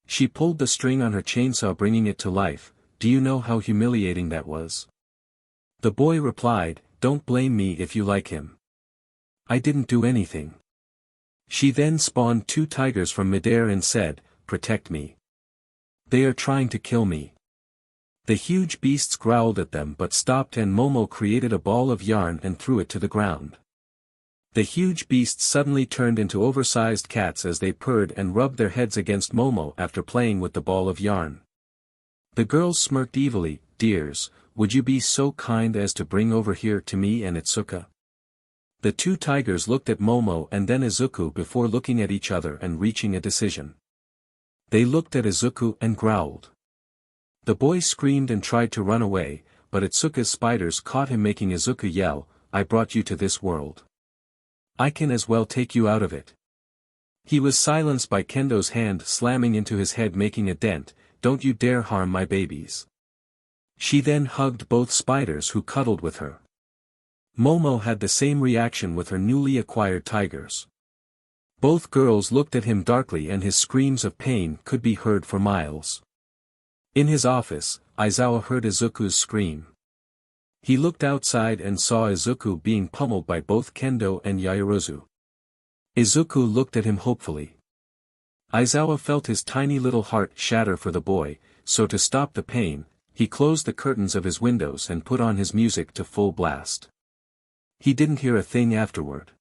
She pulled the string on her chainsaw bringing it to life. "Do you know how humiliating that was?" The boy replied, "Don't blame me if you like him. I didn't do anything." She then spawned two tigers from midair and said, "Protect me. They are trying to kill me." The huge beasts growled at them but stopped and Momo created a ball of yarn and threw it to the ground. The huge beasts suddenly turned into oversized cats as they purred and rubbed their heads against Momo after playing with the ball of yarn. The girls smirked evilly, "Dears, would you be so kind as to bring over here to me and Itsuka?" The two tigers looked at Momo and then Izuku before looking at each other and reaching a decision. They looked at Izuku and growled. The boy screamed and tried to run away, but Itsuka's spiders caught him making Izuku yell, "I brought you to this world. I can as well take you out of it. He was silenced by Kendo's hand slamming into his head, making a dent. Don't you dare harm my babies. She then hugged both spiders who cuddled with her. Momo had the same reaction with her newly acquired tigers. Both girls looked at him darkly and his screams of pain could be heard for miles. In his office, Aizawa heard Izuku's scream. He looked outside and saw Izuku being pummeled by both Kendo and Yaoyorozu. Izuku looked at him hopefully. Aizawa felt his tiny little heart shatter for the boy, so to stop the pain, he closed the curtains of his windows and put on his music to full blast. He didn't hear a thing afterward.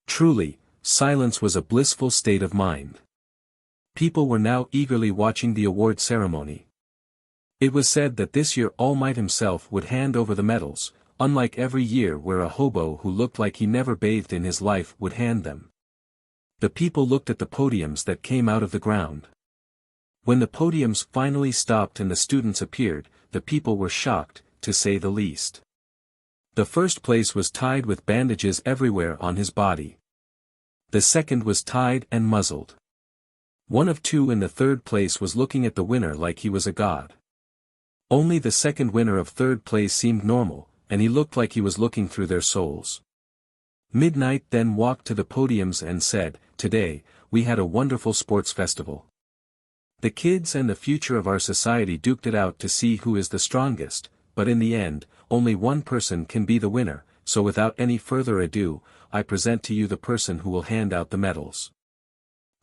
Truly, silence was a blissful state of mind. People were now eagerly watching the award ceremony. It was said that this year All Might himself would hand over the medals, unlike every year where a hobo who looked like he never bathed in his life would hand them. The people looked at the podiums that came out of the ground. When the podiums finally stopped and the students appeared, the people were shocked, to say the least. The first place was tied with bandages everywhere on his body. The second was tied and muzzled. One of two in the third place was looking at the winner like he was a god. Only the second winner of third place seemed normal, and he looked like he was looking through their souls. Midnight then walked to the podiums and said, "Today, we had a wonderful sports festival. The kids and the future of our society duked it out to see who is the strongest, but in the end, only one person can be the winner, so without any further ado, I present to you the person who will hand out the medals."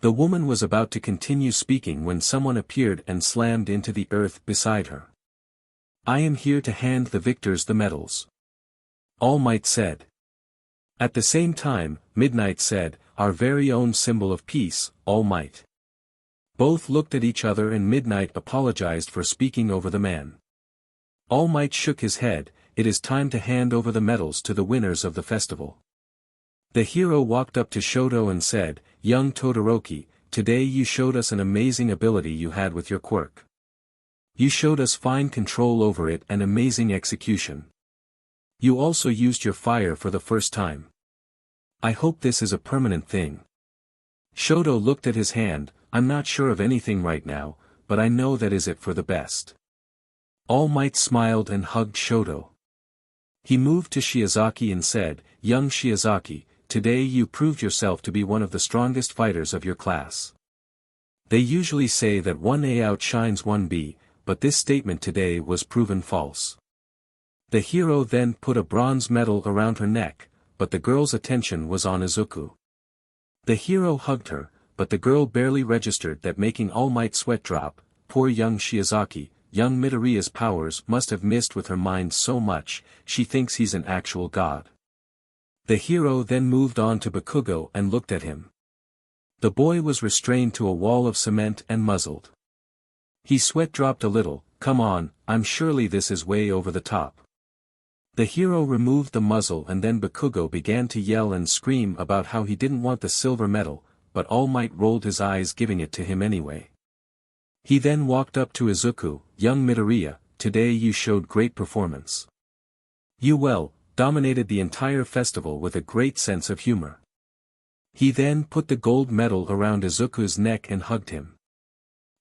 The woman was about to continue speaking when someone appeared and slammed into the earth beside her. "I am here to hand the victors the medals," All Might said. At the same time, Midnight said, "Our very own symbol of peace, All Might." Both looked at each other and Midnight apologized for speaking over the man. All Might shook his head. "It is time to hand over the medals to the winners of the festival." The hero walked up to Shoto and said, "Young Todoroki, today you showed us an amazing ability you had with your quirk. You showed us fine control over it and amazing execution. You also used your fire for the first time. I hope this is a permanent thing." Shoto looked at his hand. "I'm not sure of anything right now, but I know that is it for the best." All Might smiled and hugged Shoto. He moved to Shiozaki and said, "Young Shiozaki, today you proved yourself to be one of the strongest fighters of your class. They usually say that 1A outshines 1B, but this statement today was proven false." The hero then put a bronze medal around her neck, but the girl's attention was on Izuku. The hero hugged her, but the girl barely registered that, making All Might sweat drop. Poor young Shiozaki, young Midoriya's powers must have missed with her mind so much, she thinks he's an actual god. The hero then moved on to Bakugo and looked at him. The boy was restrained to a wall of cement and muzzled. He sweat dropped a little. "Come on, I'm surely this is way over the top." The hero removed the muzzle and then Bakugo began to yell and scream about how he didn't want the silver medal, but All Might rolled his eyes giving it to him anyway. He then walked up to Izuku, "Young Midoriya, today you showed great performance. You dominated the entire festival with a great sense of humor." He then put the gold medal around Izuku's neck and hugged him.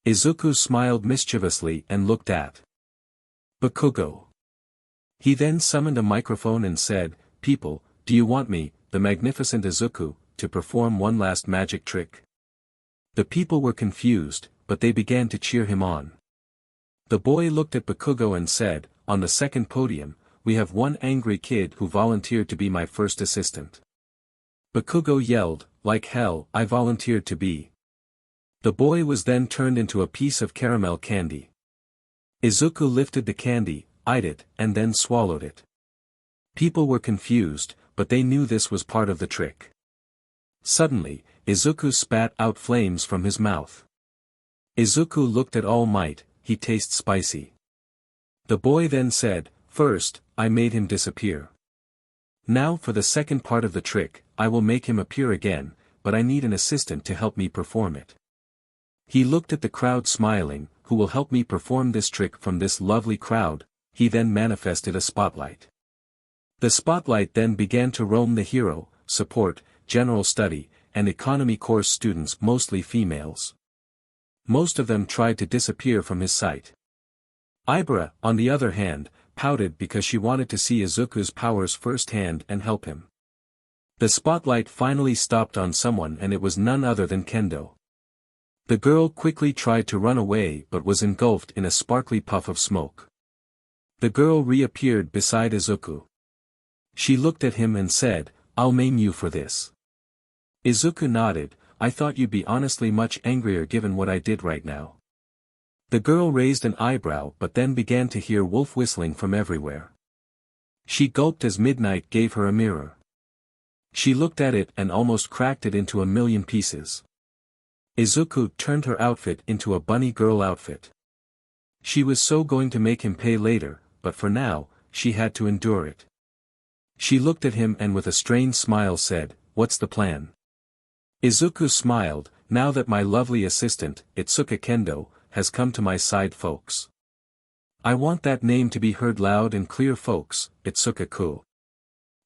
Izuku smiled mischievously and looked at Bakugo. He then summoned a microphone and said, "People, do you want me, the magnificent Izuku, to perform one last magic trick?" The people were confused, but they began to cheer him on. The boy looked at Bakugo and said, "On the second podium, we have one angry kid who volunteered to be my first assistant." Bakugo yelled, "Like hell, I volunteered to be." The boy was then turned into a piece of caramel candy. Izuku lifted the candy, eyed it, and then swallowed it. People were confused, but they knew this was part of the trick. Suddenly, Izuku spat out flames from his mouth. Izuku looked at All Might. "He tastes spicy." The boy then said, "First, I made him disappear. Now for the second part of the trick, I will make him appear again, but I need an assistant to help me perform it." He looked at the crowd smiling, "Who will help me perform this trick from this lovely crowd?" He then manifested a spotlight. The spotlight then began to roam the hero, support, general study, and economy course students, mostly females. Most of them tried to disappear from his sight. Ibara, on the other hand, pouted because she wanted to see Izuku's powers firsthand and help him. The spotlight finally stopped on someone, and it was none other than Kendo. The girl quickly tried to run away but was engulfed in a sparkly puff of smoke. The girl reappeared beside Izuku. She looked at him and said, "I'll maim you for this." Izuku nodded. "I thought you'd be honestly much angrier given what I did right now." The girl raised an eyebrow but then began to hear wolf whistling from everywhere. She gulped as Midnight gave her a mirror. She looked at it and almost cracked it into a million pieces. Izuku turned her outfit into a bunny girl outfit. She was so going to make him pay later, but for now, she had to endure it. She looked at him and with a strained smile said, "What's the plan?" Izuku smiled, "Now that my lovely assistant, Itsuka Kendo, has come to my side, folks. I want that name to be heard loud and clear, folks, Itsuka-ku."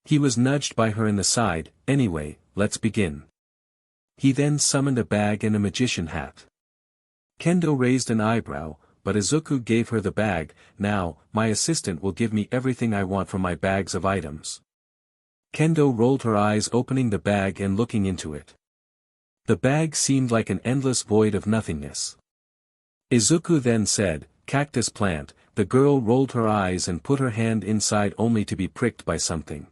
He was nudged by her in the side. "Anyway, let's begin." He then summoned a bag and a magician hat. Kendo raised an eyebrow, but Izuku gave her the bag. "Now, my assistant will give me everything I want from my bags of items." Kendo rolled her eyes, opening the bag and looking into it. The bag seemed like an endless void of nothingness. Izuku then said, "Cactus plant." The girl rolled her eyes and put her hand inside only to be pricked by something.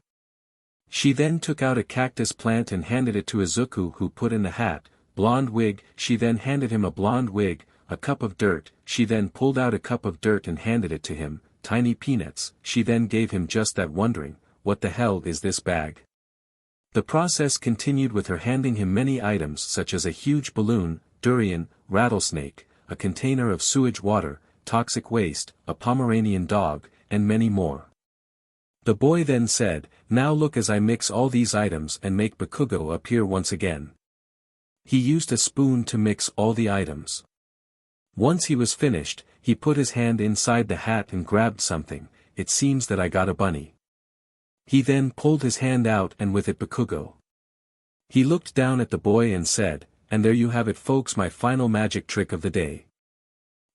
She then took out a cactus plant and handed it to Izuku, who put in the hat. "Blonde wig." She then handed him a blonde wig. "A cup of dirt." She then pulled out a cup of dirt and handed it to him. "Tiny peanuts." She then gave him just that, wondering, what the hell is this bag? The process continued with her handing him many items such as a huge balloon, durian, rattlesnake, a container of sewage water, toxic waste, a Pomeranian dog, and many more. The boy then said, "Now look as I mix all these items and make Bakugo appear once again." He used a spoon to mix all the items. Once he was finished, he put his hand inside the hat and grabbed something. "It seems that I got a bunny." He then pulled his hand out and with it Bakugo. He looked down at the boy and said, "And there you have it, folks, my final magic trick of the day."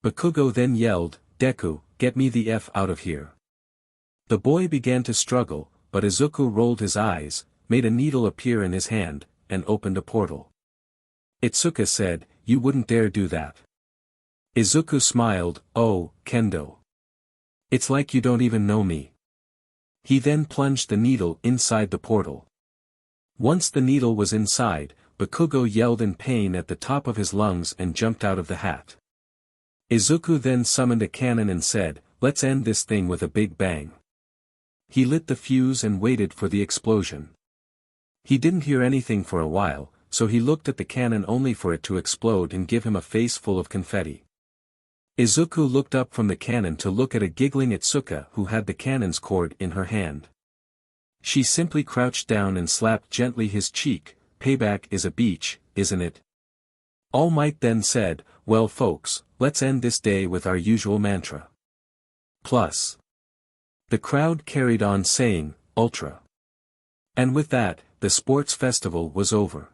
Bakugo then yelled, "Deku, get me the F out of here." The boy began to struggle, but Izuku rolled his eyes, made a needle appear in his hand, and opened a portal. Itsuka said, "You wouldn't dare do that." Izuku smiled, "Oh, Kendo. It's like you don't even know me." He then plunged the needle inside the portal. Once the needle was inside, Bakugo yelled in pain at the top of his lungs and jumped out of the hat. Izuku then summoned a cannon and said, "Let's end this thing with a big bang." He lit the fuse and waited for the explosion. He didn't hear anything for a while, so he looked at the cannon only for it to explode and give him a face full of confetti. Izuku looked up from the cannon to look at a giggling Itsuka who had the cannon's cord in her hand. She simply crouched down and slapped gently his cheek. "Payback is a beach, isn't it?" All Might then said, "Well folks, let's end this day with our usual mantra. Plus." The crowd carried on saying, "Ultra." And with that, the sports festival was over.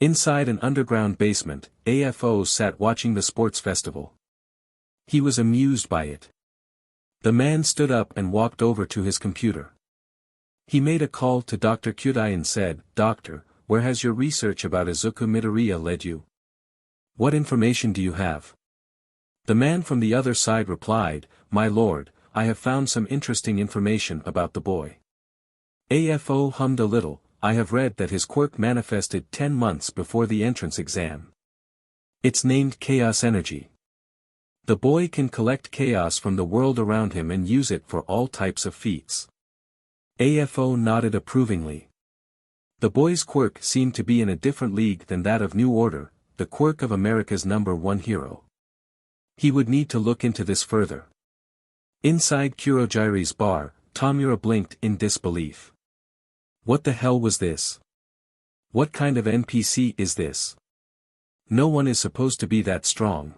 Inside an underground basement, AFO sat watching the sports festival. He was amused by it. The man stood up and walked over to his computer. He made a call to Dr. Kyudai and said, "Doctor, where has your research about Izuku Midoriya led you? What information do you have?" The man from the other side replied, "My lord, I have found some interesting information about the boy." AFO hummed a little. "I have read that his quirk manifested 10 months before the entrance exam. It's named Chaos Energy. The boy can collect chaos from the world around him and use it for all types of feats." AFO nodded approvingly. The boy's quirk seemed to be in a different league than that of New Order, the quirk of America's #1 hero. He would need to look into this further. Inside Kurogiri's bar, Tomura blinked in disbelief. What the hell was this? What kind of NPC is this? No one is supposed to be that strong.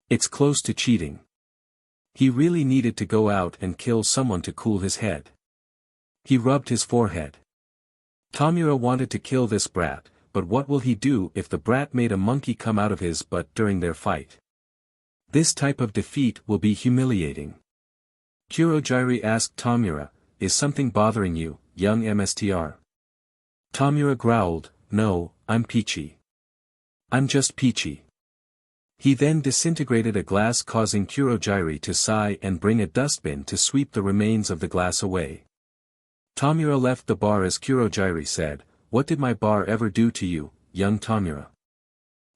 It's close to cheating. He really needed to go out and kill someone to cool his head. He rubbed his forehead. Tomura wanted to kill this brat, but what will he do if the brat made a monkey come out of his butt during their fight? This type of defeat will be humiliating. Kurojiri asked Tomura, is something bothering you, young MSTR? Tomura growled, no, I'm peachy. I'm just peachy. He then disintegrated a glass, causing Kurojiri to sigh and bring a dustbin to sweep the remains of the glass away. Tomura left the bar as Kurojiri said, what did my bar ever do to you, young Tomura?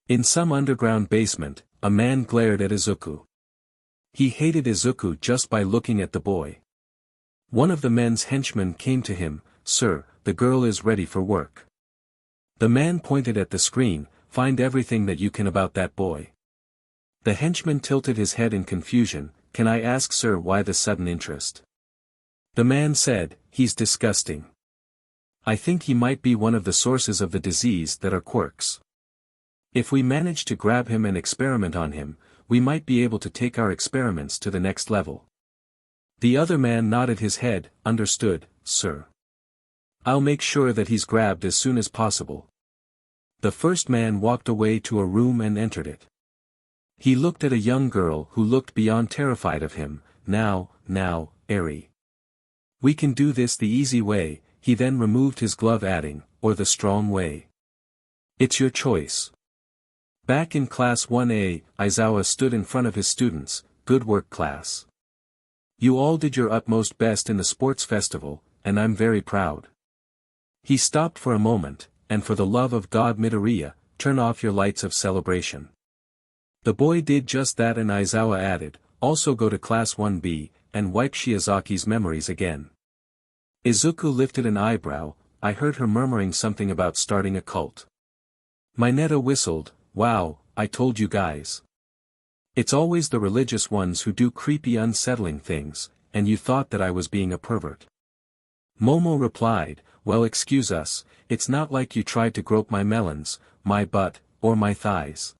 In some underground basement, a man glared at Izuku. He hated Izuku just by looking at the boy. One of the men's henchmen came to him, sir, the girl is ready for work. The man pointed at the screen, find everything that you can about that boy. The henchman tilted his head in confusion, can I ask sir why the sudden interest? The man said, he's disgusting. I think he might be one of the sources of the disease that are quirks. If we manage to grab him and experiment on him, we might be able to take our experiments to the next level. The other man nodded his head, understood, sir. I'll make sure that he's grabbed as soon as possible. The first man walked away to a room and entered it. He looked at a young girl who looked beyond terrified of him, now, Eri. We can do this the easy way, he then removed his glove adding, or the strong way. It's your choice. Back in class 1A, Aizawa stood in front of his students, good work class. You all did your utmost best in the sports festival, and I'm very proud. He stopped for a moment, and for the love of God Midoriya, turn off your lights of celebration. The boy did just that and Aizawa added, also go to class 1B, and wipe Shiozaki's memories again. Izuku lifted an eyebrow, I heard her murmuring something about starting a cult. Mineta whistled, wow, I told you guys. It's always the religious ones who do creepy unsettling things, and you thought that I was being a pervert. Momo replied, well excuse us, it's not like you tried to grope my melons, my butt, or my thighs.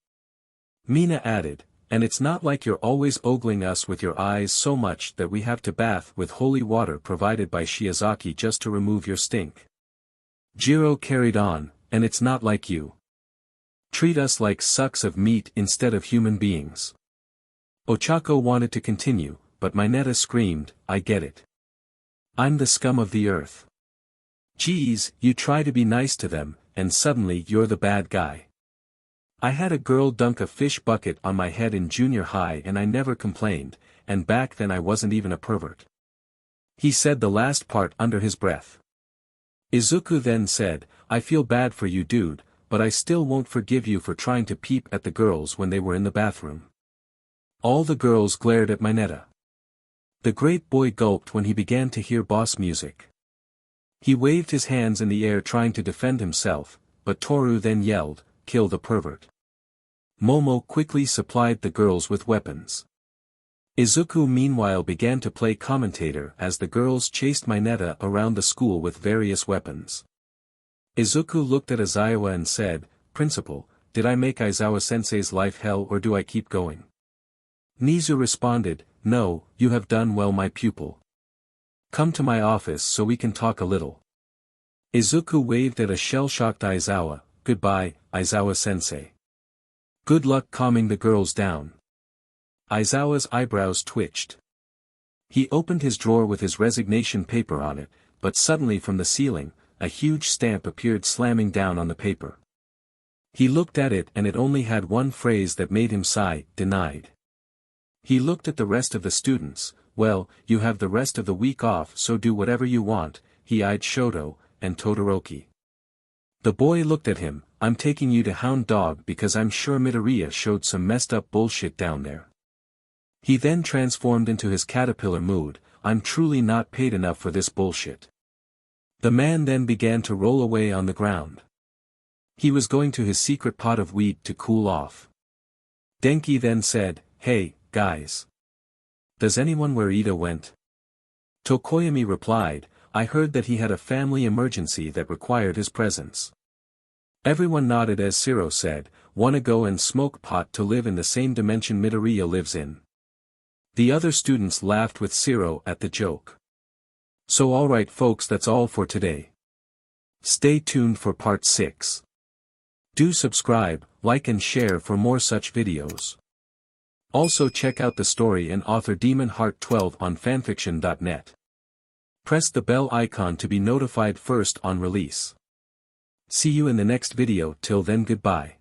Mina added, and it's not like you're always ogling us with your eyes so much that we have to bath with holy water provided by Shiozaki just to remove your stink. Jiro carried on, and it's not like you treat us like sucks of meat instead of human beings. Ochako wanted to continue, but Mineta screamed, I get it. I'm the scum of the earth. Geez, you try to be nice to them, and suddenly you're the bad guy. I had a girl dunk a fish bucket on my head in junior high and I never complained, and back then I wasn't even a pervert. He said the last part under his breath. Izuku then said, I feel bad for you dude, but I still won't forgive you for trying to peep at the girls when they were in the bathroom. All the girls glared at Mineta. The great boy gulped when he began to hear boss music. He waved his hands in the air trying to defend himself, but Toru then yelled, kill the pervert. Momo quickly supplied the girls with weapons. Izuku meanwhile began to play commentator as the girls chased Mineta around the school with various weapons. Izuku looked at Aizawa and said, Principal, did I make Aizawa-sensei's life hell or do I keep going? Nizu responded, no, you have done well my pupil. Come to my office so we can talk a little. Izuku waved at a shell-shocked Aizawa, goodbye, Aizawa-sensei. Good luck calming the girls down. Aizawa's eyebrows twitched. He opened his drawer with his resignation paper on it, but suddenly from the ceiling, a huge stamp appeared slamming down on the paper. He looked at it and it only had one phrase that made him sigh, denied. He looked at the rest of the students, well, you have the rest of the week off so do whatever you want, he eyed Shoto, and Todoroki. The boy looked at him, I'm taking you to Hound Dog because I'm sure Midoriya showed some messed up bullshit down there. He then transformed into his caterpillar mood, I'm truly not paid enough for this bullshit. The man then began to roll away on the ground. He was going to his secret pot of weed to cool off. Denki then said, hey, guys. Does anyone where Iida went? Tokoyami replied, I heard that he had a family emergency that required his presence. Everyone nodded as Sero said, wanna go and smoke pot to live in the same dimension Midoriya lives in. The other students laughed with Sero at the joke. So alright folks, that's all for today. Stay tuned for part 6. Do subscribe, like and share for more such videos. Also check out the story and author Demon Heart 12 on FANFICTIONnet. Press the bell icon to be notified first on release. See you in the next video. Till then, goodbye.